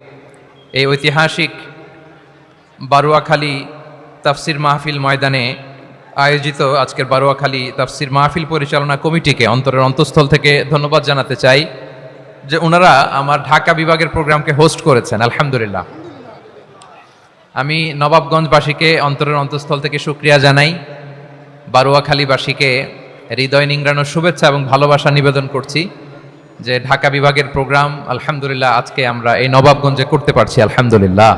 এই ঐতিহাসিক বারুয়াখালী তাফসির মাহফিল ময়দানে আয়োজিত আজকের বারুয়াখালী তাফসির মাহফিল পরিচালনা কমিটিকে অন্তরের অন্তঃস্থল থেকে ধন্যবাদ জানাতে চাই যে ওনারা আমার ঢাকা বিভাগের প্রোগ্রামকে হোস্ট করেছেন। আলহামদুলিল্লাহ। আমি নবাবগঞ্জবাসীকে অন্তরের অন্তঃস্থল থেকে শুকরিয়া জানাই, বারুয়াখালীবাসীকে হৃদয় নিংড়ানোর শুভেচ্ছা এবং ভালোবাসা নিবেদন করছি যে ঢাকা বিভাগের প্রোগ্রাম আলহামদুলিল্লাহ আজকে আমরা এই নবাবগঞ্জে করতে পারছি। আলহামদুলিল্লাহ।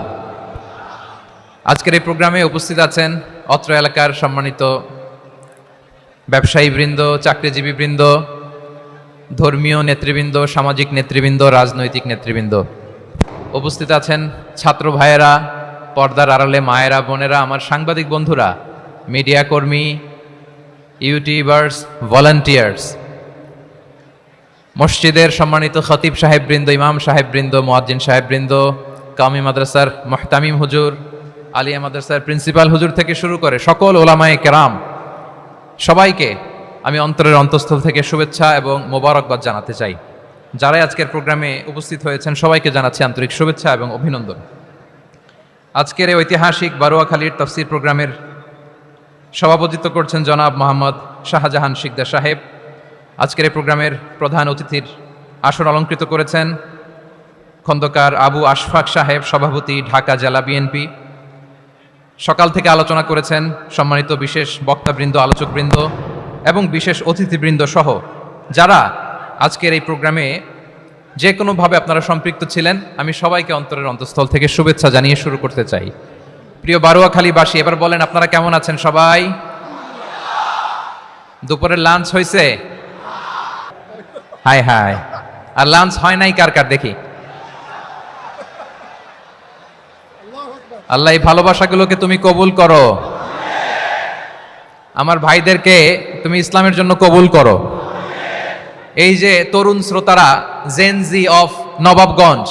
আজকের এই প্রোগ্রামে উপস্থিত আছেন অত্র এলাকার সম্মানিত ব্যবসায়ীবৃন্দ, চাকরিজীবীবৃন্দ, ধর্মীয় নেতৃবৃন্দ, সামাজিক নেতৃবৃন্দ, রাজনৈতিক নেতৃবৃন্দ। উপস্থিত আছেন ছাত্র ভাইয়েরা, পর্দার আড়ালে মায়েরা, বোনেরা, আমার সাংবাদিক বন্ধুরা, মিডিয়া কর্মী, ইউটিউবার্স, ভলান্টিয়ার্স, মসজিদের সম্মানিত খতিব সাহেববৃন্দ, ইমাম সাহেববৃন্দ, মুয়াজ্জিন সাহেববৃন্দ, কামি মাদ্রাসার মুহতামিম হুজুর, আলিয়া মাদ্রাসার প্রিন্সিপাল হুজুর থেকে শুরু করে সকল ওলামায়ে কেরাম, সবাইকে আমি অন্তরের অন্তঃস্থল থেকে শুভেচ্ছা এবং মোবারকবাদ জানাতে চাই। যারাই আজকের প্রোগ্রামে উপস্থিত হয়েছেন সবাইকে জানাচ্ছি আন্তরিক শুভেচ্ছা এবং অভিনন্দন। আজকের এই ঐতিহাসিক বারুয়াখালীর তাফসির প্রোগ্রামের সভাপতিত্ব করছেন জনাব মোহাম্মদ শাহজাহান শিকদার সাহেব। আজকের এই প্রোগ্রামের প্রধান অতিথির আসন অলঙ্কৃত করেছেন খন্দকার আবু আশফাক সাহেব, সভাপতি, ঢাকা জেলা বিএনপি। সকাল থেকে আলোচনা করেছেন সম্মানিত বিশেষ বক্তাবৃন্দ, আলোচকবৃন্দ এবং বিশেষ অতিথিবৃন্দ সহ যারা আজকের এই প্রোগ্রামে যে কোনোভাবে আপনারা সম্পৃক্ত ছিলেন। আমি সবাইকে অন্তরের অন্তঃস্থল থেকে শুভেচ্ছা জানিয়ে শুরু করতে চাই। প্রিয় বারুয়াখালীবাসী, এবার বলেন আপনারা কেমন আছেন সবাই? দুপুরের লাঞ্চ হয়েছে? High high. আর লাঞ্চ হয় নাই কার কার দেখি? আল্লাহ এই ভালোবাসাগুলোকে তুমি কবুল করো। আমার ভাইদেরকে তুমি ইসলামের জন্য কবুল করো। এই যে তরুণ শ্রোতারা, জেনজি অফ নবাবগঞ্জ,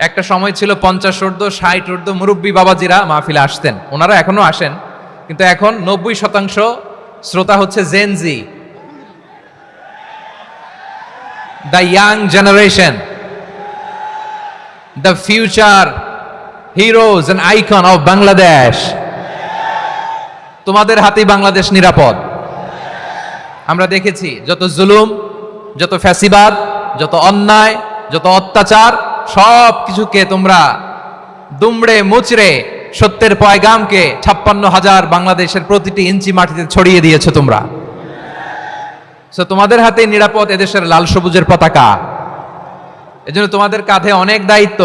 একটা সময় ছিল 50 ঊর্ধ্ব 60 ঊর্ধ্ব মুরব্বী বাবাজিরা মাহফিলে আসতেন, ওনারা এখনো আসেন, কিন্তু এখন 90% শ্রোতা হচ্ছে Gen Z, the young generation, the future heroes and icon of Bangladesh. তোমাদের হাতেই বাংলাদেশ নিরাপদ। আমরা দেখেছি যত জুলুম, যত ফ্যাসিবাদ, যত অন্যায়, যত অত্যাচার, সব কিছুকে তোমরা দুমড়ে মুচড়ে সত্যের পয়গামকে 56,000 বাংলাদেশের প্রতিটি ইঞ্চি মাটিতে ছড়িয়ে দিয়েছো তোমরা। সো তোমাদের হাতে নিরাপদ এদেশের লাল সবুজের পতাকা। এজন্য তোমাদের কাঁধে অনেক দায়িত্ব,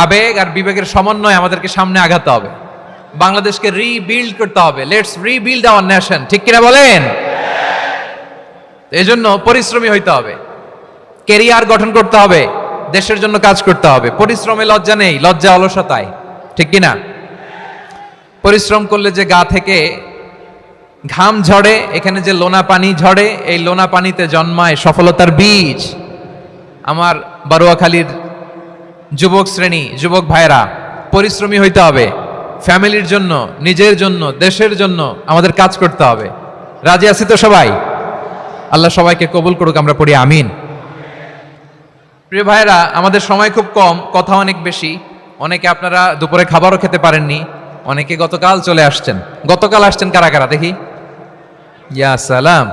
আবেগ আর বিবেকের সমন্বয় আমাদেরকে সামনে আগাতে হবে। বাংলাদেশকে রিবিল্ড করতে হবে। Let's rebuild hour nation. ঠিক কিনা বলেন? এজন্য পরিশ্রমী হইতে হবে, কেরিয়ার গঠন করতে হবে, দেশের জন্য কাজ করতে হবে। পরিশ্রমে লজ্জা নেই, লজ্জা অলসতায়। ঠিক কিনা? পরিশ্রম করলে যে গা থেকে ঘাম ঝরে, এখানে যে লোনা পানি ঝরে, এই লোনা পানিতে জন্মায় সফলতার বীজ। আমার বারুয়াখালীর যুবক শ্রেণী, যুবক ভাইরা, পরিশ্রমী হইতে হবে। ফ্যামিলির জন্য, নিজের জন্য, দেশের জন্য আমাদের কাজ করতে হবে। রাজি আছি তো সবাই? আল্লাহ সবাইকে কবুল করুক, আমরা পড়ি আমিন। প্রিয় ভাইরা, আমাদের সময় খুব কম, কথা অনেক বেশি। অনেকে আপনারা দুপুরে খাবারও খেতে পারেননি, অনেকে গতকাল চলে আসছেন। গতকাল আসছেন কারা কারা দেখি? ইয়া সালাম।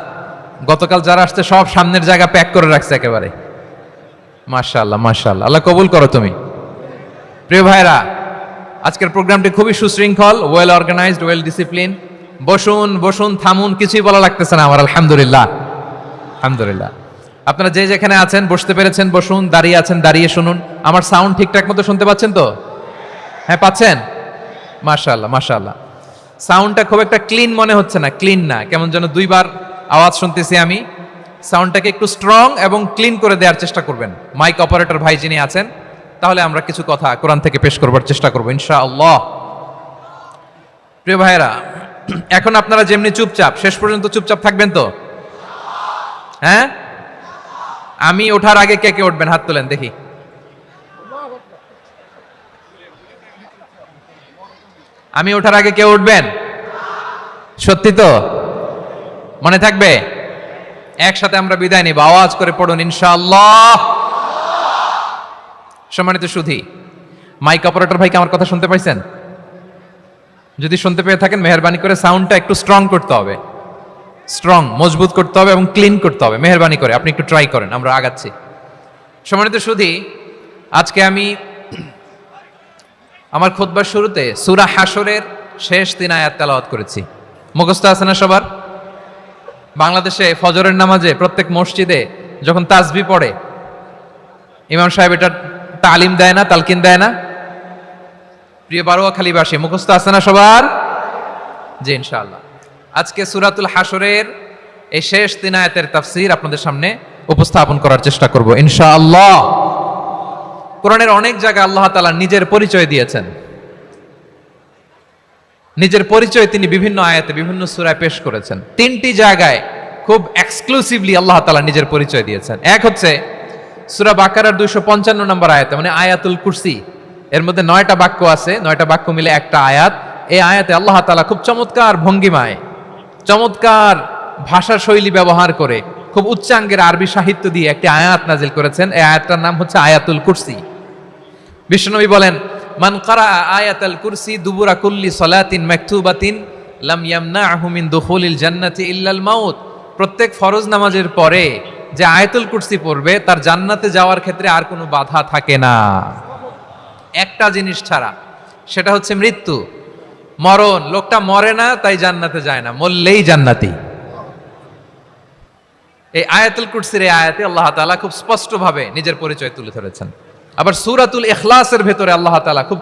গতকাল যারা আসছে সব সামনের জায়গা প্যাক করে রাখছে একেবারে। মাশাআল্লাহ, মাশাআল্লাহ। আল্লাহ কবুল করো তুমি। প্রিয় ভাইরা, আজকের প্রোগ্রামটি খুবই সুশৃঙ্খল, ওয়েল অর্গানাইজড, ওয়েল ডিসিপ্লিন। বসুন বসুন, থামুন, কিছুই বলা লাগতেছে না আমার। আলহামদুলিল্লাহ, আলহামদুলিল্লাহ। আপনারা যে যেখানে আছেন, বসতে পেরেছেন বসুন, দাঁড়িয়ে আছেন দাঁড়িয়ে শুনুন। আমার সাউন্ড ঠিকঠাক মতো শুনতে পাচ্ছেন তো? হ্যাঁ, পাচ্ছেন? মাশাআল্লাহ, মাশাআল্লাহ। সাউন্ডটা খুব একটা ক্লিন মনে হচ্ছে না, ক্লিন না, কেমন যেন দুইবার আওয়াজ শুনতেছি আমি। সাউন্ডটাকে একটু স্ট্রং এবং ক্লিন করে দেওয়ার চেষ্টা করবেন মাইক অপারেটর ভাই যিনি আছেন। তাহলে আমরা কিছু কথা কোরআন থেকে পেশ করবার চেষ্টা করবো ইনশাআল্লাহ। প্রিয় ভাইরা, এখন আপনারা যেমনি চুপচাপ, শেষ পর্যন্ত চুপচাপ থাকবেন তো? হ্যাঁ? আমি ওঠার আগে কে কে উঠবেন? হাত তোলেন দেখি। আমি ওঠার আগে কে উঠবেন? সত্যি তো? মনে থাকবে? একসাথে আমরা বিদায় নিব। আওয়াজ করে পড়ুন ইনশাআল্লাহ। সম্মানিত সুধী, মাইক অপারেটর ভাইকে আমার কথা শুনতে পাইছেন? যদি শুনতে পেয়ে থাকেন মেহেরবানি করে সাউন্ডটা একটু স্ট্রং করতে হবে, স্ট্রং মজবুত করতে হবে এবং ক্লিন করতে হবে। মেহেরবানি করে আপনি একটু ট্রাই করেন, আমরা আগাচ্ছি। সম্মানিত সুধী, আজকে আমি আমার খুতবার শুরুতে সূরা হাশরের শেষ 3 আয়াত তেলাওয়াত করেছি। মুখস্থ আছে না সবার? বাংলাদেশে ফজরের নামাজে প্রত্যেক মসজিদে যখন তাসবিহ পড়ে ইমাম সাহেব এটা তালিম দেয় না, তালকিন দেয় না? প্রিয় বারোয়াখালীবাসী, মুখস্থ আছে না সবার? জি ইনশাআল্লাহ। আজকে সূরাতুল হাশরের এই শেষ 3 আয়াতের তাফসীর আপনাদের সামনে উপস্থাপন করার চেষ্টা করব ইনশাআল্লাহ। কোরআনের অনেক জায়গায় আল্লাহ তাআলা নিজের পরিচয় দিয়েছেন। নিজের পরিচয় তিনি বিভিন্ন আয়াতে বিভিন্ন সূরায় পেশ করেছেন। 3টি জায়গায় খুব এক্সক্লুসিভলি আল্লাহ তাআলা নিজের পরিচয় দিয়েছেন। এক হচ্ছে সূরা বাকারার 255 নম্বর আয়াতে, মানে আয়াতুল কুরসি। এর মধ্যে 9টা বাক্য আছে, 9টা বাক্য মিলে একটা আয়াত। এই আয়াতে আল্লাহ তাআলা খুব চমৎকার ভঙ্গিমায়, চমৎকার ভাষা শৈলী ব্যবহার করে, খুব উচ্চাঙ্গের আরবি সাহিত্য দিয়ে একটি আয়াত নাজিল করেছেন। এই আয়াতটার নাম হচ্ছে আয়াতুল কুরসি। বিশ্বনবী বলেন, মান কারা আয়াতুল কুরসি দুবুরা কুল্লি সালাতিন মাকতুবাতিন লাম ইয়ামনাহু মিন দুখুলিল জান্নাতি ইল্লাল মাউত। প্রত্যেক ফরজ নামাজের পরে যে আয়াতুল কুরসি পড়বে তার জান্নাতে যাওয়ার ক্ষেত্রে আর কোনো বাধা থাকে না, একটা জিনিস ছাড়া, সেটা হচ্ছে মৃত্যু, মরণ। লোকটা মরে না তাই জান্নাতে যায় না, মরলেই জান্নাতি। এই আয়াতুল কুরসির এই আয়াতে আল্লাহ তাআলা খুব স্পষ্টভাবে নিজের পরিচয় তুলে ধরেছেন। আবার সূরাতুল ইখলাসের ভেতরে আল্লাহ তাআলা খুব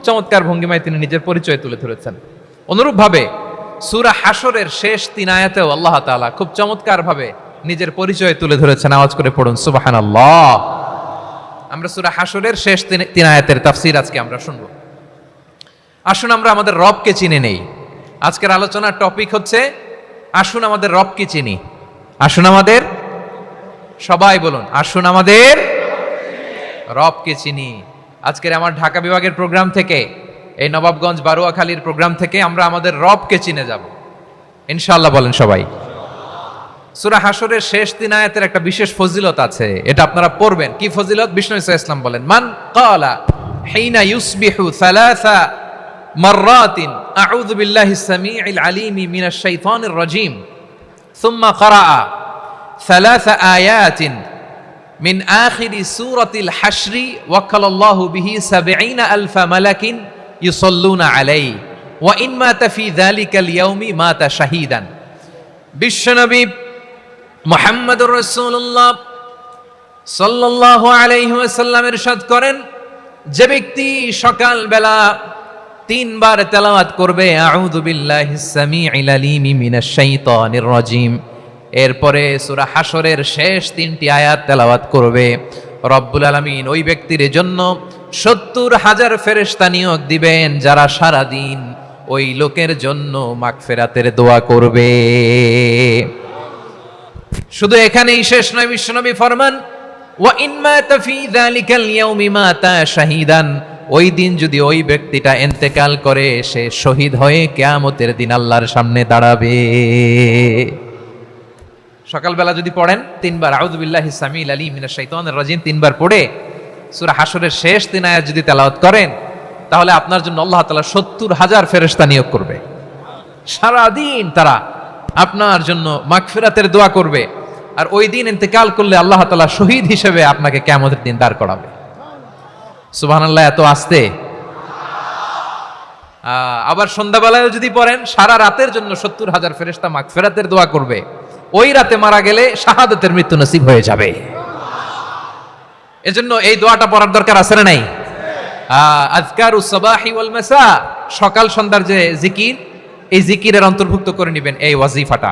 চমৎকার ভঙ্গিমায় তিনি নিজের পরিচয় তুলে ধরেছেন। অনুরূপভাবে সূরা হাশরের শেষ 3 আয়াতেও আল্লাহ তাআলা খুব চমৎকার ভাবে নিজের পরিচয় তুলে ধরেছেন। আওয়াজ করে পড়ুন সুবহানাল্লাহ। আমরা সূরা হাশরের শেষ 3 আয়াতের তাফসীর আজকে আমরা শুনব। আসুন আমরা আমাদের রবকে চিনে নেই। আজকের আলোচনার টপিক হচ্ছে আসুন আমাদের রবকে চিনি। আসুন আমাদের, সবাই বলুন, আসুন আমাদের রবকে চিনি। আজকের আমার ঢাকা বিভাগের প্রোগ্রাম থেকে, এই নবাবগঞ্জ বারোয়াখালীর প্রোগ্রাম থেকে আমরা আমাদের রবকে চিনে যাব ইনশাআল্লাহ। বলেন সবাই। সূরা হাশরের শেষ 3 আয়াতের একটা বিশেষ ফজিলত আছে, এটা আপনারা পড়বেন। কি ফজিলত? বিষ্ণু ইসা ইসলাম বলেন, মান ক্বালা হিনা ইউসবিহু সালাসা মাররাতিন আউযু বিল্লাহিস সামিউল আলিম মিনাশ শাইতানির রাজীম সুম্মা ক্বারাআ সালাসা আয়াতিন মিন আখিরি সূরাতিল হাশরি ওয়াক্কালাল্লাহু বিহি ৭০,০০০ মালাকিন ইউসাল্লুনা আলাইহি ওয়া ইন মাতা ফি যালিকাল ইয়াউমি মাতা শাহীদান। বিশ্বনবী মুহাম্মদুর রাসূলুল্লাহ সাল্লাল্লাহু আলাইহি ওয়াসাল্লাম ইরশাদ করেন, যে ব্যক্তি সকাল বেলা 3 বার তেলাওয়াত করবে আউযু বিল্লাহিস সামিউল আলিম মিনাশ শাইতানির রাজীম, এরপরে সূরা হাশরের শেষ 3টি আয়াত তেলাওয়াত করবে, রব্বুল আলামিন ওই ব্যক্তির জন্য ৭০,০০০ ফেরেশতা নিয়োগ দিবেন যারা সারা দিন ওই লোকের জন্য মাগফিরাতের দোয়া করবে। শুধু এখানেই শেষ নয়, বিশ্বনবী ফরমান, ওয়া ইন মাতা ফি যালিকাল ইয়াউমি মাতা শাহীদান, ওই দিন যদি ওই ব্যক্তিটা ইন্তেকাল করে সে শহীদ হয়ে কিয়ামতের দিন আল্লাহর সামনে দাঁড়াবে। সকালবেলা যদি পড়েন 3 বার আউযু বিল্লাহিস সামিউল আলিম মিনাশ শাইতানির রাজীম 3 বার পড়ে সূরা হাশরের শেষ 3 আয়াত যদি তেলাওয়াত করেন, তাহলে আপনার জন্য আল্লাহ তাআলা ৭০,০০০ ফেরেশতা নিয়োগ করবে। সারা দিন তারা আপনার জন্য মাগফিরাতের দোয়া করবে। আর ওই দিন ইন্তেকাল করলে আল্লাহ তাআলা শহীদ হিসেবে আপনাকে কিয়ামতের দিন দাঁড় করাবে। সুবহানাল্লাহ। এত আস্তে। আবার সন্ধ্যাবেলায় যদি পড়েন, সারা রাতের জন্য ৭০,০০০ ফেরেশতা মাগফিরাতের দোয়া করবে। ওই রাতে মারা গেলে শাহাদাতের মৃত্যু নসিব হয়ে যাবে। এজন্য এই দোয়াটা পড়ার দরকার আছে না নাই? আযকারুস সাবাহি ওয়াল মাসা, সকাল সন্ধ্যার যে জিকির, এই জিকিরের অন্তর্ভুক্ত করে নেবেন এই ওয়াজিফাটা।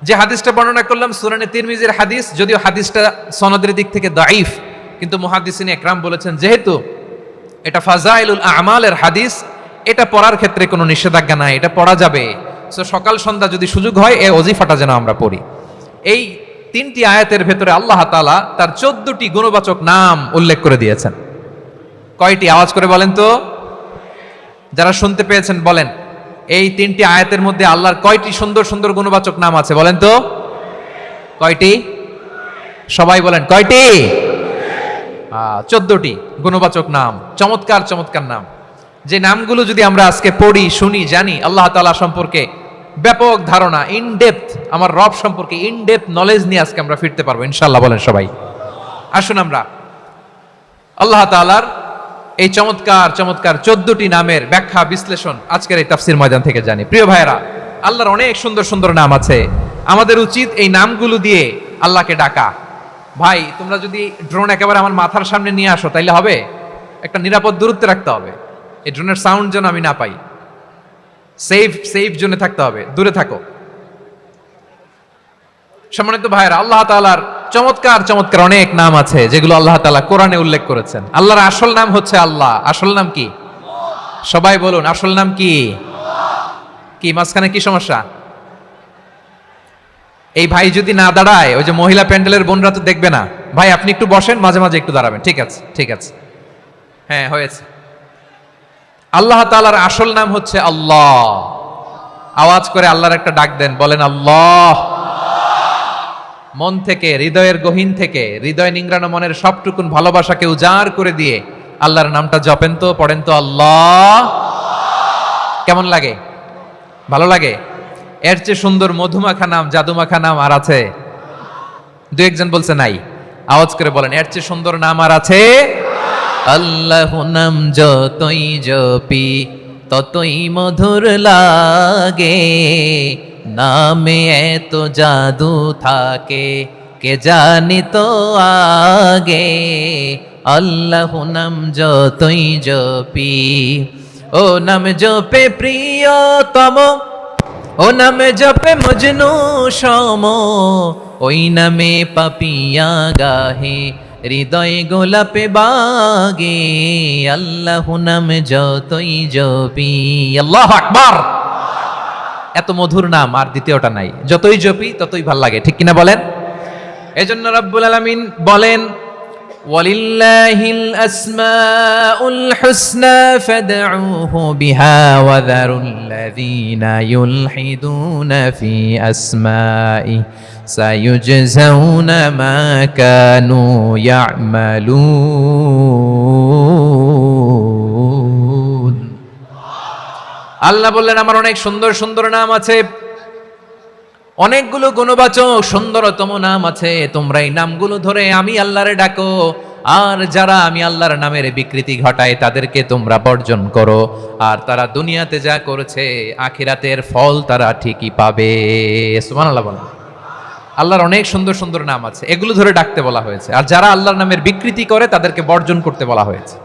যে হাদিসটা বর্ণনা করলাম সুনানে তিরমিজির হাদিস, যদিও হাদিসটা সনদের দিক থেকে দাঈফ, কিন্তু মুহাদ্দিসিন ইকরাম বলেছেন যেহেতু এটা ফাজাইলুল আমালের হাদিস, এটা পড়ার ক্ষেত্রে কোনো নিষেধাজ্ঞা নাই, এটা পড়া যাবে। সো সকাল সন্ধ্যা যদি সুযোগ হয় এই ওয়াজিফাটা যেন আমরা পড়ি। এই 3টি আয়াতের ভেতরে আল্লাহ তাআলা তার 14টি গুণবাচক নাম উল্লেখ করে দিয়েছেন। কয়টি? আওয়াজ করে বলেন তো, যারা শুনতে পেয়েছেন বলেন। এই 3টি আয়াতের মধ্যে আল্লাহর কয়টি সুন্দর সুন্দর গুণবাচক নাম আছে বলেন তো? কয়টি? সবাই বলেন কয়টি? 14টি গুণবাচক নাম, চমৎকার চমৎকার নাম, যে নামগুলো যদি আমরা আজকে পড়ি, শুনি, জানি, আল্লাহ তাআলা সম্পর্কে ব্যাপক ধারণা, ইন ডেপথ, আমার রব সম্পর্কে ইন ডেপথ নলেজ নিয়ে আজকে আমরা ফিরতে পারবো ইনশাআল্লাহ। বলেন সবাই। আসুন আমরা আল্লাহ তাআলার এই চমৎকার চমৎকার 14টি নামের ব্যাখ্যা বিশ্লেষণ আজকের এই তাফসীর ময়দান থেকে জানি। প্রিয় ভাইরা, আল্লাহর অনেক সুন্দর সুন্দর নাম আছে, আমাদের উচিত এই নামগুলো দিয়ে আল্লাহকে ডাকা। ভাই, তোমরা যদি ড্রোন একেবারে আমার মাথার সামনে নিয়ে আসো তাইলে হবে? একটা নিরাপদ দূরত্বে রাখতে হবে, এই ড্রোনের সাউন্ড যেন আমি না পাই। সেফ জোনে থাকতে হবে, দূরে থাকো। সম্মানিত ভাইরা, আল্লাহ তাআলার চমৎকার চমৎকার অনেক নাম আছে যেগুলো আল্লাহ তাআলা কোরআনে উল্লেখ করেছেন। আল্লাহর আসল নাম হচ্ছে আল্লাহ। আসল নাম কি? সবাই বলুন, আসল নাম কি? কি মাঝখানে কি সমস্যা? এই ভাই যদি না দাঁড়ায়, ওই যে মহিলা প্যান্ডেলের বোনরা তো দেখবে না। ভাই আপনি একটু বসেন, মাঝে মাঝে একটু দাঁড়াবেন। ঠিক আছে, ঠিক আছে, হ্যাঁ হয়েছে। আল্লাহ তাআলার আসল নাম হচ্ছে আল্লাহ। আওয়াজ করে আল্লাহর একটা ডাক দেন, বলেন আল্লাহ। মন থেকে, হৃদয়ের গহীন থেকে, হৃদয় নিংড়ানো মনের সবটুকুন ভালোবাসাকে উজাড় করে দিয়ে আল্লাহর নামটা জপেন তো, পড়েন তো আল্লাহ। কেমন লাগে? ভালো লাগে? এর চেয়ে সুন্দর মধুমাখা নাম, জাদুমাখা নাম আর আছে? দু একজন বলছে নাই। আওয়াজ করে বলেন, এর চেয়ে সুন্দর নাম আর আছে? আল্লাহ নাম যতই জপি ততই মধুর লাগে, নামে এত জাদু থাকে কে জানি তো আগে। আল্লাহ নাম যতই জপি, ও নাম জপে প্রিয়তম, ও নামে জপে মজনু সম, ওই নামে পাপিয়া গাহে হৃদয় গোলাপে বাগে। আল্লাহ নাম যতই জপি। আল্লাহু আকবার। এত মধুর নাম আর দ্বিতীয়টা নাই, যতই জপি ততই ভাল লাগে, ঠিক কিনা বলেন? এজন্য রব্বুল আলামিন বলেন, ওয়ালিল্লাহিল আসমাউল হুসনা ফাদউহু বিহা ওয়া যারুল্লাযীনা ইউলহিদুনা ফি আসমাই সায়ুজজাউনা মা কানু ইয়ামালুন। আল্লাহ বললেন, আমার অনেক সুন্দর সুন্দর নাম আছে, অনেকগুলো গুণবাচক সুন্দরতম নাম আছে। তোমরা এই নামগুলো ধরে আমি আল্লাহরে ডাকো, আর যারা আমি আল্লাহর নামের বিকৃতি ঘটায় তাদেরকে তোমরা বর্জন করো। আর তারা দুনিয়াতে যা করেছে আখিরাতের ফল তারা ঠিকই পাবে। সুবহানাল্লাহ বলেন। আল্লাহর অনেক সুন্দর সুন্দর নাম আছে, এগুলো ধরে ডাকতে বলা হয়েছে। আর যারা আল্লাহর নামের বিকৃতি করে তাদেরকে বর্জন করতে বলা হয়েছে।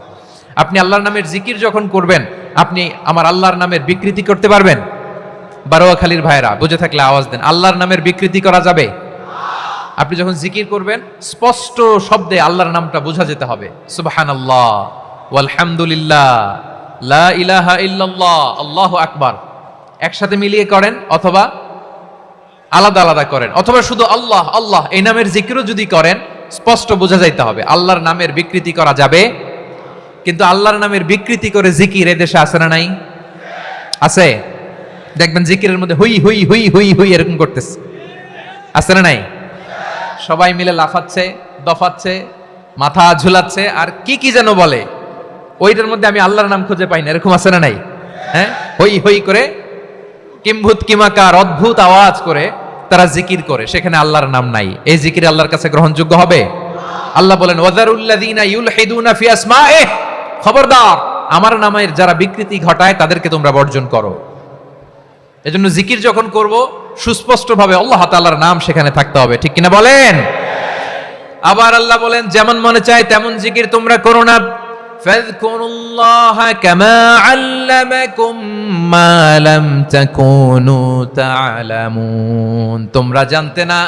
আপনি আল্লাহর নামের জিকির যখন করবেন, আপনি আমার আল্লাহর নামের বিকৃতি করতে পারবেন? বারোয়াখালীর ভাইরা বুঝে থাকলে আওয়াজ দেন, আল্লাহর নামের বিকৃতি করা যাবে? আপনি যখন জিকির করবেন স্পষ্ট শব্দে আল্লাহর নামটা বোঝা যেতে হবে। সুবহানাল্লাহ, ওয়ালহামদুলিল্লাহ, লা ইলাহা ইল্লাল্লাহ, আল্লাহু আকবার। একসাথে মিলিয়ে করেন অথবা আলাদা আলাদা করেন, অথবা শুধু আল্লাহ আল্লাহ এই নামের জিকিরও যদি করেন স্পষ্ট বোঝা যাইতে হবে। আল্লাহর নামের বিকৃতি করা যাবে? কিন্তু আল্লাহর নামের বিকৃতি করে জিকির এদেশে আছে না নাই? আছে। দেখবেন জিকিরের মধ্যে হুই হুই হুই হুই হুই এরকম করতেছে, আছে না নাই? সবাই মিলে লাফাচ্ছে, দফাচ্ছে, মাথা ঝুলাচ্ছে, আর কি কি যেন বলে, ওইটার মধ্যে আমি আল্লাহর নাম খুঁজে পাই না, এরকম আছে না নাই? হ্যাঁ, হই হই করে কিম্ভূত কিমাকার অদ্ভুত আওয়াজ করে তারা জিকির করে, সেখানে আল্লাহর নাম নাই। এই জিকির আল্লাহর কাছে গ্রহণযোগ্য হবে? আল্লাহ বলেন, ওয়াযারুল্লাযীনা ইউলহিদুনা ফি আসমাইহি, খবরদার আমার নামের যারা বিকৃতি ঘটায় তাদেরকে তোমরা বর্জন করো। এজন্য জিকির যখন করব সুস্পষ্টভাবে আল্লাহ তাআলার নাম সেখানে থাকতে হবে, ঠিক কিনা বলেন? আবার আল্লাহ বলেন, যেমন মনে চায় তেমন জিকির তোমরা করো না। ফাযকুরুল্লাহা কামা আল্লামাকুম মা লাম তাকুনু তা'লামুন। তোমরা জানতে না,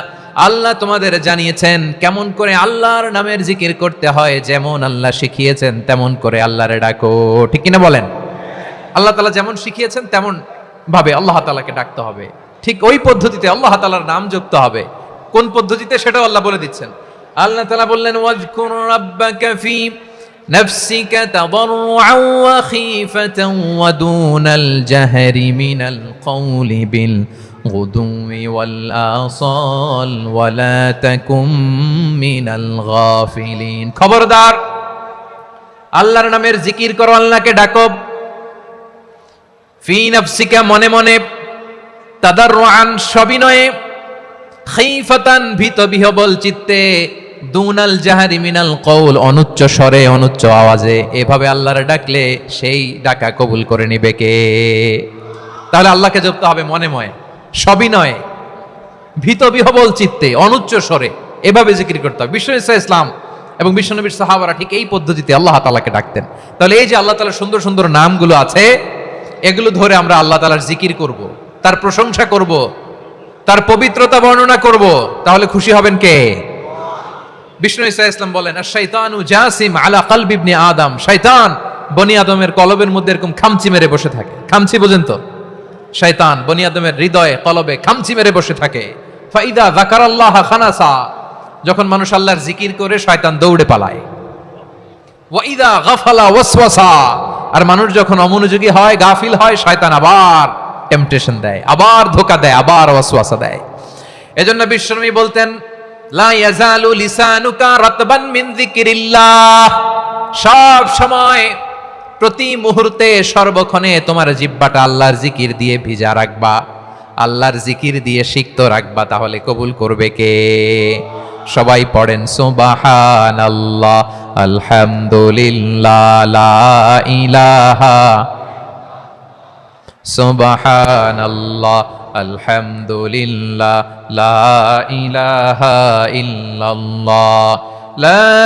আল্লাহ তোমাদের জানিয়েছেন কেমন করে আল্লাহর নামের জিকির করতে হয়, যেমন আল্লাহ শিখিয়েছেন তেমন করে আল্লাহরে ডাকো, ঠিক কিনা বলেন? আল্লাহ তাআলা যেমন শিখিয়েছেন তেমন ভাবে আল্লাহ তাআলাকে ডাকতে হবে, ঠিক ওই পদ্ধতিতে আল্লাহ তাআলার নাম যুক্ত হবে। কোন পদ্ধতিতে সেটাও আল্লাহ বলে দিচ্ছেন। আল্লাহ তাআলা বললেন, ওয়াজকুর রাব্বাকা ফি নাফসিকা তাদাররুআন ওয়া খীফাতান ওয়া দুনাল জাহরি মিনাল কওলি বিল গুদুই ওয়াল আসাল ওয়া লা তাকুম মিনাল গাফিলিন। খবরদার আল্লাহর নামের জিকির করো, আল্লাহকে ডাকো। ফি নাফসিকা, মনে মনে, তাদাররুআন, সবিনয়ে, খাইফাতান, ভীত বিহবল চিত্তে, দুনাল জাহারি মিনাল কওল, অনুচ্চ স্বরে, অনুচ্চ আওয়াজে। এভাবে আল্লাহর ডাকলে সেই ডাকা কবুল করে নিবে কে? তাহলে আল্লাহকে জপতে হবে মনে মনে, সবিনয়ে, ভীত বিহবল চিত্তে, অনুচ্চ স্বরে, এভাবে জিকির করতে হবে। বিশ্বনবী ইসলাম এবং বিশ্বনবীর সাহাবারা ঠিক এই পদ্ধতিতে আল্লাহ তাআলাকে ডাকতেন। তাহলে এই যে আল্লাহ তাআলার সুন্দর সুন্দর নামগুলো আছে, এগুলো ধরে আমরা আল্লাহ তাআলার জিকির করব, তার প্রশংসা করব, তার পবিত্রতা বর্ণনা করব, তাহলে খুশি হবেন কে? বিষ্ণু ঈসা ইসলাম বলেন, আশ-শাইতানু জাসিম আলা কলবি ইবনে আদম, শয়তান বনি আদমের কলবের মধ্যে এরকম খামচি মেরে বসে থাকে। খামচি বোঝেন তো? শয়তান বনি আদমের হৃদয়ে, কলবে খামচি মেরে বসে থাকে। ফাইদা যাকারাল্লাহ খানাসা, যখন মানুষ আল্লাহর জিকির করে শয়তান দৌড়ে পালায়। ওয়া ইদা গাফালা ওয়াসওয়াসা, আর মানুষ যখন অমনোযোগী হয়, গাফিল হয়, শয়তান আবার টেম্পটেশন দেয়, আবার ধোঁকা দেয়, আবার ওয়াসওয়াসা দেয়। এজন্য বিশ্বনবী বলতেন, লা ইয়াজালু লিসানুকা রাতবান মিন যিকরিল্লাহ, সব সময়, প্রতি মুহূর্তে, সর্বক্ষণে তোমার জিহ্বাটা আল্লাহর জিকির দিয়ে ভিজা রাখবা, আল্লাহর জিকির দিয়ে সিক্ত রাখবা, তাহলে কবুল করবে কে? সবাই পড়েন সুবহানাল্লাহ, আলহামদুলিল্লাহ, লা ইলাহা, সুবহানাল্লাহ, আলহামদুলিল্লাহ, লা ইলাহা ইল্লাল্লাহ, লা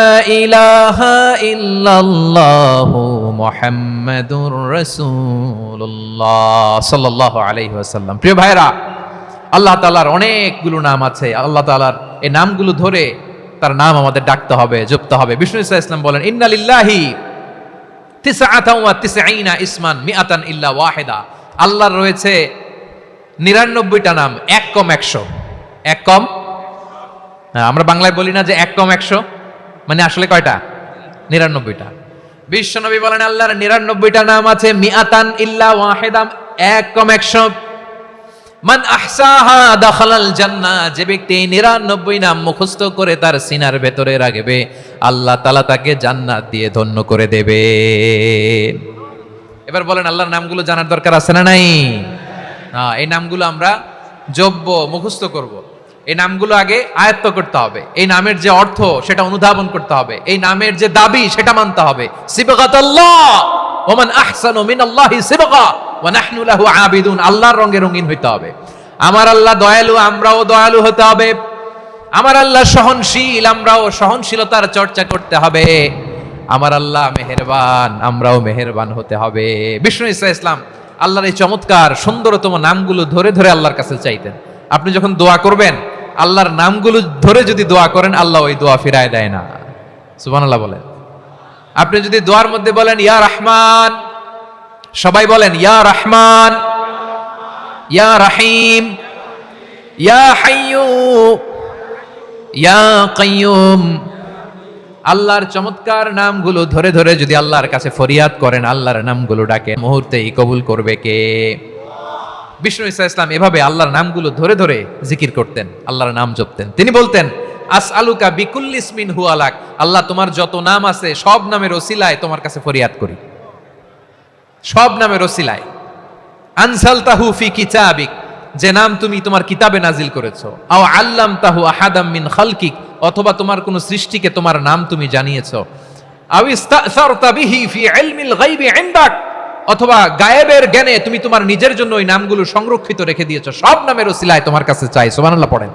ইলাহা ইল্লাল্লাহু মুহাম্মাদুর রাসূলুল্লাহ সাল্লাল্লাহু আলাইহি ওয়াসাল্লাম। প্রিয় ভাইরা, আল্লাহ তাআলার অনেকগুলো নাম আছে। আল্লাহ তাআলার এই নামগুলো ধরে তার নাম আমাদের ডাকতে হবে, জপতে হবে। বিষ্ণু ঈসা ইসলাম বলেন, ইন্না লিল্লাহি 99 ইসমান মিআতান ইল্লা ওয়াহিদা, আল্লাহর রয়েছে 99টা নাম, এক কম 100। এক কম, আমরা বাংলায় বলি না যে এক কম 100, মানে আসলে কয়টা? 99টা। বিশ্বনবী বলেন, আল্লাহর 99টা নাম আছে, মিআতান ইল্লা ওয়াহিদা, এক কম 100। মান আহসাহা দাখালাল জান্নাহ, যে ব্যক্তি 99 নাম মুখস্থ করে তার সিনার ভেতরে রাখবে, আল্লাহ তাআলা তাকে জান্নাত দিয়ে ধন্য করে দেবে। এবার বলেন, আল্লাহর নামগুলো জানার দরকার আছে না নাই? এই নামগুলো আমরা জপব, মুখস্থ করব। এই নামগুলো আগে আয়ত্ত করতে হবে। এই নামের যে অর্থ সেটা অনুধাবন করতে হবে। এই নামের যে দাবি সেটা মানতে হবে। সিবগাতুল্লাহ, ওমান আহসানু মিনাল্লাহি সিবগা ওয়া নাহনু লাহু আবিদুন, আল্লাহর রঙে রঙিন হইতে হবে। আমার আল্লাহ দয়ালু, আমরাও দয়ালু হতে হবে। আমার আল্লাহ সহনশীল, আমরাও সহনশীলতার চর্চা করতে হবে। আমার আল্লাহ মেহেরবান, আমরাও মেহেরবান হতে হবে। বিষ্ণু ঈসা ইসলাম আল্লাহর এই চমৎকার সুন্দরতম নামগুলো ধরে ধরে আল্লাহর কাছে চাইতেন। আপনি যখন দোয়া করবেন, আল্লাহর নামগুলো ধরে যদি দোয়া করেন, আল্লাহ ওই দোয়া ফিরায় দেয় না। সুবহানাল্লাহ বলেন। আপনি যদি দোয়ার মধ্যে বলেন ইয়া রহমান, সবাই বলেন ইয়া রহমান, ইয়া রহিম, ইয়া হাইয়্যু, ইয়া কাইয়্যুম, আল্লাহর চমৎকার নামগুলো ধরে ধরে যদি আল্লাহর কাছে ফরিয়াদ করেন, আল্লাহর নামগুলো ডাকে, মুহূর্তেই কবুল করবে কে? বিষ্ণু ঈসা ইসলাম এভাবে আল্লাহর নামগুলো ধরে ধরে জিকির করতেন, আল্লাহর নাম জপতেন। তিনি বলতেন, আসআলুকা বিকুল্লি ইসমিন হুয়া লাক, আল্লাহ তোমার যত নাম আছে সব নামের ওসিলায় তোমার কাছে ফরিয়াদ করি, সব নামের ওসিলায়। আনসালতাহু ফি কিতাবিক, যে নাম তুমি তোমার কিতাবে নাজিল করেছো। আও আল্লামতাহু আহাদাম মিন খালকিক, অথবা তোমার কোন সৃষ্টিকে তোমার নাম তুমি জানিয়েছো। আও ইস্তাসারতা বিহি ফি ইলমিল গায়বি ইনদাক, অথবা গায়েবের জ্ঞানে তুমি তোমার নিজের জন্য ওই নামগুলো সংরক্ষিত রেখে দিয়েছো। সব নামের ওসিলায় তোমার কাছে চাই। সুবহানাল্লাহ পড়েন।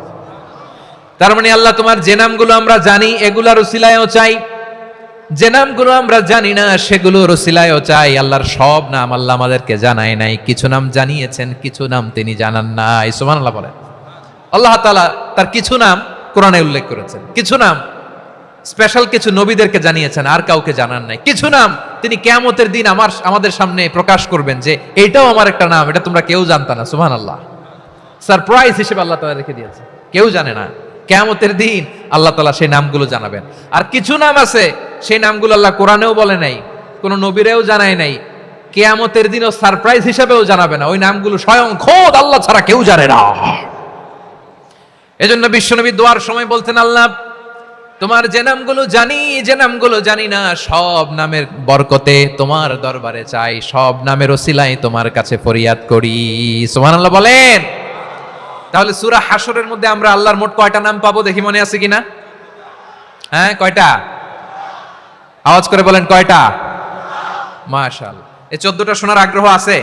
তার মানে আল্লাহ তোমার যে নামগুলো আমরা জানি এগুলার ওসিলায়ও চাই, যে নামগুলো আমরা জানি না সেগুলোর ওসিলায়ও চাই। আল্লাহর সব নাম আল্লাহ আমাদেরকে জানায় নাই, কিছু নাম জানিয়েছেন, কিছু নাম তিনি জানান নাই। সুবহানাল্লাহ বলেন। আল্লাহ তাআলা তার কিছু নাম কোরআনে উল্লেখ করেছেন, কিছু নাম স্পেশাল কিছু নবীদেরকে জানিয়েছেন, আর কাউকে জানান নাই। কিছু নাম তিনি কিয়ামতের দিন আমাদের সামনে প্রকাশ করবেন যে এটাও আমার একটা নাম, এটা তোমরা কেউ জানতা না। সুবহানাল্লাহ, সারপ্রাইজ হিসেবে আল্লাহ তাআলা রেখে দিয়েছে, কেউ জানে না। কিয়ামতের দিন আল্লাহ তাআলা সেই নামগুলো জানাবেন। আর কিছু নাম আছে সেই নামগুলো আল্লাহ কোরআনেও বলে নাই, কোন নবীরেও জানায় নাই, কিয়ামতের দিনও সারপ্রাইজ হিসেবেও জানাবে না। ওই নামগুলো স্বয়ং খোদ আল্লাহ ছাড়া কেউ জানে না। এজন্য বিশ্বনবী দোয়ার সময় বলতেন, আল্লাহ তোমার যে নামগুলো জানি, যে নামগুলো জানি না, সব নামের বরকতে তোমার দরবারে চাই, সব নামের ওসিলায় তোমার কাছে ফরিয়াদ করি। সুবহানাল্লাহ বলেন। তাহলে সূরা হাশরের মধ্যে আমরা আল্লাহর মোট কয়টা নাম পাবো দেখি, মনে আছে কিনা? হ্যাঁ, কয়টা? আওয়াজ করে বলেন, কয়টা? মাশাআল্লাহ। এই 14টা শোনার আগ্রহ আছে?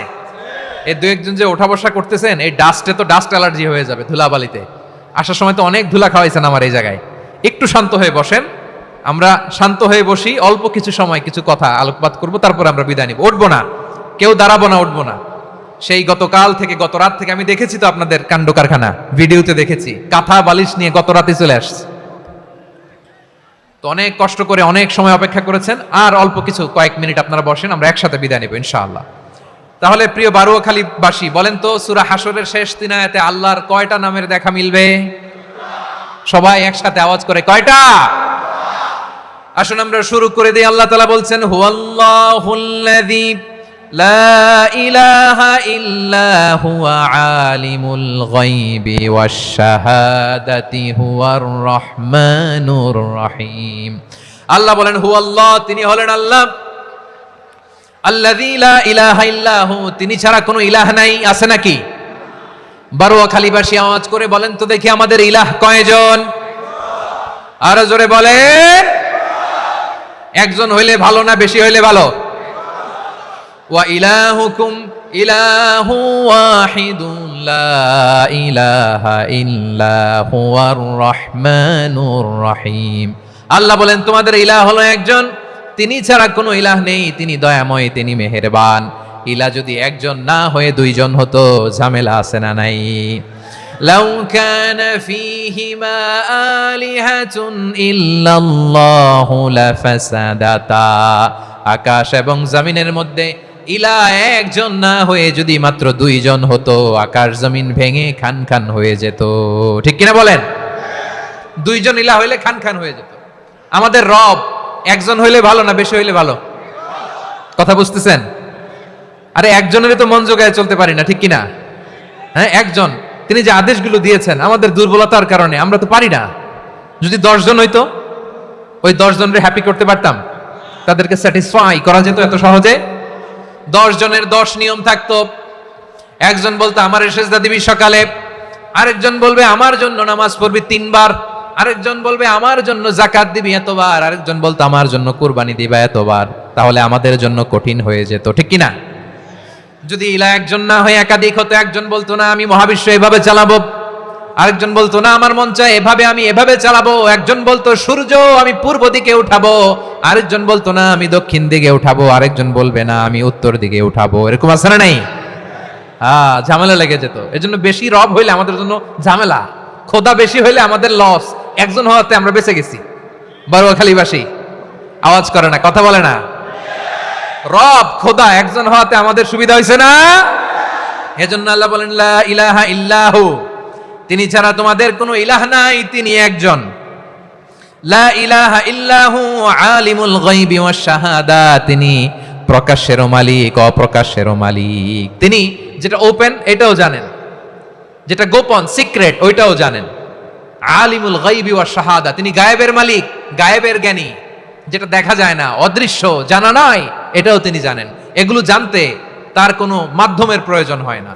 এই দু একজন যে ওঠা বসা করতেছেন, এই ডাস্টে তো ডাস্ট অ্যালার্জি হয়ে যাবে, ধুলাবালিতে আসার সময় তো অনেক ধুলা খাওয়াইছেন আমার এই জায়গায়। একটু শান্ত হয়ে বসেন, আমরা শান্ত হয়ে বসি, অল্প কিছু সময় কিছু কথা আলোকপাত করব, তারপর আমরা বিদায় নিব। উঠবো না, কেউ দাঁড়াবো না, উঠবো না। সেই গতকাল থেকে, গত রাত থেকে আমি দেখেছি তো আপনাদের কাণ্ড কারখানা, ভিডিওতে দেখেছি, কাঁথা বালিশ নিয়ে গত রাতে চলে আসছে। তো অনেক কষ্ট করে অনেক সময় অপেক্ষা করেছেন, আর অল্প কিছু কয়েক মিনিট আপনারা বসেন, আমরা একসাথে বিদায় নিব ইনশাআল্লাহ। তাহলে প্রিয় বারুয়াখালীবাসী, বলেন তো সূরা হাশরের শেষ 3 আয়াতে আল্লাহর কয়টা নামের দেখা মিলবে? সবাই একসাথে আওয়াজ করে, কয়টা? আসুন আমরা শুরু করে দিই। আল্লাহ তাআলা বলছেন, হুয়াল্লাহুল্লাযী লা ইলাহা ইল্লা হুয়া আলিমুল গায়বি ওয়াশ শাহাদাতি হুয়ার রহমানুর রহিম। আল্লাহ বলেন, হুয়াল্লাহ, তিনি হলেন আল্লাহ, আল্লাযী লা ইলাহা ইল্লা হু, তিনি ছাড়া কোনো ইলাহ নাই। আছে নাকি? বারুয়াখালীবাসী আওয়াজ করে বলেন তো দেখি, আমাদের ইলাহ কয়জন? আরো জোরে বলেন। একজন হইলে ভালো না বেশি হইলে ভালো? ওয়া ইলাহুকুম ইলাহু ওয়াহিদুন লা ইলাহা ইল্লা হুয়ার রহমানুর রহিম। আল্লাহ বলেন, তোমাদের ইলাহ হলো একজন, তিনি ছাড়া কোনো ইলাহ নেই, তিনি দয়াময়, তিনি মেহেরবান। ইলাহ যদি একজন না হয়ে দুইজন হতো, ঝামেলা আছে না নাই? লাউ কানা ফীহিমা আলিহাতুন ইল্লাল্লাহু লাফাসাদাতা। আকাশ এবং জমিনের মধ্যে ইলাহ একজন না হয়ে যদি মাত্র দুইজন হতো, আকাশ জমিন ভেঙে খান খান হয়ে যেত। ঠিক কিনা বলেন? দুইজন ইলাহ হইলে খান খান হয়ে যেত। আমাদের রব একজন হইলে ভালো না বেশি হইলে ভালো? কথা বুঝতেছেন? আরে একজনেরই তো মন জোগায় চলতে পারি না, ঠিক কিনা? হ্যাঁ, একজন, তিনি যে আদেশগুলো দিয়েছেন আমাদের দুর্বলতার কারণে আমরা তো পারি না। যদি 10 জন হইতো, ওই 10 জনের হ্যাপি করতে পারতাম, তাদেরকে স্যাটিসফাই করা যেত এত সহজে। 10 জনের 10 নিয়ম থাকতো। একজন বলতো আমার সেজদা দিবি সকালে, আরেকজন বলবে আমার জন্য নামাজ পড়বি 3 বার, আরেকজন বলবে আমার জন্য যাকাত দিবি এতবার, আরেকজন বলতো আমার জন্য কুরবানি দিবা এতবার। তাহলে আমাদের জন্য কঠিন হয়ে যেত, ঠিক কিনা? যদি ইলাহ একজন না হয়ে একাধিক হতো, একজন বলতো না আমি মহাবিশ্ব এভাবে চালাবো, আরেকজন বলতো না আমার মন চায় এভাবে, আমি এভাবে চালাবো, একজন বলতো সূর্য আমি পূর্ব দিকে উঠাবো, আরেকজন বলতো না আমি দক্ষিণ দিকে উঠাবো, আরেকজন বলবে না আমি উত্তর দিকে উঠাবো। এরকম আছে না নাই? ঝামেলা লেগে যেত। এজন্য বেশি রব হইলে আমাদের জন্য ঝামেলা, খোদা বেশি হইলে আমাদের লস। একজন হওয়াতে আমরা বেঁচে গেছি। বারুয়াখালীবাসী আওয়াজ করে না, কথা বলে না। রব খোদা একজন হওয়াতে আমাদের সুবিধা হয়েছে না? এজন্য আল্লাহ বলেন, লা ইলাহা ইল্লাহু, তিনি ছাড়া তোমাদের কোনো ইলাহ নাই, তিনি একজন। লা ইলাহা ইল্লাহু আলিমুল গায়বি ওয়াশ শাহাদা, তিনি প্রকাশেরও মালিক, অপ্রকাশেরও মালিক। তিনি যেটা ওপেন এটাও জানেন, যেটা গোপন সিক্রেট ওইটাও জানেন। আলিমুল গায়বি ওয়াশ শাহাদা, তিনি গায়েবের মালিক, গায়েবের জ্ঞানী, যেটা দেখা যায় না, অদৃশ্য, জানা নাই, এটাও তিনি জানেন। এগুলো জানতে তার কোনো মাধ্যমের প্রয়োজন হয় না।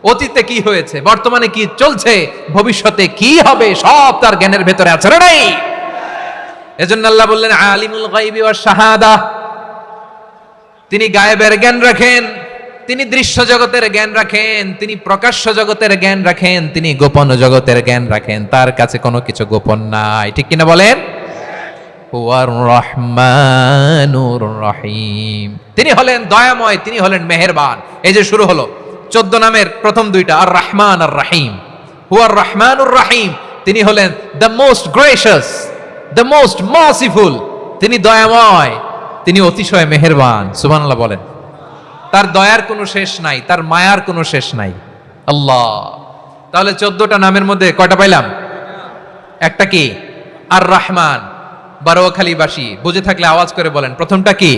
অতীতে কি হয়েছে, বর্তমানে কি চলছে, ভবিষ্যতে কি হবে, সব তার জ্ঞানের ভেতরে আছে না নাই? এজন্য আল্লাহ বললেন আলিমুল গায়বি ওয়াশ শাহাদা, তিনি গায়েবের জ্ঞান রাখেন, তিনি দৃশ্য জগতের জ্ঞান রাখেন, তিনি প্রকাশ্য জগতের জ্ঞান রাখেন, তিনি গোপন জগতের জ্ঞান রাখেন। তার কাছে কোনো কিছু গোপন নাই, ঠিক কিনা বলেন? হুয়ার রহমানুর রহিম, তিনি হলেন দয়াময়, তিনি হলেন মেহেরবান। এই যে শুরু হলো 14 নামের প্রথম 2টা, আর রহমান আর রহিম। হুয়ার রহমানুর রহিম, তিনি হলেন the most gracious, the most merciful, তিনি দয়াময়, তিনি অতিশয় মেহেরবান। সুবহানাল্লাহ বলেন। তার দয়ার কোনো শেষ নাই, তার মায়ার কোনো শেষ নাই। আল্লাহ, তাহলে 14টা নামের মধ্যে কয়টা পাইলাম? একটা কি? আর রহমান। বারুয়াখালীবাসী বুঝে থাকলে আওয়াজ করে বলেন, প্রথমটা কি?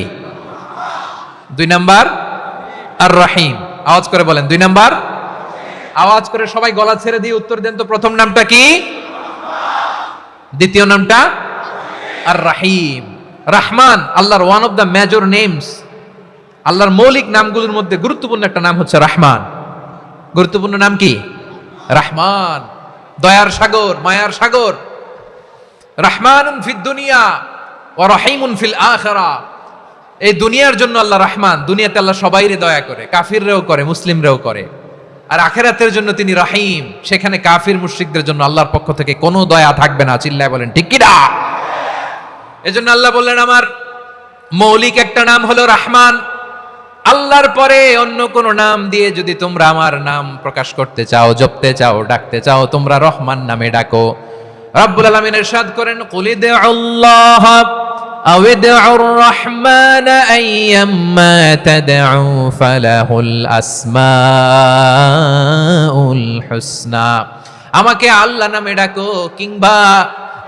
2 নাম্বার আর রহিম। আওয়াজ করে বলেন 2 নাম্বার। আওয়াজ করে সবাই গলা ছেড়ে দিয়ে উত্তর দেন তো, প্রথম নামটা কি? দ্বিতীয় নামটা? আর রাহিম। রহমান আল্লাহর one of the major names, আল্লাহর মৌলিক নামগুলোর মধ্যে গুরুত্বপূর্ণ একটা নাম হচ্ছে রহমান। গুরুত্বপূর্ণ নাম কি? রহমান, দয়ার সাগর, মায়ার সাগর। রহমানুন ফিদ দুনিয়া ওয়া রহিমুন ফিল আখিরাহ। এই দুনিয়ার জন্য আল্লাহ রহমান, দুনিয়াতে আল্লাহ সবাইরে দয়া করে, কাফিররেও করে, মুসলিমরেও করে। আর আখিরাতের জন্য তিনি রহিম, সেখানে কাফির মুশরিকদের জন্য আল্লাহর পক্ষ থেকে কোনো দয়া থাকবে না। চিল্লায় বলেন ঠিক কি না? এজন্য আল্লাহ বললেন আমার মৌলিক একটা নাম হলো রহমান। আল্লাহর পরে অন্য কোন নাম দিয়ে যদি তোমরা আমার নাম প্রকাশ করতে চাও, জপতে চাও, ডাকতে চাও, তোমরা রহমান নামে ডাকো। রব্বুল আলামিন ইরশাদ করেন, কুল ইদউল্লাহ আও ইদউর রহমান আইয়াম্মা তাদউ ফালাহুল আসমাউল হুসনা। আমাকে আল্লাহ নামে ডাকো, কিংবা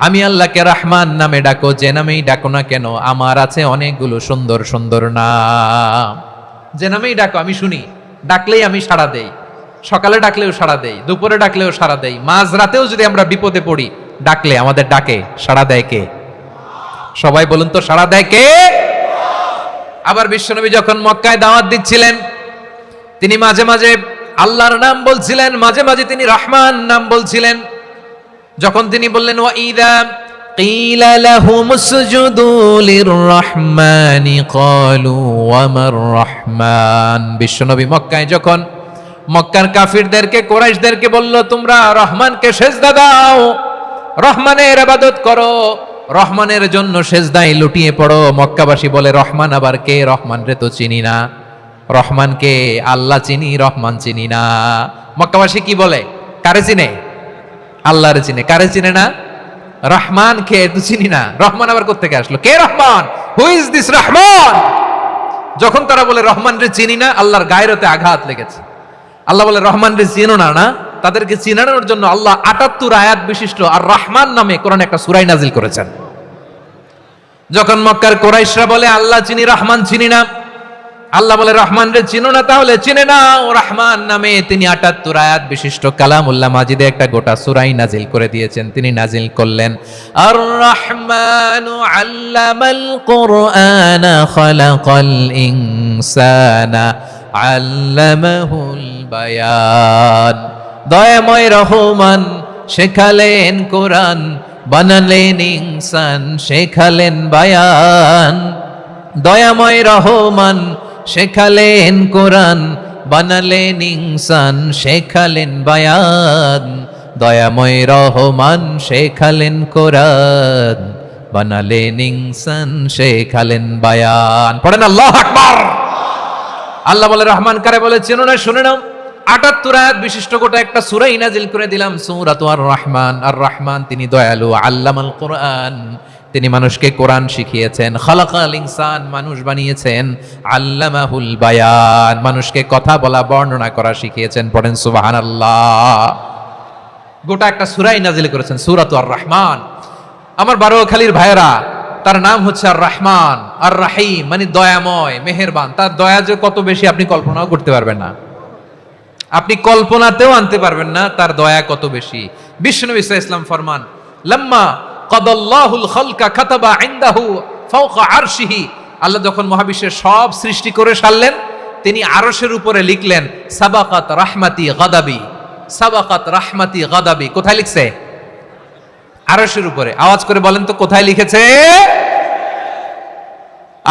আমি আল্লাহকে রহমান নামে ডাকো, যে নামেই ডাকো না কেন আমার আছে অনেকগুলো সুন্দর সুন্দর নাম। যে নামেই ডাকো আমি শুনি, ডাকলেই আমি সাড়া দেই। সকালে ডাকলেও সাড়া দেই, দুপুরে ডাকলেও সাড়া দেই, মাঝ রাতেও যদি আমরা বিপদে পড়ি ডাকলে আমাদের ডাকে সাড়া দেয় কে? সবাই বলুন তো, সাড়া দেয় কে? আবার বিশ্বনবী যখন মক্কায় দাওয়াত দিচ্ছিলেন, তিনি মাঝে মাঝে আল্লাহর নাম বলছিলেন, মাঝে মাঝে তিনি রহমান নাম বলছিলেন। যখন তিনি বললেন ওয়াইদা কিলা লাহুম উসজুদু লিররহমানি ক্বালু ওয়ামার রহমান। বিশ্বনবী মক্কায় যখন মক্কার কাফিরদেরকে, কুরাইশদেরকে বলল তোমরা রহমানকে সেজদা দাও, রহমানের ইবাদত করো, রহমানের জন্য সেজদায় লুটিয়ে পড়ো। মক্কাবাসী বলে রহমান আবার কে? রহমান রে তো চিনি না। রহমানকে? আল্লাহ চিনি, রহমান চিনি না। মক্কাবাসী কি বলে? কারে চিনে? আল্লাহরে চিনে। কারে চিনে না? রহমান কে তো চিনি না। রহমান আবার কোত্থেকে আসলো? কে Rahman? Who is this Rahman? যখন তারা বলে রহমান রে চিনি না, আল্লাহর গায়রতে আঘাত লেগেছে। আল্লাহ বলে রহমান রে চিনো না? না, তাদেরকে চিনানোর জন্য আল্লাহ ৭৮ আয়াত বিশিষ্ট আর রহমান নামে কোরআনে একটা সূরা নাজিল করেছেন। যখন মক্কার কুরাইশরা বলে আল্লাহ চিনি, রহমান চিনি না, আল্লাহ বলে রহমান রে চিনো না, তাহলে চিনে নাও রহমান নামে। তিনি ৭৮ আয়াত বিশিষ্ট কালামুল্লাহ মাজিদে একটা গোটা সূরাই নাজিল করে দিয়েছেন। তিনি নাজিল করলেন, আর রহমানু আল্লামাল কুরআনা খালাকাল ইনসানা আল্লামাহুল বায়ান। দয়াময় রহমান শেখালেন কোরআন, বানালেন ইনসান, শেখালেন বায়ান। দয়াময় রহমান শেখালেন কোরআন, বানালেন ইনসান, শেখালেন বায়ান। দয়াময় রহমান শেখালেন কোরআন, বানালেন ইনসান, শেখালেন বায়ান। পড়েন আল্লাহু আকবার। আল্লাহ বলে রহমান কারে বলে চেনো না? শুনে নাও, ৭৮ আয়াত বিশিষ্ট গোটা একটা সূরা নাজিল করে দিলাম, সূরাতু আর রহমান। আর রহমান তিনি দয়ালু, আল্লামাল কোরআন, তিনি মানুষকে কোরআন শিখিয়েছেন। খালাকাল ইনসান, মানুষ বানিয়েছেন। আল্লামাহুল বায়ান, মানুষকে কথা বলা, বর্ণনা করা শিখিয়েছেন। পড়েন সুবহানাল্লাহ। গোটা একটা সূরাই নাজিল করেছেন, সূরাতু আর রহমান। আমার বারোখালীর ভাইয়েরা, তার নাম হচ্ছে আর রহমান আর রাহিম, মানে দয়াময়, মেহেরবান। তার দয়া যে কত বেশি আপনি কল্পনাও করতে পারবেন না, আপনি কল্পনাতেও আনতে পারবেন না তার দয়া কত বেশি। বিশ্বনবী সাল্লাল্লাহু আলাইহি ওয়াসাল্লাম ফরমান, লাম্মা কাদাল্লাহুল খালকা কাতাবা ইনদাহু ফাওকা আরশিহি। আল্লাহ যখন মহাবিশ্বের সব সৃষ্টি করে সারলেন, তিনি আরশের উপরে লিখলেন সাবাকাত রাহমাতি গাদাবি। সাবাকাত রাহমাতি গাদাবি কোথায় লিখছে? আরশের উপরে। আওয়াজ করে বলেন তো কোথায় লিখেছে?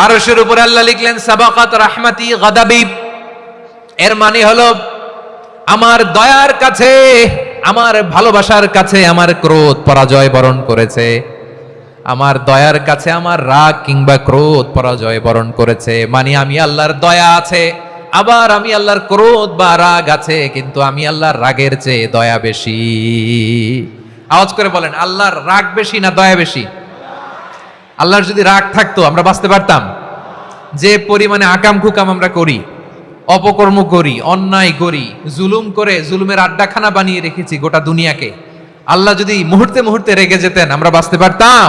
আরশের উপরে আল্লাহ লিখলেন সাবাকাত রাহমাতি গাদাবি। এর মানে হলো আমার দয়ার কাছে, আমার ভালোবাসার কাছে আমার ক্রোধ পরাজয় বরণ করেছে। আমার দয়ার কাছে আমার রাগ কিংবা ক্রোধ পরাজয় বরণ করেছে। মানে আমি আল্লাহর দয়া আছে, আবার আমি আল্লাহর ক্রোধ বা রাগ আছে, কিন্তু আমি আল্লাহর রাগের চেয়ে দয়া বেশি। আওয়াজ করে বলেন, আল্লাহর রাগ বেশি না দয়া বেশি? আল্লাহর যদি রাগ থাকতো আমরা বাঁচতে পারতাম? যে পরিমাণে আকাম কুকাম আমরা করি, অপকর্ম করি, অন্যায় করি, জুলুম করে জুলুমের আড্ডাখানা বানিয়ে রেখেছি গোটা দুনিয়াকে, আল্লাহ যদি মুহূর্তে মুহূর্তে রেগে যেতেন আমরা বাঁচতে পারতাম?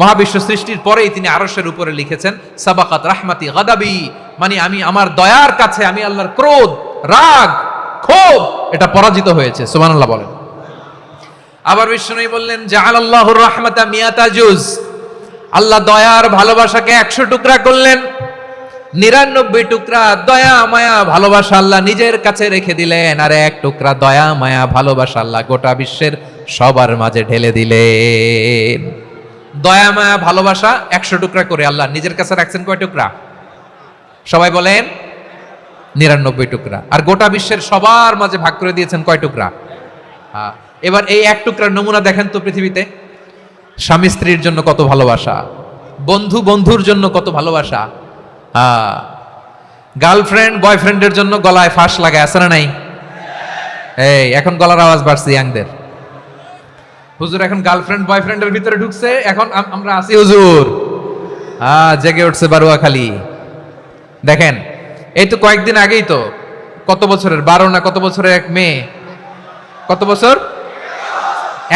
মহাবিশ্ব সৃষ্টির পরেই তিনি আরশের উপরে লিখেছেন সাবাকাত রাহমাতি গাদাবি, মানে আমি আমার দয়ার কাছে আমি আল্লাহর ক্রোধ, রাগ, ক্ষোভ এটা পরাজিত হয়েছে। সুবহানাল্লাহ বলেন। আবার বিষ্ণু বললেন জাআলাল্লাহুর রাহমাতা মিয়াতা জুজ, আল্লাহ দয়ার ভালোবাসাকে 100 টুকরা করলেন। 99 টুকরা দয়া মায়া ভালোবাসা আল্লাহ নিজের কাছে রেখে দিলেন, আর 1 টুকরা দয়া মায়া ভালোবাসা আল্লাহ গোটা বিশ্বের সবার মাঝে ঢেলে দিলেন। দয়া মায়া ভালোবাসা 100 টুকরা করে আল্লাহ নিজের কাছে রাখছেন কয় টুকরা? সবাই বলেন 99 টুকরা। আর গোটা বিশ্বের সবার মাঝে ভাগ করে দিয়েছেন কয় টুকরা? এবার এই 1 টুকরার নমুনা দেখেন তো পৃথিবীতে। স্বামী স্ত্রীর জন্য কত ভালোবাসা, বন্ধু বন্ধুর জন্য কত ভালোবাসা, গার্লফ্রেন্ড বয়ফ্রেন্ডের জন্য গলায় ফাঁস লাগায়, আছে না নাই? এই এখন গলার আওয়াজ বাড়ছে ইয়াংদের। হুজুর এখন গার্লফ্রেন্ড বয়ফ্রেন্ডের ভিতরে ঢুকছে, এখন আমরা আছি হুজুর। জেগে উঠছে বারুয়াখালী। দেখেন এই তো কয়েকদিন আগেই তো, কত বছরের 12 না কত বছরের এক মেয়ে, কত বছর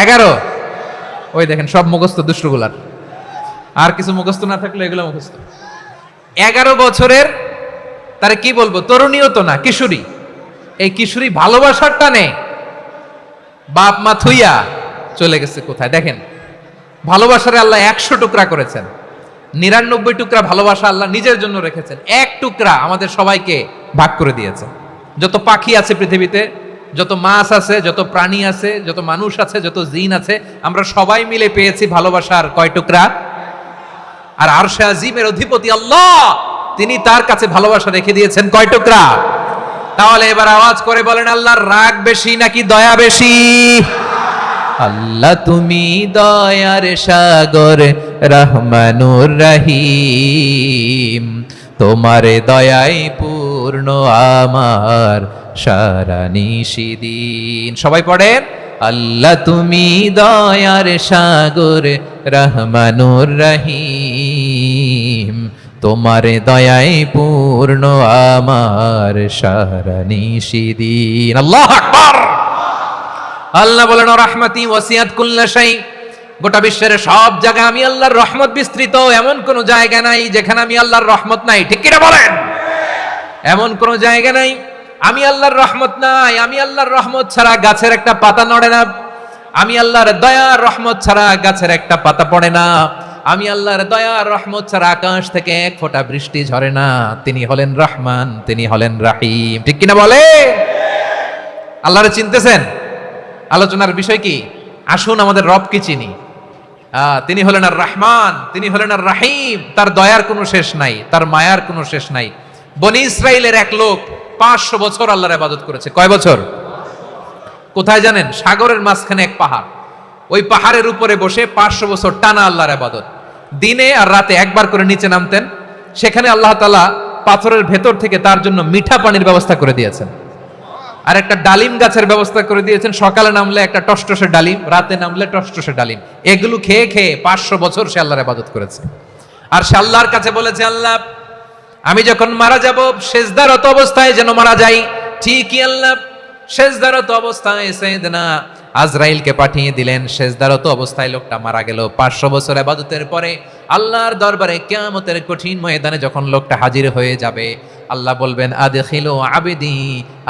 11, ওই দেখেন সব মুখস্থ দুষ্টগুলার, আর কিছু মুখস্থ না থাকলে এগুলো মুখস্থ। 11 বছরের, তারে কি বলবো, তরুণীও তো না, কিশোরী। এই কিশোরী ভালোবাসার টানে বাপ মা থুইয়া চলে গেছে কোথায়? দেখেন ভালোবাসারে আল্লাহ 100 টুকরা করেছেন, 99 টুকরা ভালোবাসা আল্লাহ নিজের জন্য রেখেছেন, 1 টুকরা আমাদের সবাইকে ভাগ করে দিয়েছে। যত পাখি আছে পৃথিবীতে, যত মাছ আছে, যত প্রাণী আছে, যত মানুষ আছে, যত জিন আছে, আমরা সবাই মিলে পেয়েছি ভালোবাসার কয় টুকরা? আর আরশে আজিমের অধিপতি আল্লাহ, তিনি তার কাছে ভালোবাসা রেখে দিয়েছেন কয় টুকরা? তাহলে এবার আওয়াজ করে বলেন, আল্লাহর রাগ বেশি নাকি দয়া বেশি? আল্লাহ তুমি দয়ার সাগর রহমানুর রহিম, তোমার দয়াই পূর্ণ আমার সারা নিশিদিন। সবাই পড়েন, আল্লাহ তুমি দয়ার সাগর রহমানুর রহিম, তোমার দয়াই পূর্ণ আমার সারা নিশিদিন। আল্লাহু আকবার। আল্লাহ বলেন রাহমাতি ওয়াসিয়াত কুল্লা শাই, গোটা বিশ্বের সব জায়গায় আমি আল্লাহর রহমত বিস্তৃত, এমন কোন জায়গা নাই যেখানে আমি আল্লাহর রহমত নাই। ঠিক কিনা বলেন? এমন কোন জায়গা নাই আমি আল্লাহর রহমত নাই। আমি আল্লাহর রহমত ছাড়া গাছের একটা পাতা নড়ে না, আমি আল্লাহর দয়ার রহমত ছাড়া গাছের একটা পাতা পড়ে না, আমি আল্লাহর দয়ার রহমত ছাড়া আকাশ থেকে 1 ফোঁটা বৃষ্টি ঝরে না। তিনি হলেন রহমান, তিনি হলেন রাহিম। ঠিক কিনা বলে? আল্লাহরে চিনতেছেন? আলোচনার বিষয় কি? আসুন আমাদের রবকে চিনি। তিনি হলেন আর রহমান, তিনি হলেন আর রাহিম। তার দয়ার কোনো শেষ নাই, তার মায়ার কোনো শেষ নাই। বনি ইসরাইলের এক লোক 500 বছর আল্লাহর ইবাদত করেছে। কয় বছর? কোথায় জানেন? সাগরের মাঝখানে এক পাহাড়, ওই পাহাড়ের উপরে বসে 500 বছর টানা আল্লাহর ইবাদত। দিনে আর রাতে একবার করে নিচে নামতেন। সেখানে আল্লাহ তাআলা পাথরের ভেতর থেকে তার জন্য মিঠা পানির ব্যবস্থা করে দিয়েছেন, আর একটা ডালিম গাছের ব্যবস্থা করে দিয়েছেন। সকালে নামলে একটা টসটসে ডালিম, রাতে নামলে টসটসে ডালিম। এগুলো খেয়ে খেয়ে 500 বছর সে আল্লাহর ইবাদত করেছে। আর সে আল্লাহর কাছে বলেছে, আল্লাহ আমি যখন মারা যাব সেজদারত অবস্থায় যেন মারা যাই। ঠিকই আল্লাহ সেজদারত অবস্থায় সাইয়েদনা আজরাইলকে পাঠিয়ে দিলেন। সেজদারত অবস্থায় লোকটা মারা গেল। 500 বছর ইবাদতের পরে আল্লাহর দরবারে কিয়ামতের কঠিন ময়দানে যখন লোকটা হাজির হয়ে যাবে, আল্লাহ বলবেন, আদখিলু আবদি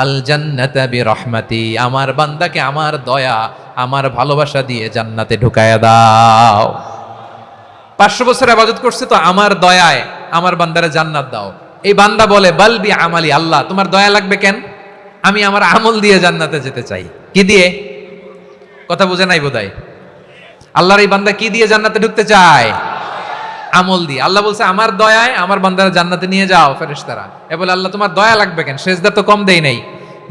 আল জান্নাতা বিরহমাতি, আমার বান্দাকে আমার দয়া আমার ভালোবাসা দিয়ে জান্নাতে ঢুকায়া দাও। 500 বছর ইবাদত করছে তো আমার দয়ায় আমার বান্দারে জান্নাত দাও। এই বান্দা বলে, বালবি আমালি, আল্লাহ তোমার দয়া লাগবে কেন? আমি আমার আমল দিয়ে জান্নাতে যেতে চাই। কি দিয়ে? কথা বুঝে নাই বোধহয়। আল্লাহর এই বান্দা কি দিয়ে জান্নাতে ঢুকতে চায়? আমল দিয়ে। আল্লাহ বলছে, আমার দয়ায় আমার বান্দারা জান্নাতে নিয়ে যাও। ফেরেশতারা এ বলে, আল্লাহ তোমার দয়া লাগবে কেন? সেজদা তো কম দেই নাই,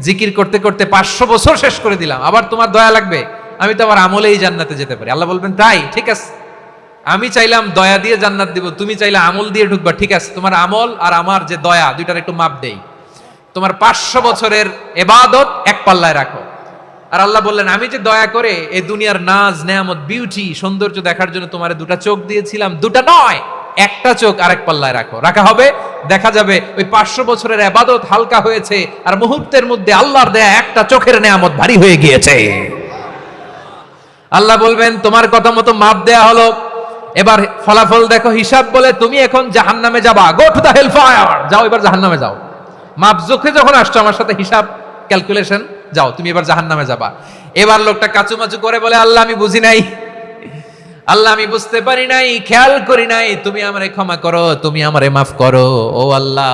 জিকির করতে করতে 500 বছর শেষ করে দিলাম, আবার তোমার দয়া লাগবে? আমি তো আমার আমলেই জান্নাতে যেতে পারি। আল্লাহ বলবেন, তাই ঠিক আছে, আমি চাইলাম দয়া দিয়ে জান্নাত দিব, তুমি চাইলে আমল দিয়ে ঢুকবা। ঠিক আছে, তোমার আমল আর আমার যে দয়া, দুইটার একটু মাপ দেই। তোমার 500 বছরের ইবাদত এক পাল্লায় রাখো। আর আল্লাহ বললেন, আমি যে দয়া করে এই দুনিয়ার নাজ নেয়ামত বিউটি সৌন্দর্য দেখার জন্য তোমার 2টা চোখ দিয়েছিলাম, 2টা নয়, একটা চোখ আরেক পাল্লায় রাখো। রাখা হবে, দেখা যাবে ওই 500 বছরের ইবাদত হালকা হয়েছে, আর মুহূর্তের মধ্যে আল্লাহর দেয়া একটা চোখের নেয়ামত ভারী হয়ে গিয়েছে। আল্লাহ বলবেন, তোমার কথা মতো মাপ দেয়া হলো, এবার ফলাফল দেখো। হিসাব বলে, তুমি এখন জাহান্নামে যাবা, go to the hell fire, যাও এবার জাহান্নামে যাও। মাপ জোখে যখন আসছো আমার সাথে হিসাব ক্যালকুলেশন যাও তুমি এবার জাহান্নামে যাবা। এবার লোকটা কাচুমাচু করে বলে, আল্লাহ আমি বুঝি নাই, আল্লাহ আমি বুঝতে পারি নাই, খেয়াল করি নাই, তুমি আমারে ক্ষমা করো, তুমি আমারে মাফ করো। ও আল্লাহ,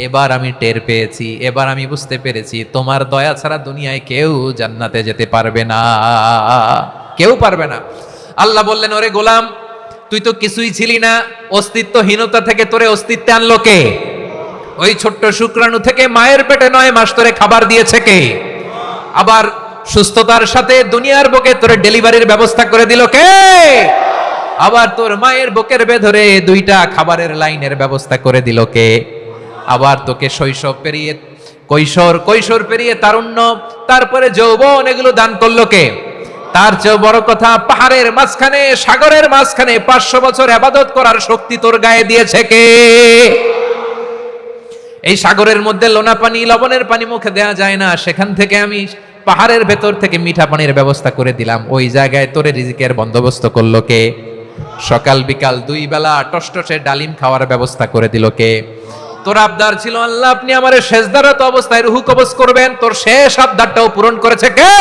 এবার আমি টের পেয়েছি, এবার আমি বুঝতে পেরেছি তোমার দয়া ছাড়া দুনিয়ায় কেউ জান্নাতে যেতে পারবে না, কেউ পারবে না। আল্লাহ বললেন, ওরে গোলাম, তুই তো কিছুই ছিলি না, অস্তিত্বহীনতা থেকে তোরে অস্তিত্বে আনলো কে? ওই ছোট্ট শুক্রাণু থেকে মায়ের পেটে 9 মাস তোরে খাবার দিয়েছে কে? আবার সুস্থতার সাথে দুনিয়ার বুকে তোরে ডেলিভারির ব্যবস্থা করে দিল কে? আবার তোর মায়ের বুকের ভেতরে 2টা খাবারের লাইনের ব্যবস্থা করে দিল কে? আবার তোকে শৈশব পেরিয়ে কৈশোর পেরিয়ে তারুণ্য, তারপরে যৌবন, এগুলো দান করলো কে? তার চেয়ে বড় কথা, পাহাড়ের মাঝখানে, সাগরের মাঝখানে 500 বছর ইবাদত করার শক্তি তোর গায়ে দিয়েছে কে? এই সাগরের মধ্যে লোনা পানি, লবণের পানি মুখে দেয়া যায় না, সেখান থেকে আমি পাহাড়ের ভেতর থেকে মিঠা পানির ব্যবস্থা করে দিলাম। ওই জায়গায় তোরে রিজিকের বন্দোবস্ত করলো কে? সকাল বিকাল 2 বেলা টসটসে ডালিম খাওয়ার ব্যবস্থা করে দিল কে? তোর আবদার ছিল, আল্লাহ আপনি আমারে সেজদারত অবস্থায় রুহু কবজ করবেন, তোর শেষ আবদারটাও পূরণ করেছে কে?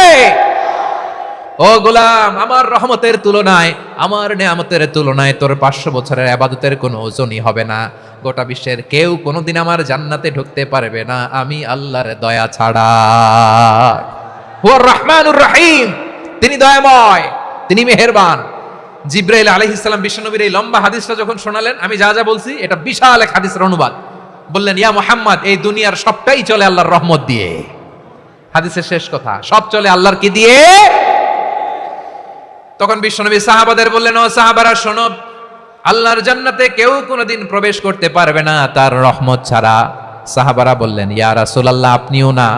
ও গোলাম, আমার রহমতের তুলনায়, আমার নেয়ামতের তুলনায় তোর 500 বছরের ইবাদতের কোনো ওজনই হবে না। গোটা বিশ্বের কেউ কোনোদিন আমার জান্নাতে ঢুকতে পারবে না আমি আল্লাহর দয়া ছাড়া। হুয়ার রহমানুর রহিম, তিনি দয়াময়, তিনি মেহেরবান। জিব্রাইল আলাইহিস সালাম বিশ্বনবীর এই লম্বা হাদিসটা যখন শোনালেন, আমি যা যা বলছি এটা বিশাল এক হাদিসের অনুবাদ। বললেন, ইয়া মুহাম্মদ, এই দুনিয়ার সবটাই চলে আল্লাহর রহমত দিয়ে। হাদিসের শেষ কথা, সব চলে আল্লাহর কি দিয়ে? তখন বিশ্বনবী সাহাবাদের বললেন, ও সাহাবারা শোনো, আল্লাহর জান্নাতে কেউ কোনোদিন প্রবেশ করতে পারবে না তার রহমত ছাড়া। সাহাবারা বললেন, ইয়া রাসূলুল্লাহ, আপনিও না,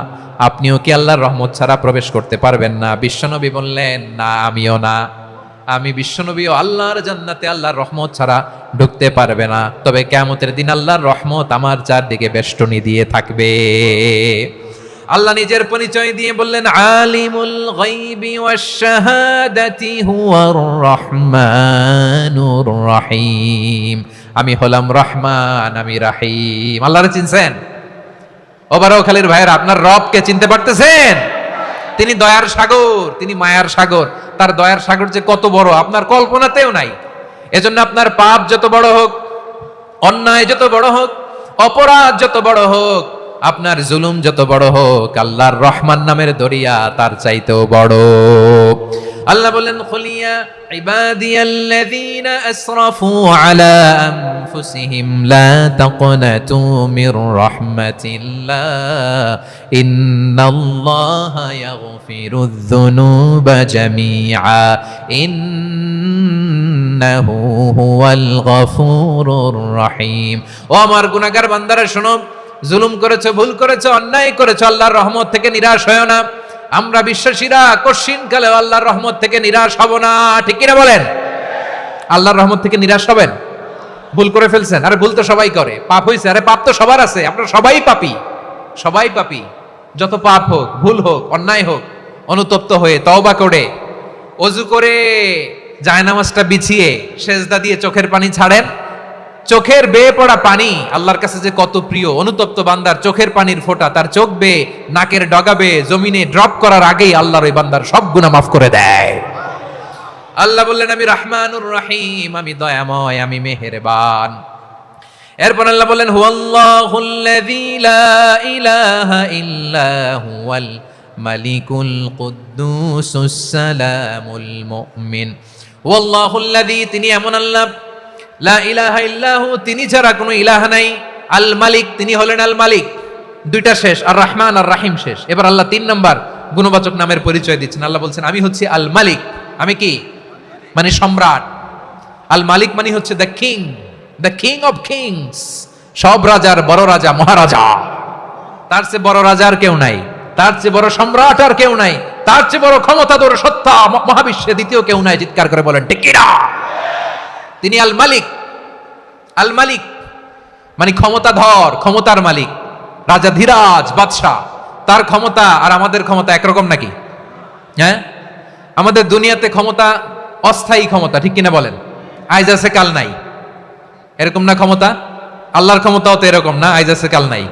আপনিও কি আল্লাহর রহমত ছাড়া প্রবেশ করতে পারবেন না? বিশ্বনবী বললেন, না, আমিও না, আমি বিশ্বনবীও আল্লাহর জান্নাতে আল্লাহর রহমত ছাড়া ঢুকতে পারবে না। তবে কিয়ামতের দিন আল্লাহর রহমত আমার চারদিকে বেষ্টনী দিয়ে থাকবে। আল্লাহ নিজের পরিচয় দিয়ে বললেন, আলিমুল গায়বি ওয়াশ শাহাদাতি হুয়ার রহমানুর রহিম। আমি হলাম রহমান, আমি রহিম। আল্লাহরে চিনছেন? ওবারখালীর ভাইয়েরা, আপনার রবকে চিনতে পারতেছেন? তিনি দয়ার সাগর, তিনি মায়ার সাগর। তার দয়ার সাগর যে কত বড় আপনার কল্পনাতেও নাই। এজন্য আপনার পাপ যত বড় হোক, অন্যায় যত বড় হোক, অপরাধ যত বড় হোক, আপনার জুলুম যত বড় হোক, আল্লাহর রহমান নামের দরিয়া তার চাইতেও বড়। আল্লাহ বলেন, খুলিয়া ইবাদিয়াল্লাযীনা আসরাফু আলা আনফুসিহিম লা তাকনাতু মির রাহমাতিল্লাহ ইন্নাল্লাহা ইয়াগফিরুয যুনুবা জামিআ ইন্নাহু হুয়াল গফুরুর রহিম। ও আমার গুনাহগার বান্দারা শোনো, জুলুম করেছো, ভুল করেছো, অন্যায় করেছো, আল্লাহর রহমত থেকে নিরাশ হয়ো না। আমরা বিশ্বাসীরা কশিনকালে আল্লাহর রহমত থেকে নিরাশ হব না, ঠিক কিনা বলেন? আল্লাহর রহমত থেকে নিরাশ হবেন? ভুল করে ফেলছেন, আরে ভুল তো সবাই করে, পাপ হয়েছে, আরে পাপ তো সবার আছে, আমরা সবাই পাপী, সবাই পাপী। যত পাপ হোক, ভুল হোক, অন্যায় হোক, অনুতপ্ত হয়ে তওবা করে, ওযু করে, জায়নামাজটা বিছিয়ে সেজদা দিয়ে চোখের পানি ছাড়েন। চোখের বেয়ে পড়া পানি আল্লাহর কাছে যে কত প্রিয়। অনুতপ্ত বান্দার চোখের পানির ফোঁটা তার চোখ বেয়ে, নাকের ডগা বেয়ে জমিনে ড্রপ করার আগেই আল্লাহর ওই বান্দার সব গুনাহ মাফ করে দেয়। আল্লাহ বললেন, আমি রহমানুর রহিম, আমি দয়াময়, আমি মেহেরবান। এরপর আল্লাহ বললেন, হুয়াল্লাহুল্লাযী লা ইলাহা ইল্লা হুয়াল মালিকুল কুদ্দুসুস সালামুল মুমিন। হুয়াল্লাহুল্লাযী, তিনি এমন আল্লাহ, লা ইলাহা ইল্লাহু, তিনি ছাড়া কোনো ইলাহ নাই। আল মালিক, তিনি হলেন আল মালিক। 2টা শেষ, আর রহমান আর রাহিম শেষ। এবার আল্লাহ 3 নম্বর গুণবাচক নামের পরিচয় দিচ্ছেন। আল্লাহ বলছেন, আমি হচ্ছি আল মালিক। আমি কি? মানে সম্রাট। আল মালিক মানে হচ্ছে the king, the king of kings, সব রাজার বড় রাজা, মহারাজা। তার চেয়ে বড় রাজা আর কেউ নাই, তার চেয়ে বড় সম্রাট আর কেউ নাই, তার চেয়ে বড় ক্ষমতাধর সত্তা মহাবিশ্বে দ্বিতীয় কেউ নাই। চিৎকার করে বলেন ঠিক কিনা? তিনি আল মালিক। আল মালিক মানে ক্ষমতাধর, ক্ষমতার মালিক, রাজা ধীরাজ বাদশাহ। তার ক্ষমতা আর আমাদের ক্ষমতা একরকম নাকি? হ্যাঁ, আমাদের দুনিয়াতে ক্ষমতা অস্থায়ী ক্ষমতা, ঠিক কিনা বলেন? আইজ আছে কাল নাই, এরকম না ক্ষমতা? আল্লাহর ক্ষমতাও তো এরকম না, আইজ আছে কাল নাই,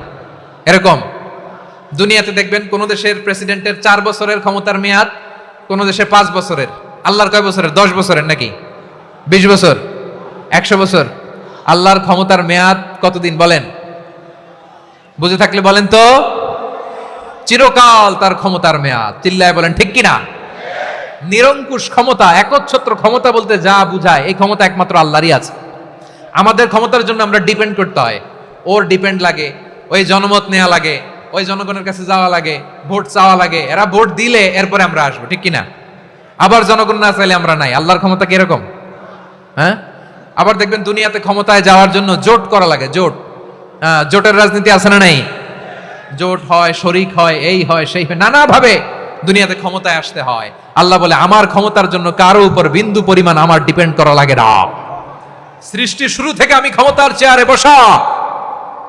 এরকম। দুনিয়াতে দেখবেন কোন দেশের প্রেসিডেন্টের 4 বছরের ক্ষমতার মেয়াদ, কোন দেশে 5 বছরের। আল্লাহর কয় বছরের? 10 বছরের নাকি 20 বছর 100 বছর? আল্লাহর ক্ষমতার মেয়াদ কতদিন বলেন? বুঝে থাকলে বলেন তো। চিরকাল তার ক্ষমতার মেয়াদ। চিল্লায় বলেন ঠিক কিনা? নিরঙ্কুশ ক্ষমতা, একচ্ছত্র ক্ষমতা বলতে যা বুঝায়, এই ক্ষমতা একমাত্র আল্লাহরই আছে। আমাদের ক্ষমতার জন্য আমরা ডিপেন্ড করতে হয়, ওর ডিপেন্ড লাগে, ওই জনমত নেওয়া লাগে, ওই জনগণের কাছে যাওয়া লাগে, ভোট চাওয়া লাগে, এরা ভোট দিলে এরপরে আমরা আসবো, ঠিক কিনা? আবার জনগণ না চাইলে আমরা নাই। আল্লাহর ক্ষমতা কিরকম? হ্যাঁ, আবার দেখবেন দুনিয়াতে ক্ষমতায় যাওয়ার জন্য জোট করা লাগে। জোট, জোটের রাজনীতি আছে না নাই? জোট হয়, শরিক হয়, এই হয় সেই হয়, নানাভাবে দুনিয়াতে ক্ষমতায় আসতে হয়। আল্লাহ বলে আমার ক্ষমতার জন্য কারো উপর বিন্দু পরিমাণ আমার ডিপেন্ড করা লাগে না। সৃষ্টির শুরু থেকে আমি ক্ষমতার চেয়ারে বসা,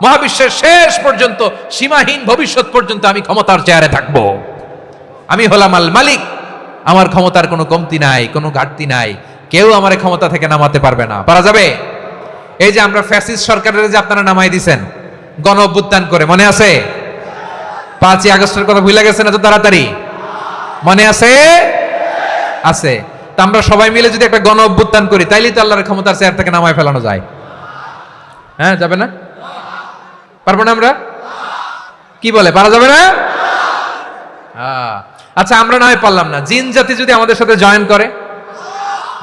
মহাবিশ্বের শেষ পর্যন্ত, সীমাহীন ভবিষ্যৎ পর্যন্ত আমি ক্ষমতার চেয়ারে থাকবো। আমি হলাম আল মালিক। আমার ক্ষমতার কোনো কমতি নাই, কোনো ঘাটতি নাই। কেউ আমার ক্ষমতা থেকে নামাতে পারবে না। পারা যাবে? এই যে আমরা ফ্যাসিস্ট সরকারের যে আপনারা নামাই দিছেন গণ অভ্যুত্থান করে, মনে আছে? 5ই আগস্টের কথা ভুলে গেছেন এত তাড়াতাড়ি? মনে আছে? আছে। তা আমরা সবাই মিলে যদি একটা গণ অভ্যুত্থান করি, তাইলেই তো আল্লাহর ক্ষমতার চেয়ার থেকে নামায় ফেলানো যায়। হ্যাঁ, যাবে না? পারবো না আমরা? কি বলে, পারা যাবে না? আচ্ছা, আমরা না হয় পারলাম না, জিন জাতি যদি আমাদের সাথে জয়েন করে,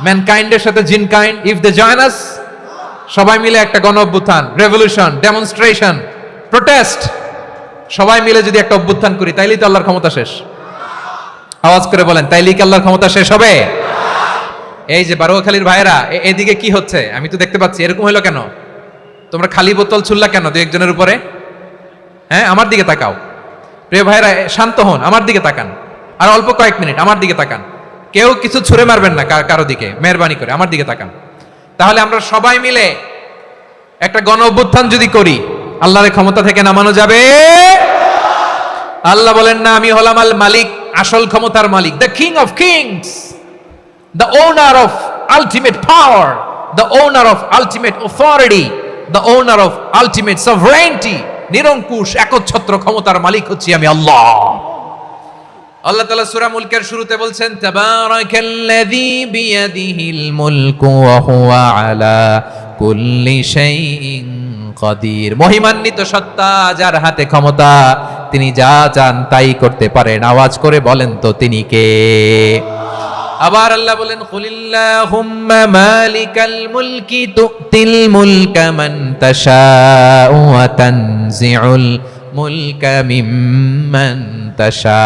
ম্যানকাইন্ডের সাথে jinnkind, if they join us, সবাই মিলে একটা গণ অভ্যুত্থান, রেভলিউশন, ডেমনস্ট্রেশন, প্রোটেস্ট, সবাই মিলে যদি একটা অভ্যুত্থান করি, তাইলেই তো আল্লাহর ক্ষমতা শেষ। আওয়াজ করে বলেন, তাইলেই কি আল্লাহর ক্ষমতা শেষ হবে? এই যে বারোয়াখালীর ভাইয়েরা, এদিকে কি হচ্ছে আমি তো দেখতে পাচ্ছি, এরকম হলো কেন? তোমরা খালি বোতল ছুড়লা কেন দু একজনের উপরে? হ্যাঁ, আমার দিকে তাকাও। প্রিয় ভাইয়েরা, শান্ত হন, আমার দিকে তাকান, আর অল্প কয়েক মিনিট আমার দিকে তাকান। কেউ কিছু ছুঁড়ে মারবেন না কারো দিকে, মেহরবানি করে আমার দিকে তাকান। তাহলে আমরা সবাই মিলে একটা গণ অভ্যুত্থান যদি করি, আল্লাহর ক্ষমতা থেকে নামানো যাবে? আল্লাহ বলেন না, আমি হলাম আল মালিক, আসল ক্ষমতার মালিক, the king of kings, the owner of ultimate power, the owner of ultimate authority, the owner of ultimate sovereignty. নিরঙ্কুশ একচ্ছত্র ক্ষমতার মালিক হচ্ছি আমি আল্লাহ। আল্লাহ তাআলা সূরা মুলকের শুরুতে বলছেন, তাবারাকাল্লাযী বিয়াদিহিল মুলকু ওয়া হুয়া আলা কুল্লি শাইইন কাদির। মহিমান্বিত সত্তা, যার হাতে ক্ষমতা, তিনি যা চান তাই করতে পারেন। আওয়াজ করে বলেন তো তিনি কে? আবার আল্লাহ বলেন, কুলিল্লাহুম্মা মালিকাল মুলকি তুতিল মুলকা মান তাশাউ ওয়া তানজিউল মুলকা মিম্মান তাশা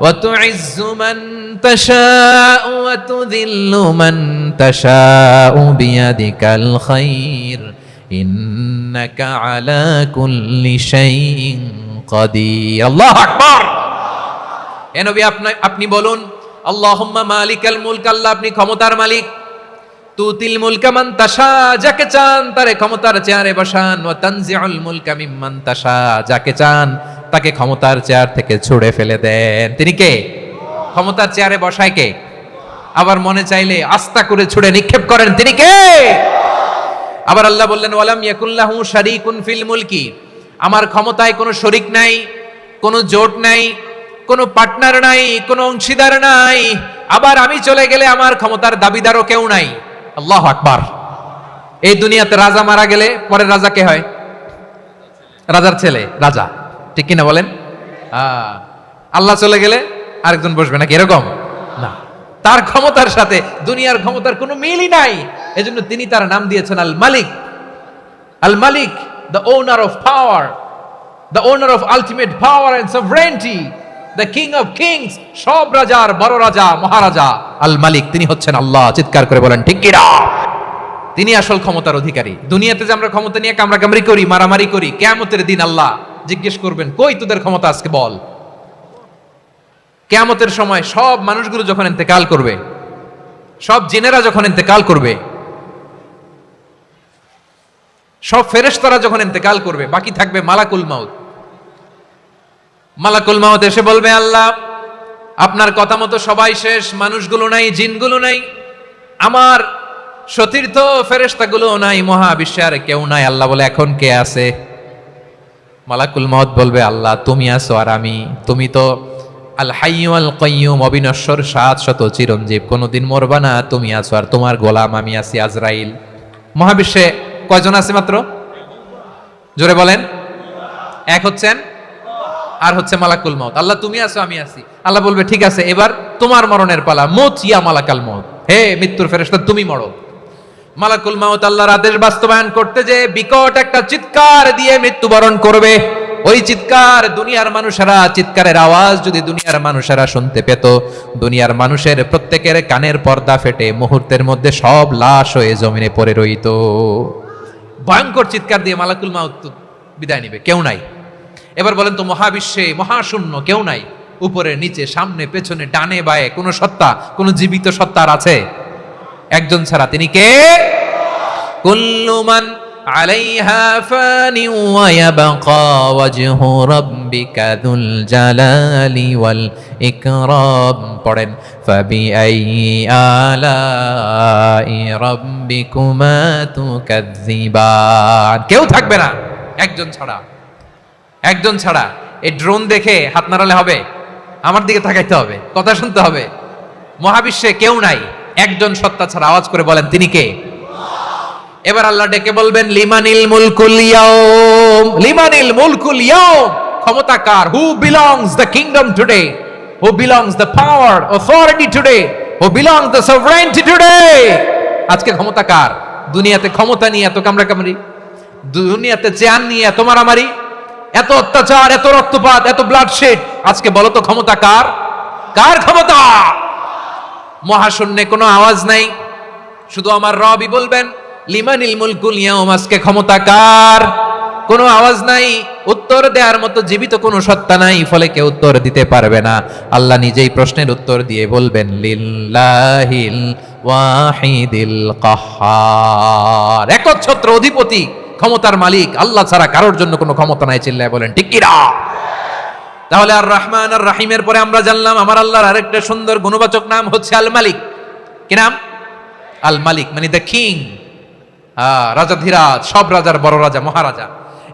ওয়া তুইজ্জু মান তাশাউ ওয়া তুযিল্লু মান তাশাউ বিয়াদিকাল খায়র ইন্নাকা আলা কুল্লি শাইইন কাদির। আল্লাহু আকবার। এ নবী, আপনি বলুন, আল্লাহুম্মা মালিকাল মুলক, আল্লাহ আপনি ক্ষমতার মালিক। তুতিল মুলকা মান তাশা, যাকে চান তারে ক্ষমতার চেয়ারে বসান। ওয়া তানজিউল মুলকা মিম্মান তাশা, যাকে চান তাকে ক্ষমতার চেয়ার থেকে ছুঁড়ে ফেলে দেন। তিনি কে? ক্ষমতার চেয়ারে বসায় কে? আবার মনে চাইলে আস্তা করে ছুঁড়ে নিক্ষেপ করেন, তিনি কে? আবার আল্লাহ বললেন, ওয়ালাম ইয়াকুল্লাহু শারীকুন ফিল মুলকি, আমার ক্ষমতায় কোনো শরিক নাই, কোনো জোট নাই, কোনো পার্টনার নাই, কোনো অংশীদার নাই। আবার আমি চলে গেলে আমার ক্ষমতার দাবিদারও কেউ নাই। আল্লাহু আকবার। এই দুনিয়াতে রাজা মারা গেলে পরের রাজা কে হয়? রাজার ছেলে রাজা, ঠিক কিনা বলেন? আল্লাহ চলে গেলে আরেকজন বসবে নাকি? এরকম না, তার ক্ষমতার সাথে দুনিয়ার ক্ষমতার কোনো মিলই নাই। এজন্য তিনি তার নাম দিয়েছেন আল মালিক। আল মালিক, the owner of power, the owner of ultimate power and sovereignty, the king of kings, সব রাজার বড় রাজা, মহারাজা আল মালিক, তিনি হচ্ছেন আল্লাহ। চিৎকার করে বলেন ঠিক কিনা? তিনি আসল ক্ষমতার অধিকারী। দুনিয়াতে যে আমরা ক্ষমতা নিয়ে কামড়াকামড়ি করি, মারামারি করি, কিয়ামতের দিন আল্লাহ জিজ্ঞেস করবেন, কই তোদের ক্ষমতা আজকে বল। কিয়ামতের সময় সব মানুষগুলো যখন ইন্তেকাল করবে, সব জিনেরা যখন ইন্তেকাল করবে, সব ফেরেশতারা যখন ইন্তেকাল করবে, বাকি থাকবে মালাকুল মাউত। মালাকুল মাউত এসে বলবে, আল্লাহ আপনার কথা মতো সবাই শেষ, মানুষগুলো নাই, জিনগুলো নাই, আমার সতীর্থ ফেরেশতাগুলো নাই, মহাবিশ্বে আর কেউ নাই। আল্লাহ বলে, এখন কে আছে? মালাকুল মউত বলবে, আল্লাহ তুমি আছো আর আমি, তুমি তো আল হাইয়্যু আল কাইয়্যুম, অবিনশ্বর, শাশ্বত, চিরঞ্জীব, কোনোদিন মরবা না, তুমি আছো আর তোমার গোলাম আমি আছি আজরাইল। মহাবিশ্বে কয়জন আছে মাত্র? জোরে বলেন। এক হচ্ছেন আর হচ্ছে মালাকুল মউত। আল্লাহ তুমি আছো আমি আছি। আল্লাহ বলবে ঠিক আছে, এবার তোমার মরণের পালা, মুত ইয়া মালাকাল মউত, হে মৃত্যুর ফেরেশতা তুমি মরো। মালাকুল মউত আল্লাহর আদেশ বাস্তবায়ন করতে যে বিকট একটা চিৎকার দিয়ে মৃত্যুবরণ করবে। ওই চিৎকার দুনিয়ার মানুষেরা, চিৎকারের আওয়াজ যদি দুনিয়ার মানুষেরা শুনতে পেত, দুনিয়ার মানুষের প্রত্যেকের কানের পর্দা ফেটে মুহূর্তের মধ্যে সব লাশ হয়ে জমিনে পড়ে রইত। ভয়ঙ্কর চিৎকার দিয়ে মালাকুল মউত বিদায় নিবে, কেউ নাই। এবার বলেন তো, মহাবিশ্বে মহাশূন্য, কেউ নাই, উপরে নিচে সামনে পেছনে ডানে বায়ে কোন সত্তা, কোন জীবিত সত্তার আছে? একজন ছাড়া, তিনি কে? কুল্লু মান আলাইহা ফানি ওয়া ইয়াবকা ওয়াজহু রাব্বিকা যুল জালালি ওয়াল ইকরাম। পড়েন, ফাবিআইয়ি আলাই রাব্বিকুমা তুকাজ্জিবান। কেউ থাকবে না একজন ছাড়া, একজন ছাড়া। এই ড্রোন দেখে হাত নাড়ালে হবে? আমার দিকে তাকাইতে হবে, কথা শুনতে হবে। মহাবিশ্বে কেউ নাই একজন সত্তা ছাড়া। আওয়াজ করে বলেন তিনি কে? এবার আল্লাহ ডেকে বলবেন, লিমানিল মুলকুল ইয়াউম, লিমানিল মুলকুল ইয়াউম, ক্ষমতা কার? Who belongs the kingdom today, who belongs the power authority today, who belongs the sovereignty today. আজকে ক্ষমতা কার? দুনিয়াতে ক্ষমতা নিয়ে এত কামড়াকামড়ি, দুনিয়াতে চেয়ার নিয়ে এত মারামারি, এত অত্যাচার, এত রক্তপাত, এত ব্লাডশেড, আজকে বলো তো ক্ষমতা কার? কার ক্ষমতা? মহাশূন্যে কোনো আওয়াজ নাই, শুধু আমার রবই বলবেন লিমানিল মুলকুল ইয়াউম, আজকে ক্ষমতা কার? কোনো আওয়াজ নাই, উত্তর দেওয়ার মতো জীবিত কোনো সত্তা নাই, ফলে কেউ উত্তর দিতে পারবে না। আল্লাহ নিজেই প্রশ্নের উত্তর দিয়ে বলবেন, লিল্লাহিল ওয়াহিদিল কাহ্হার, একচ্ছত্র অধিপতি, ক্ষমতার মালিক আল্লাহ ছাড়া কারোর জন্য কোনো ক্ষমতা নাই। চিল্লায় বলেন ঠিক কি না? তাহলে আর রহমান আর রাহিমের পরে আমরা জানলাম আমার আল্লাহর আরেকটা সুন্দর গুণবাচক নাম হচ্ছে আল মালিক। কি নাম? আল মালিক, মানে দ্য কিং, রাজাধিরাজ, সব রাজার বড় রাজা, মহারাজা।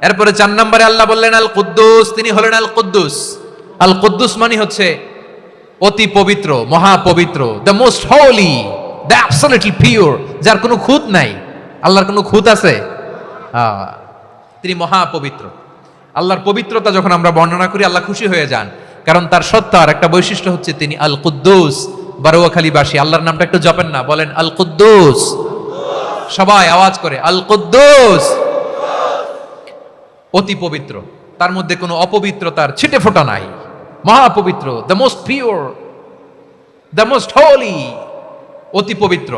এরপরে 4 নম্বরে আল্লাহ বললেন আল কুদ্দুস, তিনি হলেন আল কুদ্দুস। আল কুদ্দুস মানে হচ্ছে অতি পবিত্র, মহাপবিত্র, the most holy, the absolutely pure, যার কোনো খুঁত নাই। আল্লাহর কোনো খুঁত আছে? তিনি মহাপবিত্র। আল্লাহর পবিত্রতা যখন আমরা বর্ণনা করি আল্লাহ খুশি হয়ে যান, কারণ তার সত্তার একটা বৈশিষ্ট্য হচ্ছে তিনি আল কুদ্দুস। বারোয়াখালীবাসী আল্লাহর নামটা একটু জপেন না, বলেন আল কুদ্দুস, সবাই আওয়াজ করে আল কুদ্দুস। অতি পবিত্র, তার মধ্যে কোনো অপবিত্রতার ছিটে ফোঁটা নাই, মহাপবিত্র, the most pure, the most holy, অতি পবিত্র।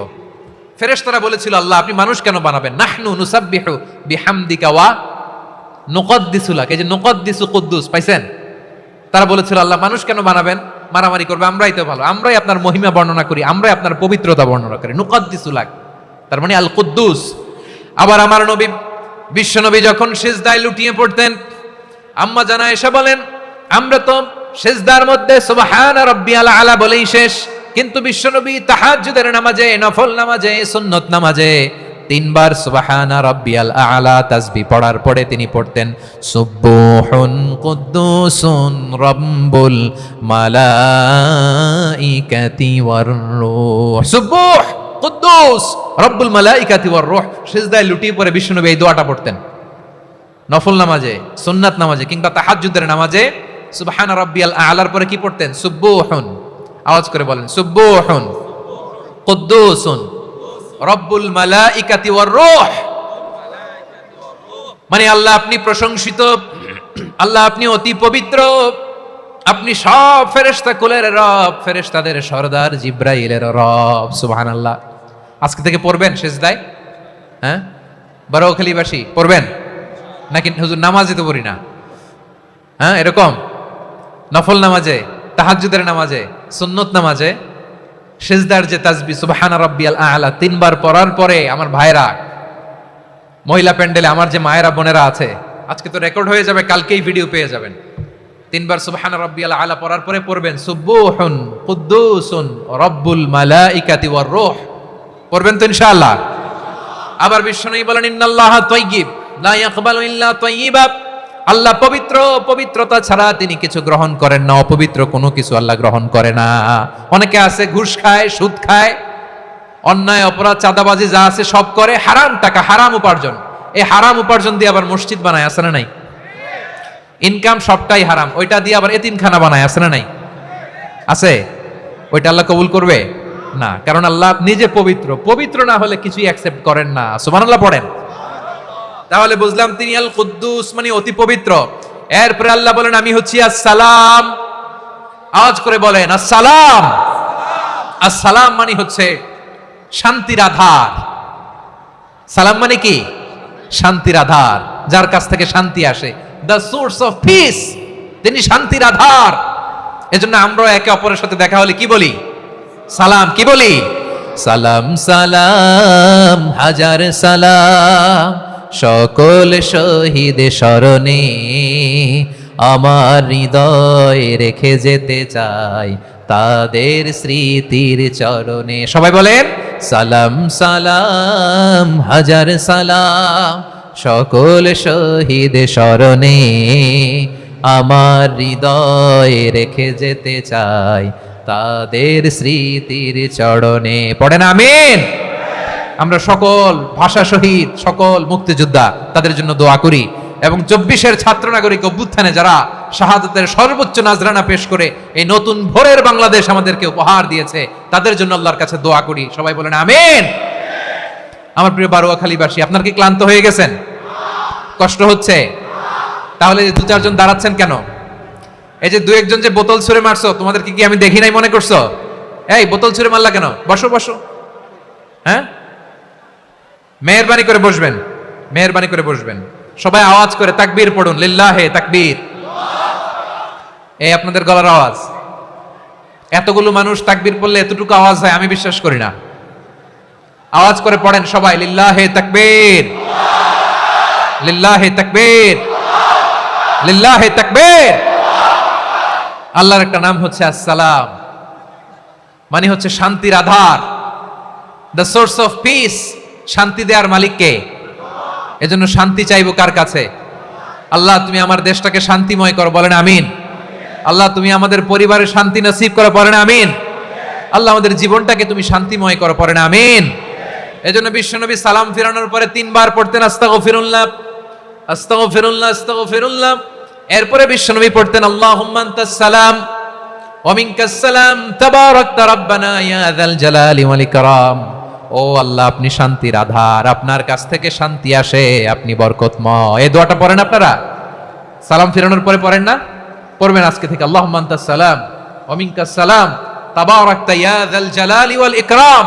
ফেরেশতারা বলেছিল, আল্লাহ আপনি মানুষ কেন বানাবেন? নাহনু নুসাব্বিহু বিহামদিকা ওয়া নুকদ্দিসু লাক। এই যে নুকদ্দিসু কুদ্দুস পাইছেন? তারা বলেছিল আল্লাহ মানুষ কেন বানাবেন? মারামারি করবে, আমরাই তো ভালো, আমরাই আপনার মহিমা বর্ণনা করি, আমরাই আপনার পবিত্রতা বর্ণনা করি। নুকদ্দিসু লাক, তার মানে আল কুদ্দুস। আবার আমার নবী, বিশ্ব নবী যখন সিজদায় লুটিয়ে পড়তেন, আম্মা জানা এসে বলেন আমরা তো সিজদার মধ্যে সুবহানা রাব্বিয়াল আলা বলেই শেষ, কিন্তু বিশ্বনবী তাহাজ্জুদের নামাজে, নফল নামাজে, সুন্নত নামাজে 3 বার সুবহানা রাব্বিয়াল আলা তাসবিহ পড়ার পরে তিনি পড়তেন সুবহুন কুদ্দুসুন রাব্বুল মালাইকাতি ওয়ার রূহ। সুবহ কুদ্দুস রব্বুল মালাইকাতি ওয়ার রূহ। সিজদায় লুটিয়ে পড়ে বিশ্বনবী এই দোয়াটা পড়তেন নফল নামাজে, সুন্নাত নামাজে কিংবা তাহাজ্জুদের নামাজে। সুবহানা রাব্বিয়াল আলার পরে কি পড়তেন? সুবহুন, আওয়াজ করে বলেন সুবহুন কুদ্দুসুন রব্বুল মালাইকাতি ওয়ার রূহ। মানে আল্লাহ আপনি প্রশংসিত, আল্লাহ আপনি অতি পবিত্র, আপনি সব ফেরেশতা কুলের রব, ফেরেশতাদের সরদার জিব্রাইলের রব। সুবহানাল্লাহ। আজকে থেকে পড়বেন সিজদায়? হ্যাঁ, বারোখালীবাসী পড়বেন নাকি? হুজুর নামাজে তো পড়ি না। হ্যাঁ, এরকম নফল নামাজে, তাহাজ্জুদের নামাজে, সুন্নত নামাজে সিজদার যে তাসবিহ সুবহানা রাব্বিয়াল আ'লা 3 বার পড়ার পরে আমার ভাইরা, মহিলা প্যান্ডেলে আমার যে মায়েরা বোনেরা আছে, আজকে তো রেকর্ড হয়ে যাবে, কালকেই ভিডিও পেয়ে যাবেন। 3 বার সুবহানা রাব্বিয়াল আ'লা পড়ার পরে পড়বেন সুবহুন কুদ্দুসুন রব্বুল মালাইকাতি ওয়ার রূহ। পড়বেন তো ইনশাআল্লাহ। আবার বিশ্বনবী বলেন ইন্নাল্লাহা তাইয়্যিব লা ইয়াকবালু ইল্লা তাইয়্যিবা আল্লাহ পবিত্র, পবিত্রতা ছাড়া তিনি কিছু গ্রহণ করেন না, অপবিত্র কোনো কিছু আল্লাহ গ্রহণ করে না। অনেকে আছে ঘুষ খায়, সুদ খায়, অন্যায় অপরাধ চাঁদাবাজি যা আছে সব করে, হারাম টাকা, হারাম উপার্জন। এই হারাম উপার্জন দিয়ে আবার মসজিদ বানায়, আছে না নাই? ইনকাম সবটাই হারাম, ওইটা দিয়ে আবার এতিমখানা বানায়, আছে না নাই? আছে। ওইটা আল্লাহ কবুল করবে না, কারণ আল্লাহ নিজে পবিত্র। পবিত্র না হলে কিছুই অ্যাকসেপ্ট করেন না। সুবহানাল্লাহ পড়েন। তাহলে বুঝলাম তিনি আল কুদ্দুস মানে অতি পবিত্র। এরপরে আল্লাহ বলেন আমি হচ্ছি আসসালাম। আওয়াজ করে বলেন আসসালাম। আসসালাম মানে হচ্ছে শান্তির আধার। সালাম মানে কি? শান্তির আধার, যার কাছ থেকে শান্তি আসে। দ্য সোর্স অফ পিস, তিনি শান্তির আধার। এজন্য আমরা একে অপরের সাথে দেখা হলে কি বলি? সালাম। কি বলি? সালাম সালাম হাজার সালাম, সকল শহীদ স্মরণে আমার হৃদয় রেখে যেতে চাই তাদের স্মৃতির চরণে। সবাই বলেন সালাম সালাম হাজার সালাম, সকল শহীদ স্মরণে আমার হৃদয় রেখে যেতে চাই তাদের স্মৃতির চরণে। পড়েন আমিন। আমরা সকল ভাষা শহীদ, সকল মুক্তিযোদ্ধা, তাদের জন্য দোয়া করি। এবং 24-এর ছাত্র নাগরিক অভ্যুত্থানে যারা শাহাদাতের সর্বোচ্চ নাজরানা পেশ করে এই নতুন ভোরের বাংলাদেশ আমাদেরকে উপহার দিয়েছে, তাদের জন্য আল্লাহর কাছে দোয়া করি। সবাই বলেন আমিন। আমার প্রিয় বারোয়াখালীবাসী, আপনার কি ক্লান্ত হয়ে গেছেন? কষ্ট হচ্ছে? তাহলে 2-4 জন দাঁড়াচ্ছেন কেন? এই যে 2-1 জন যে বোতল ছুঁড়ে মারছো, তোমাদের কি আমি দেখি নাই মনে করছো? এই বোতল ছুঁড়ে মারলা কেন? বসো বসো। হ্যাঁ, মেহেরবানি করে বসবেন, মেহেরবানি করে বসবেন। সবাই আওয়াজ করে তাকবীর পড়ুন, লিল্লাহে তাকবীর। এই আপনাদের গলার আওয়াজ। এতগুলো মানুষ তাকবীর পড়লে এতটুকু আওয়াজ হয় আমি বিশ্বাস করি না। আওয়াজ করে পড়েন সবাই, লিল্লাহে তাকবীর, লিল্লাহে তাকবীর, লিল্লাহে তাকবীর। আল্লাহর একটা নাম হচ্ছে আসসালাম, মানে হচ্ছে শান্তির আধার, দ্য সোর্স অফ পিস। শান্তি দেওয়ার মালিক কে? এজন্য শান্তি চাইবো কার কাছে? আল্লাহ তুমি আমার দেশটাকে শান্তিময় করো, বলেন আমিন। আল্লাহ তুমি আমাদের পরিবারে শান্তি নসিব করো, বলেন আমিন। আল্লাহ আমাদের জীবনটাকে তুমি শান্তিময় করো, পড়েন আমিন। এজন্য বিশ্বনবী সালাম ফিরানোর পরে 3 বার পড়তেন আস্তাগফিরুল্লাহ, আস্তাগফিরুল্লাহ, আস্তাগফিরুল্লাহ। এরপরে বিশ্বনবী পড়তেন আল্লাহুম্মা আনতাস সালাম ওয়া মিনকাস সালাম তাবারাকতা রাব্বানা ইয়া যাল জালালি ওয়াল ইকরাম। ও আল্লাহ আপনি শান্তির আধার, আপনার কাছ থেকে শান্তি আসে, আপনি বরকতময়। এই দোয়াটা পড়েন আপনারা সালাম ফিরানোর পরে, পড়েন না? পড়বেন আজকে থেকে। আল্লাহুম্মা আনতাস সালাম ওয়া মিনকাস সালাম তাবারাকতা ইয়া যাল জালালি ওয়াল ইকরাম।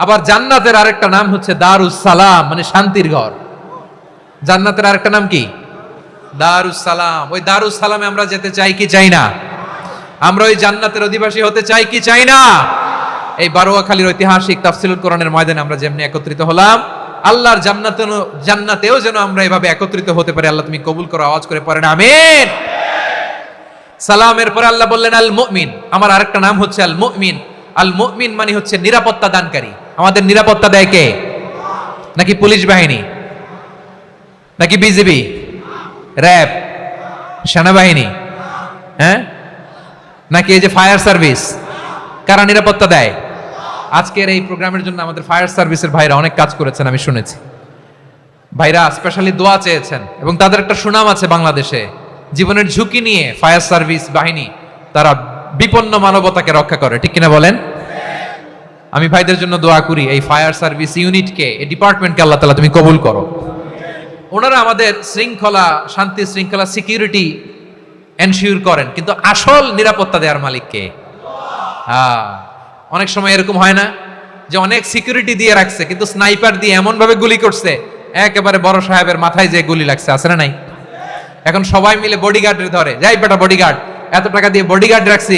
আবার জান্নাতের আরেকটা নাম হচ্ছে দারুস সালাম, মানে শান্তির ঘর। জান্নাতের আরেকটা নাম কি? দারুস সালাম। ওই দারুস সালামে আমরা যেতে চাই কি চাই না? আমরা ওই জান্নাতের অধিবাসী হতে চাই কি চাই না? এই বারোয়াখালীর ঐতিহাসিক তাফসীরুল কোরআনের ময়দানে আমরা যেমনি একত্রিত হলাম, আল্লাহর জান্নাতেও যেন আমরা এভাবে একত্রিত হতে পারি। আল্লাহ তুমি কবুল করো। আওয়াজ করে পড়েন আমিন। সালামের পরে আল্লাহ বললেন আল মুমিন। আমার আরেকটা নাম হচ্ছে আল মুমিন। আল মুমিন মানে হচ্ছে নিরাপত্তা দানকারী। আমাদের নিরাপত্তা দেয় কে? নাকি পুলিশ বাহিনী, নাকি বিজিবি, র্যাব, সেনাবাহিনী, হ্যাঁ, নাকি এই যে ফায়ার সার্ভিস? কারা নিরাপত্তা দেয়? আজকের এই প্রোগ্রামের জন্য আমাদের ফায়ার সার্ভিসের ভাইরা অনেক কাজ করেছেন, আমি শুনেছি। ভাইরা স্পেশালি দোয়া চেয়েছেন এবং তাদের একটা সুনাম আছে বাংলাদেশে। জীবনের ঝুঁকি নিয়ে ফায়ার সার্ভিস বাহিনী তারা বিপন্ন মানবতাকে রক্ষা করে, ঠিক কিনা বলেন? আমি ভাইদের জন্য দোয়া করি, এই ফায়ার সার্ভিস ইউনিটকে, এই ডিপার্টমেন্টকে আল্লাহ তাআলা তুমি কবুল করো। ওনারা আমাদের শৃঙ্খলা, শান্তি শৃঙ্খলা, সিকিউরিটি এনশিওর করেন, কিন্তু আসল নিরাপত্তা দেওয়ার মালিক কে? অনেক সময় এরকম হয় না যে অনেক সিকিউরিটি দিয়ে রাখছে, কিন্তু স্নাইপার দিয়ে এমন ভাবে গুলি করছে একেবারে বড় সাহেবের মাথায় যে গুলি লাগছে, আছে না নাই? এখন সবাই মিলে বডিগার্ডের ধরে, যাই বেটা বডিগার্ড, এত টাকা দিয়ে বডিগার্ড রাখছি,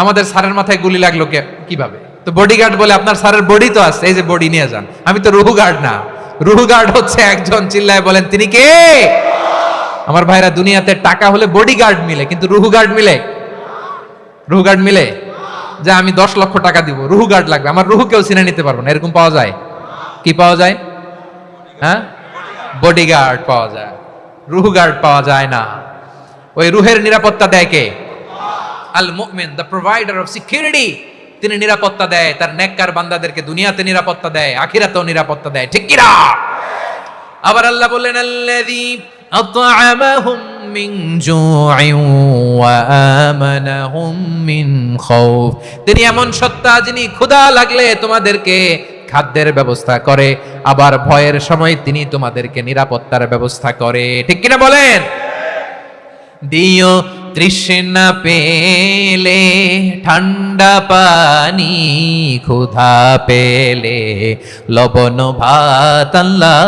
আমাদের স্যারের মাথায় গুলি লাগলো কিভাবে? তো বডিগার্ড বলে আপনার স্যারের বডি তো আছে, এই যে বডি নিয়ে যান। আমি তো রুহু গার্ড না, রুহু গার্ড হচ্ছে একজন, চিল্লায় বলেন তিনি কে? আমার ভাইরা, দুনিয়াতে টাকা হলে বডিগার্ড মিলে, কিন্তু রুহু গার্ড মিলে? রুহু গার্ড মিলে? যে আমি 10 লক্ষ টাকা দিব, রুহু গার্ড লাগবে, আমার রুহু কেউ চিনে নিতে পারবো না, এরকম পাওয়া যায়? কি পাওয়া যায়? হ্যাঁ, বডিগার্ড পাওয়া যায়। রুহ গার্ড পাওয়া যায় না। ওই রুহের নিরাপত্তা দেয় কে? আল মুমিন, দ্য প্রোভাইডার অফ সিকিউরিটি। তিনি নিরাপত্তা দেয় তার নেককার বান্দাদেরকে, দুনিয়াতে নিরাপত্তা দেয়, আখিরাতেও নিরাপত্তা দেয়, ঠিক কি না? আবার আল্লাহ বললেন আল্লাযী আত'আমাহুম মিন জু'ইন ওয়া আমানাহুম মিন খাউফ। তিনি এমন সত্তা যিনি ক্ষুধা লাগলে তোমাদেরকে খাদ্যের ব্যবস্থা করে, আবার ভয়ের সময় তিনি তোমাদেরকে নিরাপত্তার ব্যবস্থা করে, ঠিক কিনা বলেন? দিও তৃষ্ণা পেলে ঠান্ডা পানি, ক্ষুধা পেলে লবণ ভাত, আল্লাহ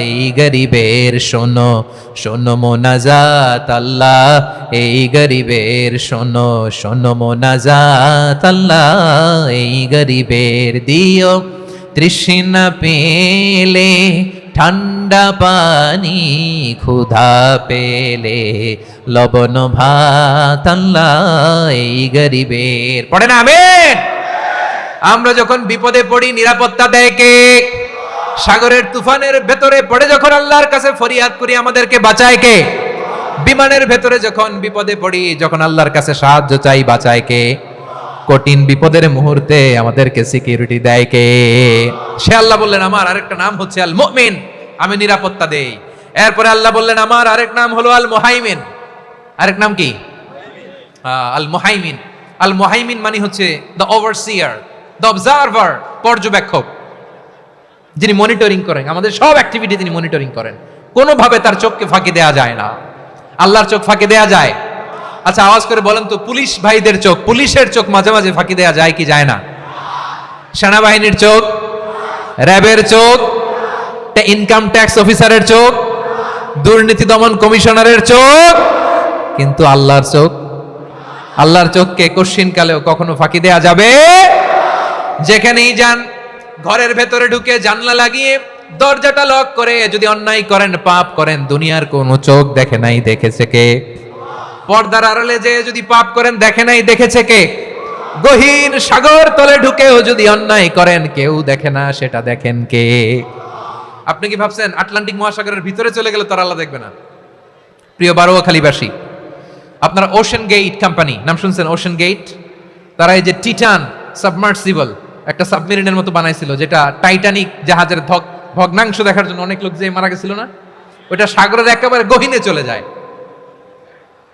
এই গরিবের শোনো শোনো মোনাজাত, আল্লাহ এই গরিবের শোনো শোনো মোনাজাত, আল্লাহ এই গরিবের। দিও তৃষ্ণা পেলে ঠান্ডা পানি, ক্ষুধা পেলে লবণ ভাত, আল্লাহ এই গরিবের। পড়ে না আমিন? আমরা যখন বিপদে পড়ি নিরাপত্তা দেয় কে? সাগরের তুফানের ভেতরে পড়ে যখন আল্লাহর কাছে ফরিয়াদ করি আমাদেরকে বাঁচায় কে? বিমানের ভেতরে যখন বিপদে পড়ি, যখন আল্লাহর কাছে সাহায্য চাই, বাঁচায় কে? কঠিন বিপদের মুহূর্তে আমাদেরকে সিকিউরিটি দেয় কে? সে আল্লাহ বললেন আমার আরেকটা নাম হচ্ছে আল মুমিন, আমি নিরাপত্তা দেই। এরপরে আল্লাহ বললেন আমার আরেক নাম হলো আল মুহাইমিন। আরেক নাম কি? আল মুহাইমিন। আল মুহাইমিন মানে হচ্ছে দ্য ওভারসিয়ার, দ্য অবজারভার, পর্যবেক্ষক, যিনি মনিটরিং করেন আমাদের সব অ্যাক্টিভিটি, তিনি মনিটরিং করেন। কোনোভাবে তার চোখকে ফাঁকি দেয়া যায় না। আল্লাহর চোখ ফাঁকি দেয়া যায়? আচ্ছা আওয়াজ করে বলেন তো, পুলিশ ভাইদের চোখ, পুলিশের চোখ মাঝে মাঝে ফাঁকি দেয়া যায় কি যায় না? সেনাবাহিনীর চোখ, র্যাবের চোখ, ইনকাম ট্যাক্স অফিসারের চোখ, দুর্নীতি দমন কমিশনারের চোখ, কিন্তু আল্লাহর চোখ, আল্লাহর চোখকে কোশ্চিন কালেও কখনো ফাঁকি দেয়া যাবে? যেখানেই যান, ঘরের ভেতরে ঢুকে জানলা লাগিয়ে দরজাটা লক করে যদি অন্যায় করেন, পাপ করেন, দুনিয়ার কোনো চোখ দেখে নাই, দেখেছে কে? পর্দার আড়ালে যে যদি পাপ করেন, দেখে নাই, দেখেছে কে? গহীন সাগর তলে ঢুকেও যদি অন্যায় করেন, কেউ দেখে না, সেটা দেখেন কে? আপনি কি ভাবছেন আটলান্টিক মহাসাগরের ভিতরে চলে গেলে তার আল্লাহ দেখবে না? প্রিয় বারোয়াখালীবাসী, আপনারা ওশেন গেট কোম্পানি নাম শুনছেন? ওশেন গেট, তারা এই যে টিটান সাবমার্সিবল একটা সাবমেরিনের মতো বানাইছিল, যেটা টাইটানিক জাহাজের ভগ্নাংশ দেখার জন্য অনেক লোক যে মারা গেছিল না, ওটা সাগরের একেবারে গহীনে চলে যায়।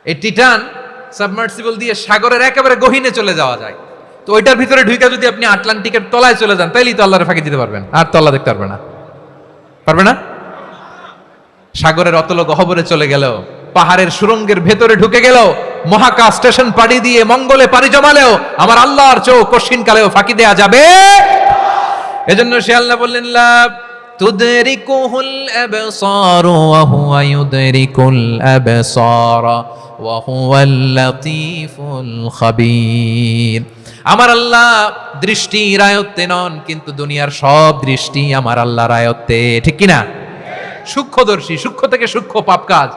এই টিটান সাবমার্সিবল দিয়ে সাগরের একেবারে গহীনে চলে যাওয়া যায়। তো ওইটার ভিতরে ঢুকে যদি আপনি আটলান্টিকের তলায় চলে যান, তাইলেই তো আল্লাহর ফাঁকি দিতে পারবেন, আর তো আল্লাহ দেখতে পারবে না। পারবে না? সাগরের অতল গহ্বরে চলে গেল, পাহাড়ের সুরঙ্গের ভেতরে ঢুকে গেল, মহাকাশ স্টেশন পাড়ি দিয়ে মঙ্গলে পাড়ি জমালেও আমার আল্লাহর চোখ কঠিন কালেও ফাঁকি দেয়া যাবে? এজন্য সে আল্লাহ বললেন লা তুদরিকুহুল আবসার ওয়া হুয়া ইউদরিকুল আবসার ওয়া হুয়াল লাতীফুল খাবীর। আমার আল্লাহ দৃষ্টির আয়ত্তে নন, কিন্তু দুনিয়ার সব দৃষ্টি আমার আল্লাহর আয়ত্তে, ঠিক কি না? সূক্ষ্মদর্শী, সূক্ষ্ম থেকে সূক্ষ্ম পাপ কাজ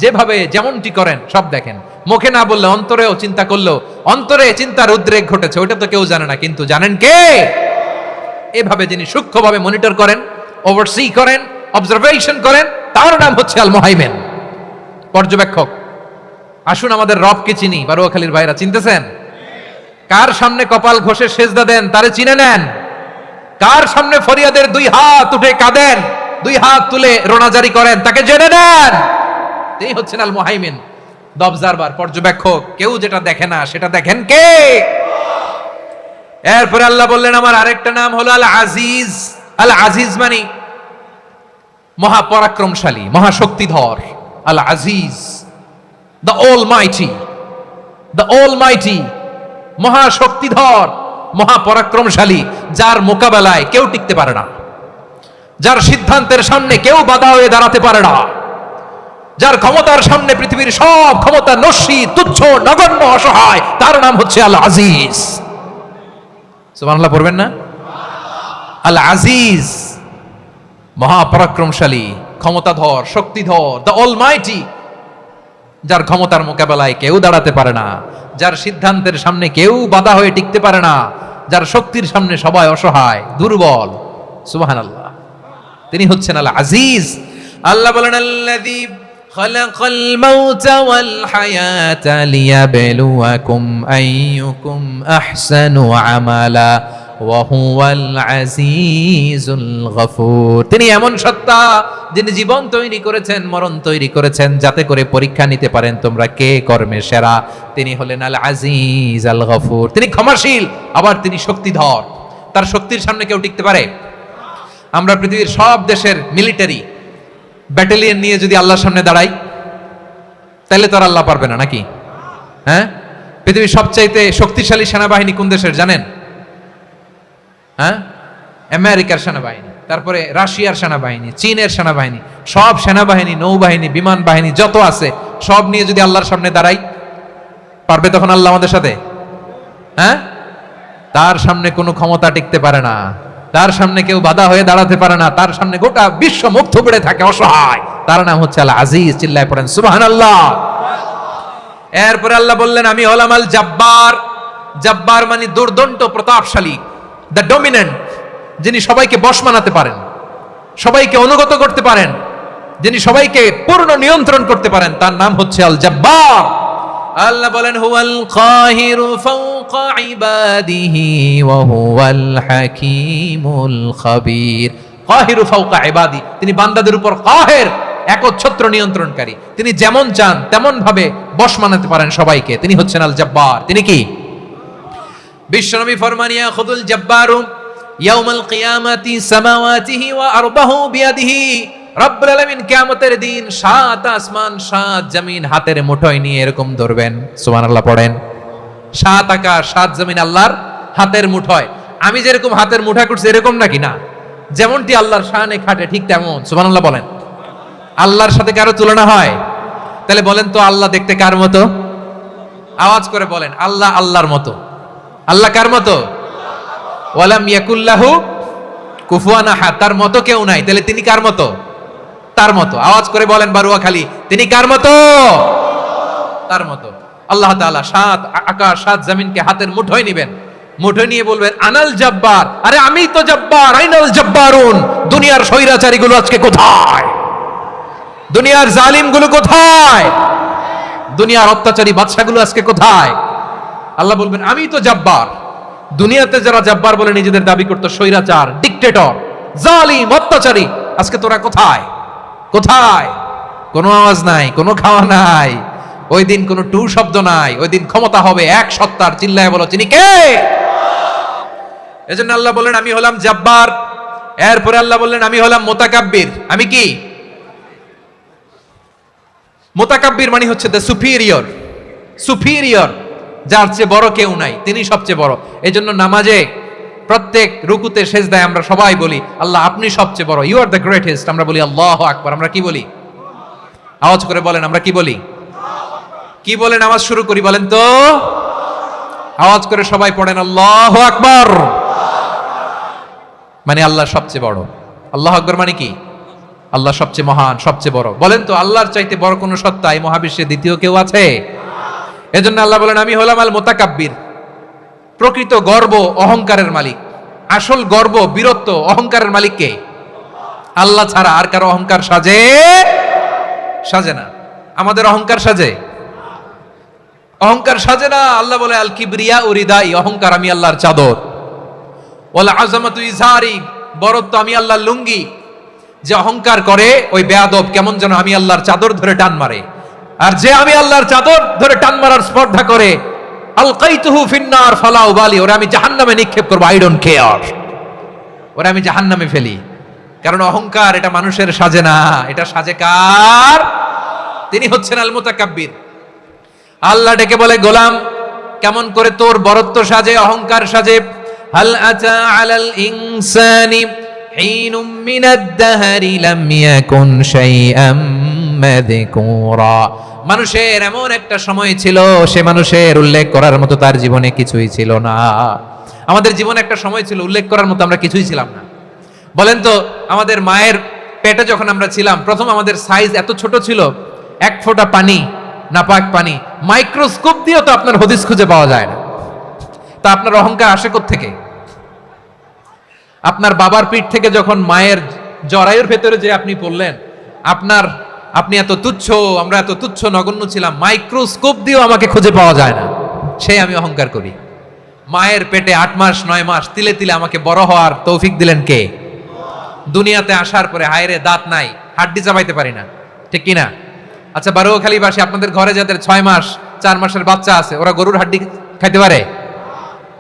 যেভাবে যেমনটি করেন সব দেখেন। মুখে না বললে অন্তরেও চিন্তা করলো, অন্তরে চিন্তার উদ্রেক ঘটেছে, ওইটা তো কেউ জানে না, কিন্তু জানেন কে? এভাবে যিনি সূক্ষ্মভাবে মনিটর করেন, ওভারসি করেন, অবজারভেশন করেন, তার নাম হচ্ছে আল মুহাইমিন, পর্যবেক্ষক। আসুন আমাদের রবকে চিনি। বারোয়াখালীর ভাইরা চিনতেছেন? কার সামনে কপাল ঘষে সেজদা দেন তারে চিনে নেন। কার সামনে ফরিয়াদের দুই হাত উঠে কাঁদেন, দুই হাত তুলে রোনাজারি করেন, তাকে জেনে নেন। তিনি হচ্ছেন আল মুহাইমিন, দ্য অবজারভার, পর্যবেক্ষক। কেউ যেটা দেখে না সেটা দেখেন কে? এরপরে আল্লাহ বললেন আমার আরেকটা নাম হলো আল আজিজ। আল আজিজ মানে মহাপরাক্রমশালী, মহাশক্তিধর। আল আজিজ, দ্য অলমাইটি, দ্য অলমাইটি, মহাশক্তিধর, মহাপরাক্রমশালী, যার মোকাবেলায় কেউ টিকতে পারে না, যার সিদ্ধান্তের সামনে কেউ বাধা হয়ে দাঁড়াতে পারে না, যার ক্ষমতার সামনে পৃথিবীর সব ক্ষমতা নস্যি, তুচ্ছ, নগণ্য, অসহায়, তার নাম হচ্ছে আল আজিজ। সুবহানাল্লাহ পড়বেন না? আল আজিজ, মহাপরাক্রমশালী, ক্ষমতাধর, শক্তিধর, দ্য অলমাইটি, যার ক্ষমতার মোকাবেলায় কেউ দাঁড়াতে পারে না, যার সিদ্ধান্তের সামনে কেউ বাধা হয়ে টিকতে পারে না, যার শক্তির সামনে সবাই অসহায়, দুর্বল। সুবহানাল্লাহ, তিনি হচ্ছেন আল আজিজ। আল্লাহ বলেন আল্লাযী খালাকাল মাউতা ওয়াল হায়াতা লিয়াবলুয়াকুম আইয়ুকুম আহসানু আমালা ওয়া হুয়াল আজিজুল গফুর। তিনি এমন সত্তা যিনি জীবন তৈরি করেছেন, মরণ তৈরি করেছেন, যাতে করে পরীক্ষা নিতে পারেন তোমরা কে কর্মে সেরা। তিনি হলেন আল আজিজ আল গফুর। তিনি ক্ষমাশীল, আবার তিনি শক্তিধর। তার শক্তির সামনে কেউ টিকতে পারে? আমরা পৃথিবীর সব দেশের মিলিটারি ব্যাটালিয়ন নিয়ে যদি আল্লাহর সামনে দাঁড়াই, তাহলে তো আর আল্লাহ পারবে না নাকি? হ্যাঁ, পৃথিবীর সবচাইতে শক্তিশালী সেনাবাহিনী কোন দেশের জানেন? হ্যাঁ, আমেরিকার সেনাবাহিনী, তারপরে রাশিয়ার সেনাবাহিনী, চীনের সেনাবাহিনী, সব সেনাবাহিনী, নৌবাহিনী, বিমান বাহিনী যত আছে সব নিয়ে যদি আল্লাহর সামনে দাঁড়াই, পারবে তখন আল্লাহ আমাদের সাথে? হ্যাঁ, তার সামনে কোনো ক্ষমতা টিকতে পারে না, তার সামনে কেউ বাধা হয়ে দাঁড়াতে পারে না, তার সামনে গোটা বিশ্ব মুগ্ধ পড়ে থাকে, অসহায়। তার নাম হচ্ছে আল আজিজ। চিল্লায় পড়েন সুবহানাল্লাহ। এরপরে আল্লাহ বললেন আমি হলাম আল জাব্বার। জাব্বার মানে দুর্দন্ত প্রতাপশালী, দ্য ডমিনেন্ট, যিনি সবাইকে বশ মানাতে পারেন, সবাইকে অনুগত করতে পারেন, যিনি সবাইকে পূর্ণ নিয়ন্ত্রণ করতে পারেন, তার নাম হচ্ছে আল জাব্বার। আল্লাহ বলেন হুয়াল কাহিরু ফাওকা ইবাদিহি ওয়া হুয়াল হাকীমুল খাবীর। কাহিরু ফাওকা ইবাদি, তিনি বান্দাদের উপর কাহের, একচ্ছত্র নিয়ন্ত্রণকারী। তিনি যেমন চান তেমন ভাবে বশ মানাতে পারেন সবাইকে। তিনি হচ্ছেন আল জাব্বার। তিনি কি? বিশ্বনবী ফরমান ইয়াখুদুল জাব্বারু ইয়াউমাল কিয়ামাতি সামাওয়াতিহি ওয়া আরবাহু বিয়াদিহি। রব্বুল আলামিন কিয়ামতের দিন 7 আসমান 7 জমিন হাতের মুঠোয় নিয়ে এরকম ধরবেন। সুবহানাল্লাহ পড়েন। 7 আকাশ 7 জমিন আল্লাহর হাতের মুঠোয়। আমি যেরকম হাতের মুঠা করছি এরকম নাকি? না, যেমনটি আল্লাহর শানে খাটে ঠিক তেমন। সুবহানাল্লাহ বলেন। আল্লাহর সাথে কারো তুলনা হয়? তাহলে বলেন তো আল্লাহ দেখতে কার মতো? আওয়াজ করে বলেন আল্লাহ আল্লাহর মতো। আল্লাহ কার মতো? ওয়ালাম ইয়াকুল্লাহু কুফুয়ান আহাদ, তার মতো কেউ নাই। তাহলে তিনি কার মতো? তার মতো। আওয়াজ করে বলেন বারুয়াখালী, তিনি কার মতো? তার মতো। আল্লাহ তাআলা 7 আকাশ 7 জমিনকে হাতের মুঠোয় নেবেন, মুঠোয় নিয়ে বলবেন আনাল জাব্বার। আরে আমি তো জাব্বার, আইনাল জাব্বারুন। দুনিয়ার স্বৈরাচারীগুলো আজকে কোথায়? দুনিয়ার জালিমগুলো কোথায়? দুনিয়ার অত্যাচারী বাদশাগুলো আজকে কোথায়? আল্লাহ বলবেন আমি তো জাব্বার। দুনিয়াতে যারা জাব্বার বলে নিজেদের দাবি করতো, স্বৈরাচার, ডিক্টেটর, জালিম, অত্যাচারী, আজকে তোরা কোথায়? কোথায়? কোনো আওয়াজ নাই, কোনো খাওয়া নাই, ওই দিন কোনো টু শব্দ নাই। ওই দিন ক্ষমতা হবে এক সত্তার। চিল্লায় বলো তিনি কে? এজন্য আল্লাহ বললেন আমি হলাম জাব্বার। এরপরে আল্লাহ বললেন আমি হলাম মুতাকাব্বির। আমি কি? মুতাকাব্বির মানে হচ্ছে দ্য সুপিরিয়র। সুপিরিয়র, যার চেয়ে বড় কেউ নাই, তিনি সবচেয়ে বড়। এজন্য নামাজে প্রত্যেক রুকুতে সেজদায় আমরা সবাই বলি আল্লাহ আপনি সবচেয়ে বড়, ইউ আর দ্য গ্রেটেস্ট। আমরা বলি আল্লাহু আকবার। আমরা কি বলি? আওয়াজ করে বলেন আমরা কি বলি? কি বলে নামাজ শুরু করি বলেন তো? আওয়াজ করে সবাই পড়েন আল্লাহু আকবার। মানে আল্লাহ সবচেয়ে বড়। আল্লাহু আকবার মানে কি? আল্লাহ সবচেয়ে মহান, সবচেয়ে বড়। বলেন তো আল্লাহর চাইতে বড় কোন সত্তা এই মহাবিশ্বে দ্বিতীয় কেউ আছে? এজন্য আল্লাহ বলেন আমি হলাম আল মুতাকাব্বির। প্রকৃত গর্ব অহংকারের মালিক। আসল গর্ব, বীরত্ব, অহংকারের মালিক কে? আল্লাহ ছাড়া আর কারো অহংকার সাজে? সাজে না। আমাদের অহংকার সাজে? অহংকার সাজে না। আল্লাহ বলে আল কিবরিয়া উরিদাই, অহংকার আমি আল্লাহর চাদর। ওয়াল আযামাতু ইজারি, বড়ত্ব আমি আল্লাহর লুঙ্গি। যে অহংকার করে ওই বেয়াদব কেমন যেন আমি আল্লাহর চাদর ধরে টান মারে। আর যে আমি আল্লাহর চাদর ধরে টান মারার স্পর্ধা করে আলকাইতুহু ফিন্নার ফালা উবালি, ওরা আমি জাহান্নামে নিক্ষেপ করব, আই ডোন্ট কেয়ার, ওরা আমি জাহান্নামে ফেলি। কারণ অহংকার এটা মানুষের সাজে না, এটা সাজে কার? তিনি হচ্ছেন আল মুতাকাব্বির। আল্লাহ ডেকে বলে গোলাম কেমন করে তোর বরত্ব সাজে, অহংকার সাজে? হাল আতা আলাল ইনসানি হিনুম মিনাদ দাহরি লাম ইয়াকুন শাইআম মাযকুরা। মানুষের এমন একটা সময় ছিল, সে মানুষের উল্লেখ করার মতো তার জীবনে কিছুই ছিল না। আমাদের জীবনে একটা সময় ছিল উল্লেখ করার মতো আমরা কিছুই ছিলাম না। বলেন তো আমাদের মায়ের পেটে যখন আমরা ছিলাম, প্রথম আমাদের সাইজ এত ছোট ছিল, 1 ফোঁটা পানি, নাপাক পানি, মাইক্রোস্কোপ দিয়েও তো আপনার হদিস খুঁজে পাওয়া যায় না। তা আপনার অহংকার আসে কোত্থেকে? আপনার বাবার পিঠ থেকে যখন মায়ের জরায়ুর ভেতরে যে আপনি পড়লেন, আপনার আপনি এত তুচ্ছ, আমরা এত তুচ্ছ নগণ্য ছিলাম, মাইক্রোস্কোপ দিয়েও আমাকে খুঁজে পাওয়া যায় না, সেই আমি অহংকার করি। মায়ের পেটে 8 মাস 9 মাস তিলে তিলে আমাকে বড় হওয়ার তৌফিক দিলেন কে? দুনিয়াতে আসার পরে হায়রে দাঁত নাই, হাড্ডি চাবাইতে পারি না, ঠিক কিনা? আচ্ছা, বারোখালীবাসী, আপনাদের ঘরে যাদের 6 মাস 4 মাসের বাচ্চা আছে, ওরা গরুর হাড্ডি খাইতে পারে?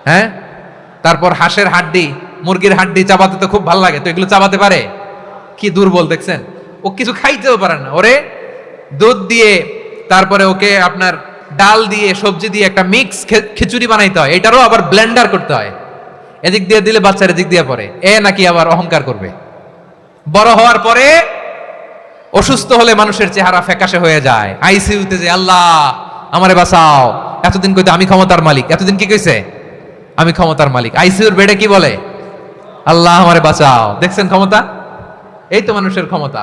হ্যাঁ। তারপর হাঁসের হাড্ডি, মুরগির হাড্ডি চাবাতে তো খুব ভালো লাগে, তো এগুলো চাবাতে পারে? কি দুর্বল দেখছেন, ও কিছু খাইতেও পারে না। ওরে দুধ দিয়ে, তারপরে ওকে আপনার ডাল দিয়ে, সবজি দিয়ে একটা মিক্স খিচুড়ি বানাইতে হয়, এটারও আবার ব্লেন্ডার করতে হয়, এদিক দিয়ে দিলে বাচ্চার এদিক দিয়ে পড়ে। এ নাকি আবার অহংকার করবে। বড় হওয়ার পরে অসুস্থ হলে মানুষের চেহারা ফ্যাকাশে হয়ে যায়, আইসিইউতে যে আল্লাহ আমারে বাঁচাও, এতদিন কইতে আমি ক্ষমতার মালিক, এতদিন কি কইছে আমি ক্ষমতার মালিক, আইসিইউর বেডে কি বলে আল্লাহ আমারে বাঁচাও। দেখছেন ক্ষমতা? এই তো মানুষের ক্ষমতা,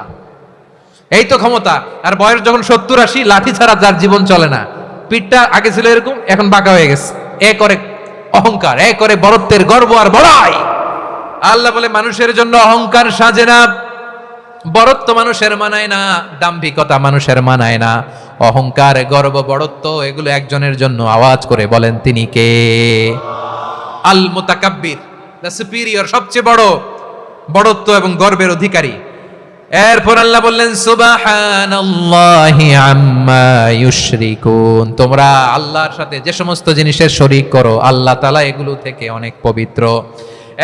এই তো ক্ষমতা। আর বয়স যখন 70-80, লাঠি ছাড়া যার জীবন চলে না, পিঠটা আগে ছিল এরকম, এখন বাঁকা হয়ে গেছে। এ করে অহংকার, এ করে বড়ত্বের গর্ব আর বড়াই। আল্লাহ বলে মানুষের জন্য অহংকার সাজে না, বড়ত্ব মানুষের মানায় না, দাম্ভিকতা মানুষের মানায় না, অহংকার গর্ব বড়ত্ব এগুলো একজনের জন্য। আওয়াজ করে বলেন তিনি কে? আল মুতাকাব্বির, দ্য সুপিরিয়র, সবচেয়ে বড় বড়ত্ব এবং গর্বের অধিকারী। এরপর আল্লাহ বললেন সুবহানাল্লাহি আম্মা ইউশরিকুন, তোমরা আল্লাহর সাথে যে সমস্ত জিনিসের শরীক করো, আল্লাহ তাআলা এগুলো থেকে অনেক পবিত্র।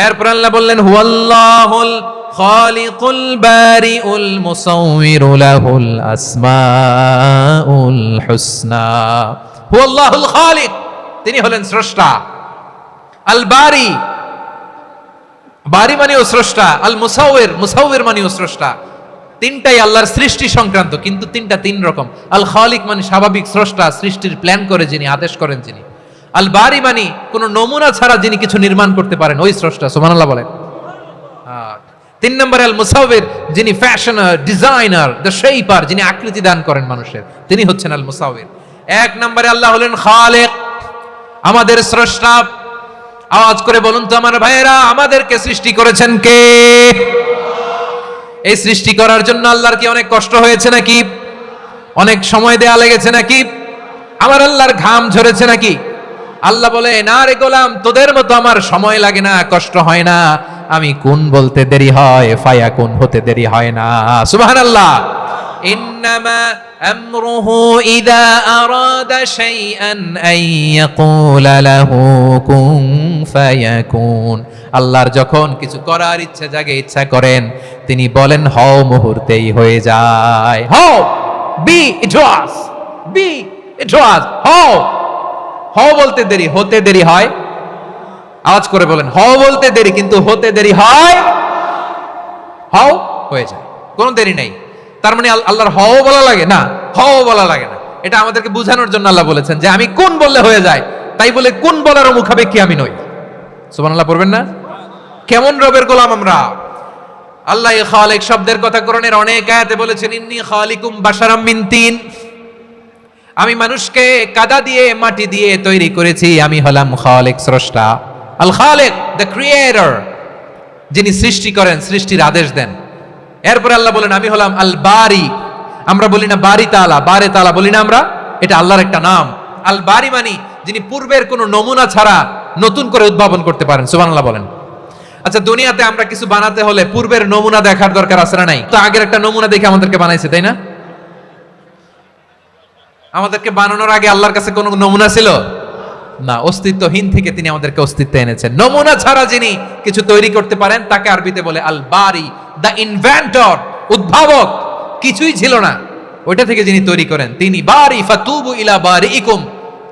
এরপর আল্লাহ বললেন হুয়াল্লাহুল খালিকুল বারিউল মুসাউবিরু লাহুল আসমাউল হুসনা। হুয়াল্লাহুল খালিক, তিনি হলেন স্রষ্টা। আল বারি, বারি মানেও স্রষ্টা। আল মুসাউবির, মুসাউবির মানেও স্রষ্টা। তিনটাই আল্লাহর সৃষ্টি সংক্রান্ত, কিন্তু তিনটা তিন রকম। আল খালিক মানে স্বাভাবিক স্রষ্টা, সৃষ্টির প্ল্যান করে যিনি, আদেশ করেন যিনি। আল বারি মানে কোন নমুনা ছাড়া যিনি কিছু নির্মাণ করতে পারেন, ওই স্রষ্টা। সুবহানাল্লাহ বলেন। 3 নম্বরে আল মুসাউবির, যিনি ফ্যাশনার, ডিজাইনার, দ্য শেপার, যিনি আকৃতি দান করেন মানুষের, তিনি হচ্ছেন আল মুসাউবির। 1 নম্বরে আল্লাহ হলেন খালিক, আমাদের স্রষ্টা। আওয়াজ করে বলুন তো আমার ভাইয়েরা, আমাদেরকে সৃষ্টি করেছেন কে? এই সৃষ্টি করার জন্য আল্লাহর কি অনেক কষ্ট হয়েছে নাকি? অনেক সময় দেয়া লেগেছে নাকি? আমার আল্লাহর ঘাম ঝরেছে নাকি? আল্লাহ বলে না রে গোলাম, তোদের মতো আমার সময় লাগে না, কষ্ট হয় না। আমি কোন বলতে দেরি হয়, ফায়াকুন হতে দেরি হয় না। সুবহানাল্লাহ। ইন্নামা আমরুহু ইযা আরাদা শাইআন আন ইয়াকুলা লাহু কুন ফায়াকুন। আল্লাহর যখন কিছু করার ইচ্ছা জাগে, ইচ্ছা করেন, তিনি বলেন হও, মুহূর্তেই হয়ে যায়। হও, বি ইট ওয়াজ, বি ইট ওয়াজ। হও, হও বলতে দেরি, হতে দেরি হয়। আওয়াজ করে বলেন, হও বলতে দেরি, কিন্তু হতে দেরি হয়। হও হয়ে যায়, কোনো দেরি নেই। তার মানে আল্লাহর হও বলা লাগে না, হও বলা লাগে না। এটা আমাদেরকে বোঝানোর জন্য আল্লাহ বলেছেন যে আমি কোন বললে হয়ে যায়, তাই বলে কোন বলার মুখাপেক্ষী আমি নই। সুবহানাল্লাহ পড়বেন না? কেমন রবের গোলাম আমরা। আল্লাহ খালিক শব্দের কথা কোরআনের অনেক আয়াতে বলেছেন, ইন্নী খালিকুম বাশারাম মিন তিন, আমি মানুষকে কাদা দিয়ে, মাটি দিয়ে তৈরি করেছি, আমি হলাম খালিক, স্রষ্টা। আল খালিক, দ্য ক্রিয়েটর, যিনি সৃষ্টি করেন, সৃষ্টির আদেশ দেন। এরপর আল্লাহ বলেন আমি হলাম আল বারি। আমরা বলি না বারি তাআলা, বারে তাআলা বলি না আমরা, এটা আল্লাহর একটা নাম। আল বারি মানে যিনি পূর্বের কোনো নমুনা ছাড়া নতুন করে উদ্ভাবন করতে পারেন। সুবহানাল্লাহ বলেন। আচ্ছা, দুনিয়াতে আমরা কিছু বানাতে হলে পূর্বের নমুনা দেখার দরকার আছে না নাই? তো আগের একটা নমুনা দেখে আমাদেরকে বানাইছে, তাই না? আমাদেরকে বানানোর আগে আল্লাহর কাছে কোনো নমুনা ছিল না, অস্তিত্বহীন থেকে তিনি আমাদেরকে অস্তিত্বে এনেছেন। নমুনা ছাড়া যিনি কিছু তৈরি করতে পারেন, তাকে আরবিতে বলে আল বারি, দ্য ইনভেন্টর, উদ্ভাবক। কিছুই ছিল না, ওইটা থেকে যিনি তৈরি করেন তিনি বারি। ফাতুবু ইলা বারিইকুম,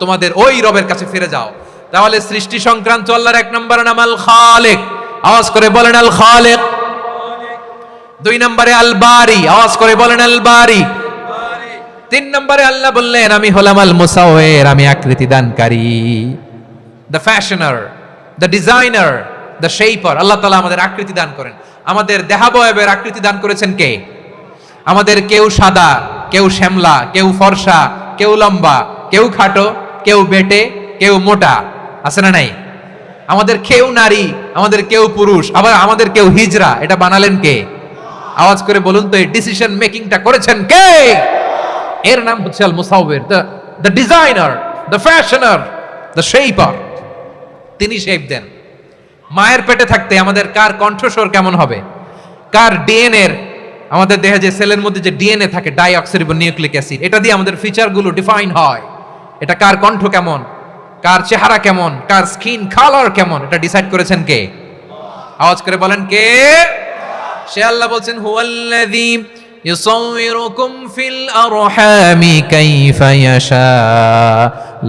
তোমাদের ওই রবের কাছে ফিরে যাও। তাহলে সৃষ্টি সংক্রান্ত আল্লাহর 1 নম্বর নাম আল খালিক। আওয়াজ করে বলেন আল খালিক। 2 নম্বরে আল বারি। আওয়াজ করে বলেন আল বারি। 3 নম্বরে আল্লাহ বললেন আমি হলাম আল মুসাউবির, আমি আকৃতি দানকারী, the fashioner, the designer, the shaper. আল্লাহ তাআলা আমাদের আকৃতি দান করেন। আমাদের দেহাবয়বের আকৃতি দান করেছেন কে? আমাদের কেউ সাদা, কেউ শ্যামলা, কেউ ফর্সা, কেউ লম্বা, কেউ খাটো, কেউ বেটে, কেউ মোটা, আছে না নাই? আমাদের কেউ নারী, আমাদের কেউ পুরুষ, আবার আমাদের কেউ হিজড়া। এটা বানালেন কে? আওয়াজ করে বলুন তো এই ডিসিশন মেকিংটা করেছেন কে? এর নাম হচ্ছে আল মুসাউবির, the designer, the fashioner, the shaper. তিনি শেপ দেন। মায়ের পেটে থাকতে আমাদের কার কণ্ঠস্বর কেমন হবে, কার ডিএনএ, আমাদের দেহে যে সেলের মধ্যে যে ডিএনএ থাকে ডাইঅক্সিরিবোনিউক্লিক অ্যাসিড, এটা দিয়ে আমাদের ফিচারগুলো ডিফাইন হয়। এটা কার কণ্ঠ কেমন, কার চেহারা কেমন, কার স্কিন কালার কেমন, এটা ডিসাইড করেছেন কে? আওয়াজ করে বলেন কে? সে আল্লাহ বলছেন হুয়াল্লাযী ইউসাউইরুকুম ফিল আরহামি কাইফা ইয়াশা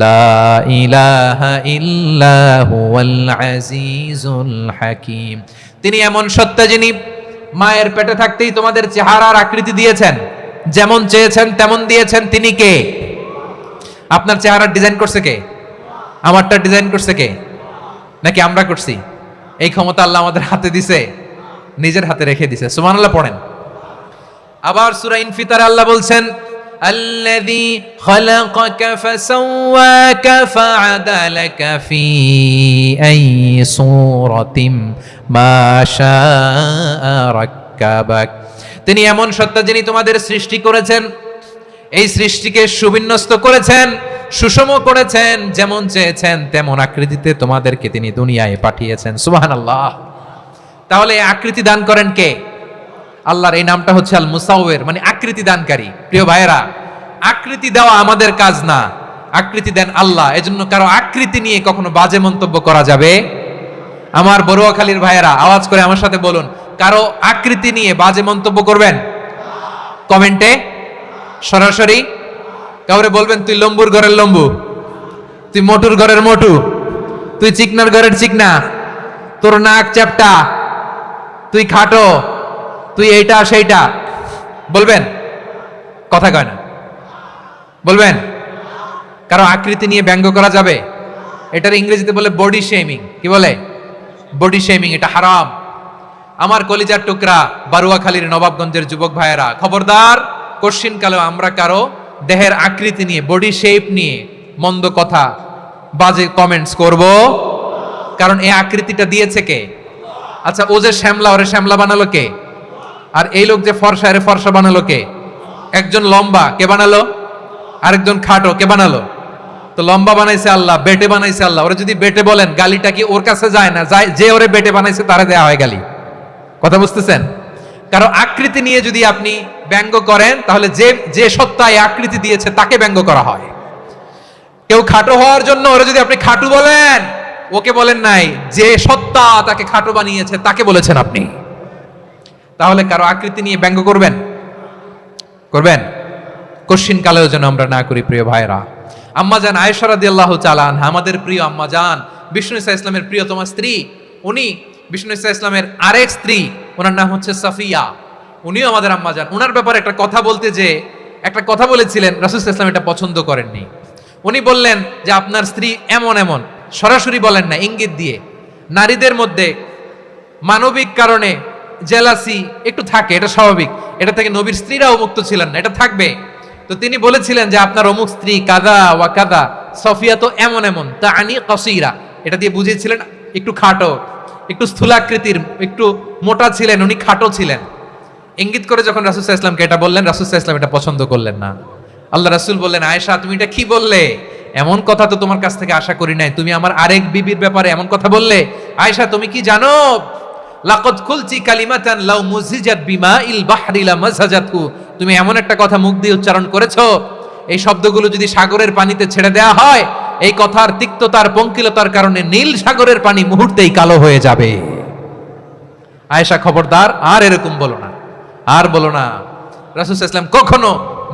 লা ইলাহা ইল্লা হুয়াল আজিজুল হাকীম। তিনি এমন সত্তা যিনি মায়ের পেটে থাকতেই তোমাদের চেহারার আকৃতি দিয়েছেন, যেমন চেয়েছেন তেমন দিয়েছেন। তিনি কে? আপনার চেহারা ডিজাইন করছে কে? আমারটা ডিজাইন করছে কে? নাকি আমরা করছি? এই ক্ষমতা আল্লাহ আমাদের হাতে দিছে, নিজের হাতে রেখে দিছে। সুবহানাল্লাহ পড়েন। আবার সূরা ইনফিতারে আল্লাহ বলছেন আল্লাযী খালাকাকা ফাসাওয়াকা ফাআদালাকা ফি আইয়ি সূরাতিম মা শাআ রাক্কাবাক। তিনি এমন সত্তা যিনি তোমাদের সৃষ্টি করেছেন, এই সৃষ্টিকে সুবিন্যস্ত করেছেন, সুষম করেছেন, যেমন চেয়েছেন তেমন আকৃতিতে তোমাদেরকে তিনি দুনিয়ায় পাঠিয়েছেন। সুবহানাল্লাহ। তাহলে আকৃতি দান করেন কে? আল্লাহর এই নামটা হচ্ছে আল মুসাউবির, মানে আকৃতি দানকারী। প্রিয় ভাইয়েরা, আকৃতি দেওয়া আমাদের কাজ না, আকৃতি দেন আল্লাহ। এজন্য কারো আকৃতি নিয়ে কখনো বাজে মন্তব্য করা যাবে? আমার বড়ুয়াখালীর ভাইয়েরা আওয়াজ করে আমার সাথে বলুন, কারো আকৃতি নিয়ে বাজে মন্তব্য করবেন? কমেন্টে সরাসরি কাউরে বলবেন তুই লম্বুর ঘরের লম্বু, তুই মোটুর ঘরের মোটু, তুই চিকনার ঘরের চিকনা, তোর নাক চ্যাপটা, তুই খাটো, তুই এইটা সেইটা বলবেন? কথা কয় না, বলবেন? কারো আকৃতি নিয়ে ব্যঙ্গ করা যাবে? এটার ইংরেজিতে বলে বডি শেমিং। কি বলে? Body shaming. এটা হারাম। আমার কলিজার টুকরা বারুয়াখালীর নবাবগঞ্জের যুবক ভাইয়েরা, খবরদার, কোশ্চিন কালেও আমরা কারো দেহের আকৃতি নিয়ে, বডি শেপ নিয়ে মন্দ কথা, বাজে কমেন্টস করব? কারণ এই আকৃতিটা দিয়েছে কে? আচ্ছা, ও যে শ্যামলা, ওরে শ্যামলা বানালো কে? আর এই লোক যে ফর্সা, এর ফর্সা বানালো কে? একজন লম্বা, কে বানালো? আরেকজন খাটো, কে বানালো? তো লম্বা বানাইছে আল্লাহ, বেটে বানাইছে আল্লাহ। ওরা যদি বেটে বলেন, গালিটা কি ওর কাছে যায় না? যায়। যে ওরে বেটে বানাইছে তারে দেয়া হয় গালি। কথা বুঝতেছেন? কারো আকৃতি নিয়ে যদি আপনি ব্যঙ্গ করেন, তাহলে যে সত্তা এই আকৃতি দিয়েছে তাকে ব্যঙ্গ করা হয়। কেউ খাটো হওয়ার জন্য ওরা যদি আপনি খাটু বলেন, ওকে বলেন নাই, যে সত্তা তাকে খাটো বানিয়েছে তাকে বলেছেন আপনি। তাহলে কারো আকৃতি নিয়ে ব্যঙ্গ করবেন? করবেন? কোশ্চিন কালেও যেন আমরা না করি। প্রিয় ভাইরা, আম্মাজান আয়েশা রাদিয়াল্লাহু তাআলা আনহা, আমাদের প্রিয় আম্মাজান, বিষ্ণু ইসা ইসলামের প্রিয়তমা স্ত্রী, উনি বিষ্ণু ইসা ইসলামের আরেক স্ত্রী, ওনার নাম হচ্ছে সাফিয়া, উনিও আমাদের আম্মাজান। ওনার ব্যাপারে একটা কথা বলতে যে একটা কথা বলেছিলেন, রাসূল সাল্লাল্লাহু আলাইহি ওয়াসাল্লাম এটা পছন্দ করেননি। উনি বললেন যে আপনার স্ত্রী এমন এমন, সরাসরি বলেন না, ইঙ্গিত দিয়ে। নারীদের মধ্যে মানবিক কারণে জেলাসি একটু থাকে, এটা স্বাভাবিক। এটা থেকে নবীর স্ত্রীরাও মুক্ত ছিলেন না, এটা থাকবে। তো তিনি বলেছিলেন যে আপনার অমুক স্ত্রী কাদা ওয়া কাদা, সফিয়া তো এমন এমন, তা আনি কসিরা, এটা দিয়ে বুঝিয়েছিলেন একটু খাটো, একটু স্থূলাকৃতির, একটু মোটা ছিলেন, উনি খাটো ছিলেন। ইঙ্গিত করে যখন রাসূল সাল্লাল্লাহু আলাইহি ওয়াসাল্লামকে এটা বললেন, রাসূল সাল্লাল্লাহু আলাইহি ওয়াসাল্লাম এটা পছন্দ করলেন না। আল্লাহ রাসূল বললেন, আয়েশা তুমি এটা কি বললে? এমন কথা তো তোমার কাছ থেকে আশা করি নাই। তুমি আমার আরেক বিবির ব্যাপারে এমন কথা বললে। আয়েশা তুমি কি জানো, লাকাদ কুলতি কালিমাতান লাউ মুজিজাত বিমাইল বাহরি লা মাসাজাতহু, তুমি এমন একটা কথা মুখ দিয়ে উচ্চারণ করেছো, এই শব্দগুলো যদি সাগরের পানিতে ছেড়ে দেওয়া হয়, এই কথার তিক্ততার, পঙ্কিলতার কারণে নীল সাগরের পানি মুহূর্তেই কালো হয়ে যাবে। আয়েশা খবরদার, আর এরকম বলো না, আর বলো না। রাসূল সাল্লাল্লাহু আলাইহি ওয়াসাল্লাম কখনো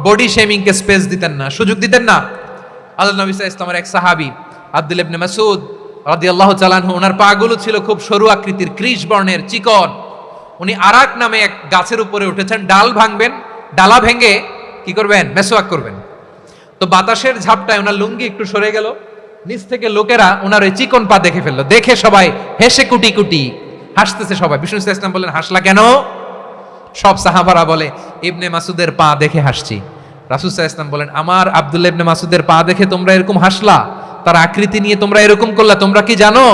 বডি শেমিং কে স্পেস দিতেন না, সুযোগ দিতেন না। আল্লাহ নবী সাল্লাল্লাহু আলাইহি ওয়াসাল্লামের এক সাহাবী আব্দুল্লাহ ইবনে মাসউদ রাদিয়াল্লাহু তাআলা আনহু, ওনার পাগুলো ছিল খুব সরু আকৃতির, কৃষ বর্ণের, চিকন। উনি আরাক নামে এক গাছের উপরে উঠেছেন, ডাল ভাঙবেন, ডালা ভেঙে কি করবেন? মেসওয়াক করবেন। তো বাতাসের ঝাপটায় ওনার লুঙ্গি একটু সরে গেল, নিচ থেকে লোকেরা ওনার ওই চিকন পা দেখে ফেললো। দেখে সবাই হেসে কুটি কুটি হাসতেছে সবাই। বিষ্ণু সাল্লাল্লাহু আলাইহি ওয়াসাল্লাম বললেন, হাসলা কেন? সব সাহাবারা বলে, ইবনে মাসুদের পা দেখে হাসছি। রাসূল সাল্লাল্লাহু আলাইহি ওয়াসাল্লাম বলেন, আমার আব্দুল্লাহ ইবনে মাসুদের পা দেখে তোমরা এরকম হাসলা, তার আকৃতি নিয়ে তোমরা এরকম করলা, তোমরা কি জানো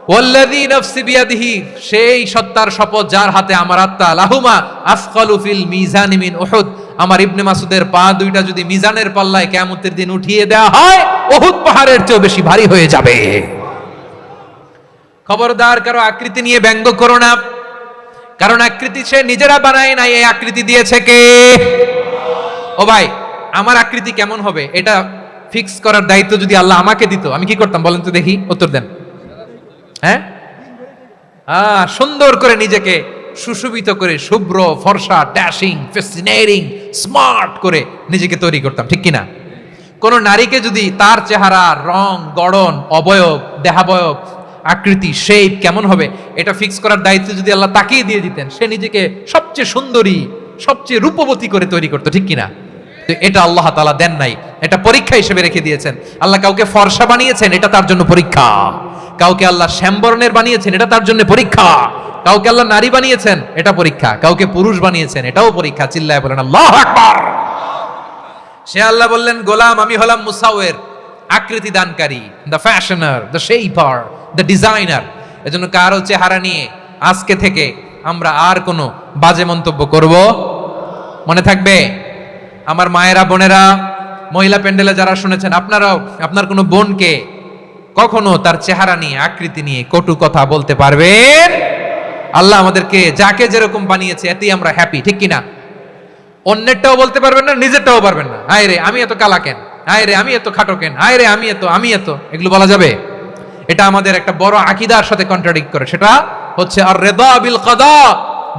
ওয়াল্লাযী নাফসি বিয়াদিহি, সেই সত্তার শপথ যার হাতে আমার আত্মা, লাহুমা আসকালু ফিল মিজানি মিন উহুদ, আমার ইবনে মাসুদের পা দুইটা যদি মিজানের পাল্লায় কিয়ামতের দিন উঠিয়ে দেওয়া হয়, উহুদ পাহাড়ের চেয়ে বেশি ভারী হয়ে যাবে। খবরদার কারো আকৃতি নিয়ে ব্যঙ্গ করো না, কারণ আকৃতি সে নিজেরা বানায় না, এই আকৃতি দিয়েছে কে? ও ভাই, আমার আকৃতি কেমন হবে এটা ফিক্স করার দায়িত্ব যদি আল্লাহ আমাকে দিত, আমি কি করতাম বলেন তো দেখি, উত্তর দেন। হ্যাঁ, সুন্দর করে নিজেকে সুশোভিত করে, শুভ্র ফর্সা, ড্যাশিং, ফ্যাসিনেটিং, স্মার্ট করে নিজেকে তৈরি করতাম, ঠিক কিনা? কোন নারীকে যদি তার চেহারা, রং, গড়ন, অবয়ব, দেহাবয়ব, আকৃতি, শেপ কেমন হবে এটা ফিক্স করার দায়িত্ব যদি আল্লাহ তাকেই দিয়ে দিতেন, সে নিজেকে সবচেয়ে সুন্দরী, সবচেয়ে রূপবতী করে তৈরি করতো, ঠিক কিনা? তো এটা আল্লাহ তাআলা দেন নাই, এটা পরীক্ষা হিসেবে রেখে দিয়েছেন। আল্লাহ কাউকে ফর্সা বানিয়েছেন, এটা তার জন্য পরীক্ষা। কাউকে আল্লাহ শ্যামবর্ণের বানিয়েছেন, এটা তার জন্য পরীক্ষা। কাউকে আল্লাহ নারী বানিয়েছেন, এটা পরীক্ষা। কাউকে পুরুষ বানিয়েছেন, এটাও পরীক্ষা। চিল্লায় বলেন আল্লাহু আকবার। সে আল্লাহ বললেন, গোলাম আমি হলাম মুসাওয়ির, আকৃতি দানকারী, the fashioner, the shaper, the designer. এজন্য কারো চেহারা নিয়ে আজকে থেকে আমরা আর কোনো বাজে মন্তব্য করব মনে থাকবে? আমার মায়েরা, বোনেরা, মহিলা প্যান্ডেলে যারা শুনেছেন, আপনারাও আপনার কোনো বোনকে কখনো তার চেহারা নিয়ে, আকৃতি নিয়ে কটু কথা বলতে পারবেন? আল্লাহ আমাদেরকে যাকে যেরকম বানিয়েছে এতেই আমরা হ্যাপি, ঠিক কিনা? অন্যেরটাও বলতে পারবেন না, নিজেরটাও পারবেন না। হায় রে আমি এত কালা কেন, হায় রে আমি এত খাটো কেন, হায় রে আমি এত, এগুলো বলা যাবে? এটা আমাদের একটা বড় আকীদার সাথে কন্ট্রাডিক্ট করে। সেটা হচ্ছে আর রিদা বিল কাদা,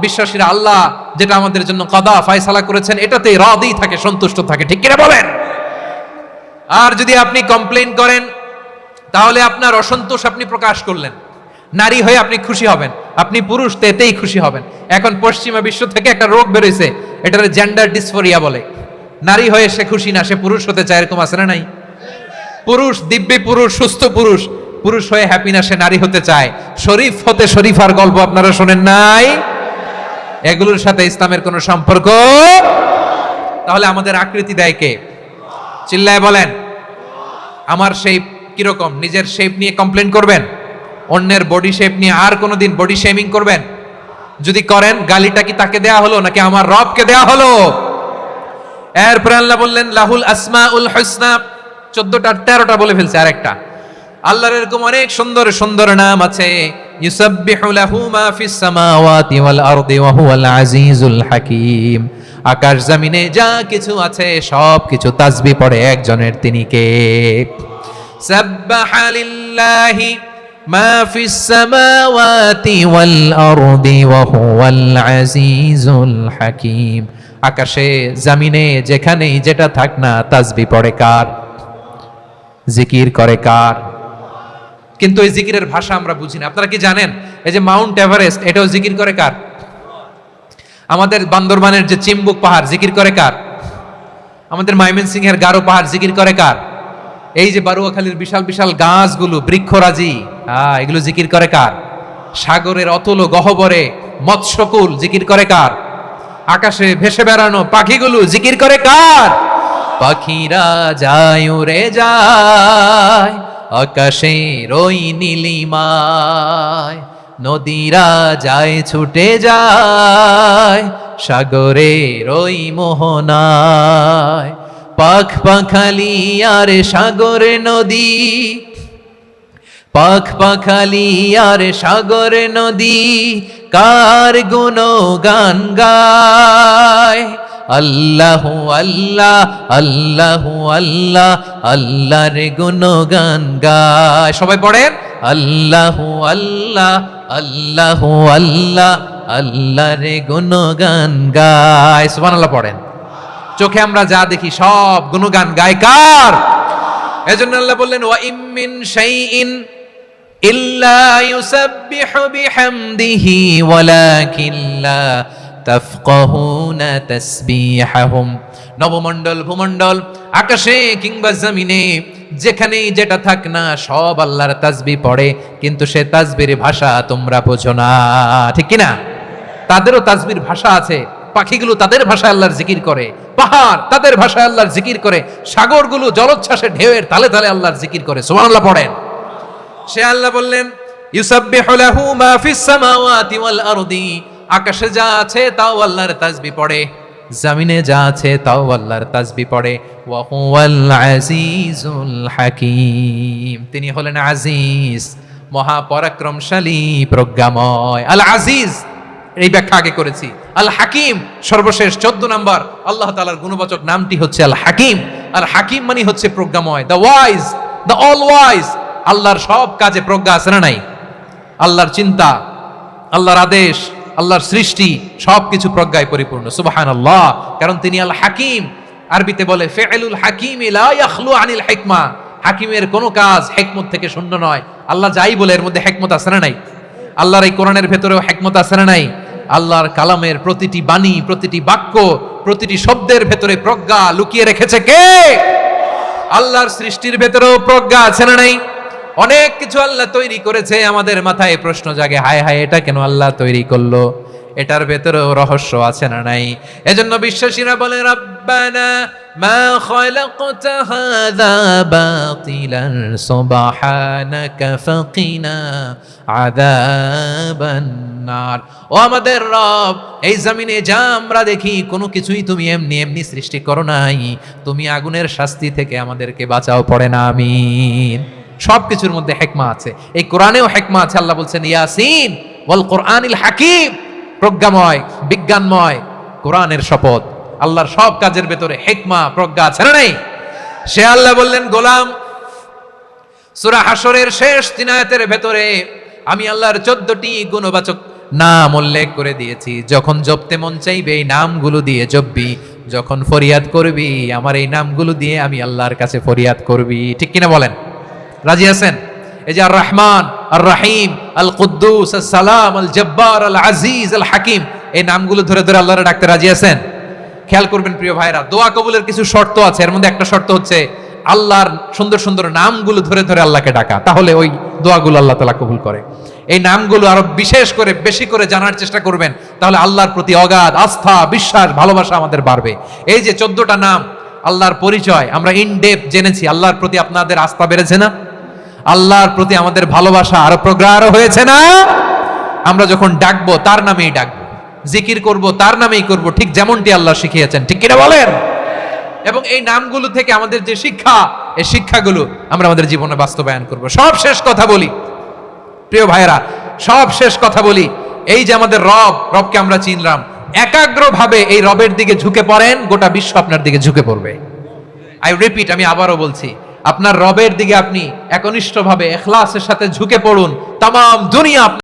বিশ্বাসীরা আল্লাহ যেটা আমাদের জন্য কাদা ফয়সালা করেছেন এটাতেই রাদি থাকে, সন্তুষ্ট থাকে, ঠিক কিনা বলেন? আর যদি আপনি কমপ্লেইন করেন তাহলে আপনার অসন্তোষ আপনি প্রকাশ করলেন। নারী হয়ে আপনি খুশি হবেন, আপনি পুরুষ তো এতেই খুশি হবেন। এখন পশ্চিমা বিশ্ব থেকে একটা রোগ বেরোইছে, এটার জেন্ডার ডিসফোরিয়া বলে। নারী হয়ে সে খুশি না, সে পুরুষ হতে চায়, এরকম আছে না নাই? পুরুষ, দিব্যি পুরুষ, সুস্থ পুরুষ, পুরুষ হয়ে হ্যাপি না, সে নারী হতে চায়। শরীফ হতে শরীফার গল্প আপনারা শোনেন নাই? এগুলোর সাথে ইসলামের কোনো সম্পর্ক? তাহলে আমাদের আকৃতি দেয় কে? চিল্লায় বলেন। আমার শেপ কিরকম, নিজের শেপ নিয়ে কমপ্লেন করবেন? অন্যের বডি শেপ নিয়ে আর কোনোদিন বডি শেমিং করবেন? যদি করেন, গালিটা কি তাকে দেয়া হলো নাকি আমার রবকে দেয়া হলো? এরপর আল্লাহ বললেন লাহুল আসমাউল হুসনা, 14টা 13টা বলে ফেলছে, আরেকটা। আল্লাহর এরকম অনেক সুন্দর সুন্দর নাম আছে। ইউসাব্বিহু লাহু মা ফিস সামাওয়াতি ওয়াল আরদি ওয়া হুয়াল আজিজুল হাকীম। আকাশ জমিনে যা কিছু আছে সব কিছু তাসবিহ পড়ে একজনের, তিনি কে? সাব্বাহা লিল্লাহি মা ফিস সামাওয়াতি ওয়াল আরদি ওয়া হুয়াল আজিজুল হাকীম। আকাশে জমিনে যেখানেই যেটা থাক না, তাসবিহ পড়ে কার? জিকির করে কার? কিন্তু এই জিকিরের ভাষা আমরা বুঝি না। আপনারা কি জানেন এই যে মাউন্ট এভারেস্ট, এটাও জিকির করে কার? আমাদের বান্দরবানের যে চিম্বুক পাহাড়, জিকির করে কার? আমাদের ময়মনসিংহের গারো পাহাড়, জিকির করে কার? এই যে বারুয়াখালীর বিশাল বিশাল গাছগুলো, বৃক্ষরাজি, এগুলো জিকির করে কার? সাগরের অতল গহ্বরে মৎস্যকুল, জিকির করে কার? আকাশে ভেসে বেড়ানো পাখিগুলো, জিকির করে কার? পাখিরা যায় উড়ে যায় আকাশের ওই নীলিমায়, নদীরা যায় ছুটে যায় সাগরের ওই মোহনায়। পাখ পাখালি আর সাগর নদী, পাখ পাখালি আর সাগর নদী, কার গুণগান গায়? আল্লাহু আল্লাহ আল্লাহু আল্লাহ, আল্লাহর গুণগান গায়। সবাই পড়েন আল্লাহু আল্লাহ আল্লাহু আল্লাহ, আল্লাহর গুণগান গায়। সুবহানাল্লাহ পড়েন। চোখে আমরা যা দেখি সব গুণগান গায় কার? এজন্য আল্লাহ বললেন ওয়া ইম মিন শাইইন ইল্লা ইউসাব্বিহু বিহামদিহি ওয়ালাকিন লা তাফকাহুনা তাসবিহাহুম। নবমণ্ডল, ভূমণ্ডল, আকাশে কিংবা জমিনে যেখানেই যেটা থাক না সব আল্লাহর তাসবিহ পড়ে, কিন্তু সে তাসবিহর ভাষা তোমরা বোঝো না, ঠিক কিনা? তাদেরও তাসবিহর ভাষা আছে। পাখিগুলো তাদের ভাষায় আল্লাহর জিকির করে, পাহাড় তাদের ভাষায় আল্লাহর জিকির করে, সাগরগুলো জলোচ্ছ্বাসে ঢেউয়ের তালে তালে আল্লাহর জিকির করে। সুবহানাল্লাহ পড়েন। সে আল্লাহ বললেন ইউসাব্বিহু লাহু মা ফিস সামাওয়াতি ওয়াল আরদি, আকাশে যা আছে তাও আল্লাহর তাসবিহ পড়ে, জমিনে যা আছে তাও আল্লাহর তাসবিহ পড়ে। ওয়া হুয়াল আজিজুল হাকীম, তিনি হলেন আজিজ, মহাপরাক্রমশালী, প্রজ্ঞাময়। আল আজিজ এই ব্যাখ্যা আগে করেছি। আল হাকিম সর্বশেষ 14 নম্বর আল্লাহ তাআলার গুণবাচক নামটি হচ্ছে আল হাকিম। আল হাকিম মানে হচ্ছে প্রজ্ঞাময়, the wise, the all wise. আল্লাহর সব কাজে প্রজ্ঞা আছে না নাই? আল্লাহর চিন্তা, আল্লাহর আদেশ, আল্লাহর সৃষ্টি সবকিছু প্রজ্ঞায় পরিপূর্ণ। সুবহানাল্লাহ, কারণ তিনি আল হাকিম। আরবিতে বলে ফিআলুল হাকিম লা ইয়াখলু আনিল হিকমা, হাকিমের কোনো কাজ হিকমত থেকে শূন্য নয়। আল্লাহ যাই বলে এর মধ্যে হিকমত আছে না নাই? আল্লাহর এই কোরআনের ভেতরেও হিকমত আছে না নাই? আল্লাহর কালামের প্রতিটি বাণী, প্রতিটি বাক্য, প্রতিটি শব্দের ভেতরে প্রজ্ঞা লুকিয়ে রেখেছে কে? আল্লাহর সৃষ্টির ভেতরেও প্রজ্ঞা আছে না নাই? অনেক কিছু আল্লাহ তৈরি করেছে, আমাদের মাথায় প্রশ্ন জাগে, হায় হায় এটা কেন আল্লাহ তৈরি করলো? এটার ভেতরেও রহস্য আছে না নাই? এজন্য বিশ্বাসীরা বলে রব্বানা মা খালাকতা হাযা বাতিলান সুবহানাকা ফাকিনা আযাবান নার। ও আমাদের রব, এই জমিনে যা আমরা দেখি কোনো কিছুই তুমি এমনি এমনি সৃষ্টি করো নাই, তুমি আগুনের শাস্তি থেকে আমাদেরকে বাঁচাও, পড়ে না আমিন। সবকিছুর মধ্যে হিকমা আছে, এই কোরআনেও হিকমা আছে। আল্লাহ বলছেন ইয়াসিন ওয়াল কোরআনিল হাকিম, প্রজ্ঞাময়, বিজ্ঞানময় কোরআনের শপথ। আল্লাহর সব কাজের ভেতরে হিকমা, প্রজ্ঞা আছে না নাই? সে আল্লাহ বললেন গোলাম, সূরা হাশরের শেষ 3 আয়াতের ভেতরে আমি আল্লাহর 14টি গুণবাচক নাম উল্লেখ করে দিয়েছি। যখন জপতে মন চাইবে এই নামগুলো দিয়ে জপবি, যখন ফরিয়াদ করবি আমার এই নামগুলো দিয়ে আমি আল্লাহর কাছে ফরিয়াদ করবি। ঠিক কিনা বলেন? রাজি আছেন? এই যে আর রহমান, আর রহিম, আল কুদ্দুস, আস সালাম, আল জব্বার, আল আজিজ, আল হাকিম, এই নামগুলো ধরে ধরে আল্লাহরে ডাকতে রাজি আছেন? খেয়াল করবেন প্রিয় ভাইরা, দোয়া কবুলের কিছু শর্ত আছে। এর মধ্যে একটা শর্ত হচ্ছে আল্লাহর সুন্দর সুন্দর নামগুলো ধরে ধরে আল্লাহকে ডাকা, তাহলে ওই দোয়াগুলো আল্লাহ তাআলা কবুল করে। এই নামগুলো আরো বিশেষ করে বেশি করে জানার চেষ্টা করবেন, তাহলে আল্লাহর প্রতি অগাধ আস্থা, বিশ্বাস, ভালোবাসা আমাদের বাড়বে। এই যে 14টা নাম আল্লাহর পরিচয় আমরা ইন ডেপথ জেনেছি, আল্লাহর প্রতি আপনাদের আস্থা বেড়েছে না? আল্লাহর প্রতি আমাদের ভালোবাসা আরো প্রগাঢ় হয়েছে না? আমরা যখন ডাকবো তার নামেই ডাকবো, জিকির করব তার নামেই করব, ঠিক যেমনটি আল্লাহ শিখিয়েছেন। ঠিক কিনা বলেন? এবং এই নামগুলো থেকে আমাদের যে শিক্ষা, এই শিক্ষাগুলো আমরা আমাদের জীবনে বাস্তবায়ন করব। সব শেষ কথা বলি প্রিয় ভাইরা, সব শেষ কথা বলি, এই যে আমাদের রবকে আমরা চিনলাম, একাগ্রভাবে এই রবের দিকে ঝুঁকে পড়েন, গোটা বিশ্ব আপনার দিকে ঝুঁকে পড়বে। আই রিপিট, আমি আবারও বলছি, আপনার রবের দিকে আপনি একনিষ্ঠভাবে ইখলাসের সাথে ঝুঁকে পড়ুন, তাম দুনিয়া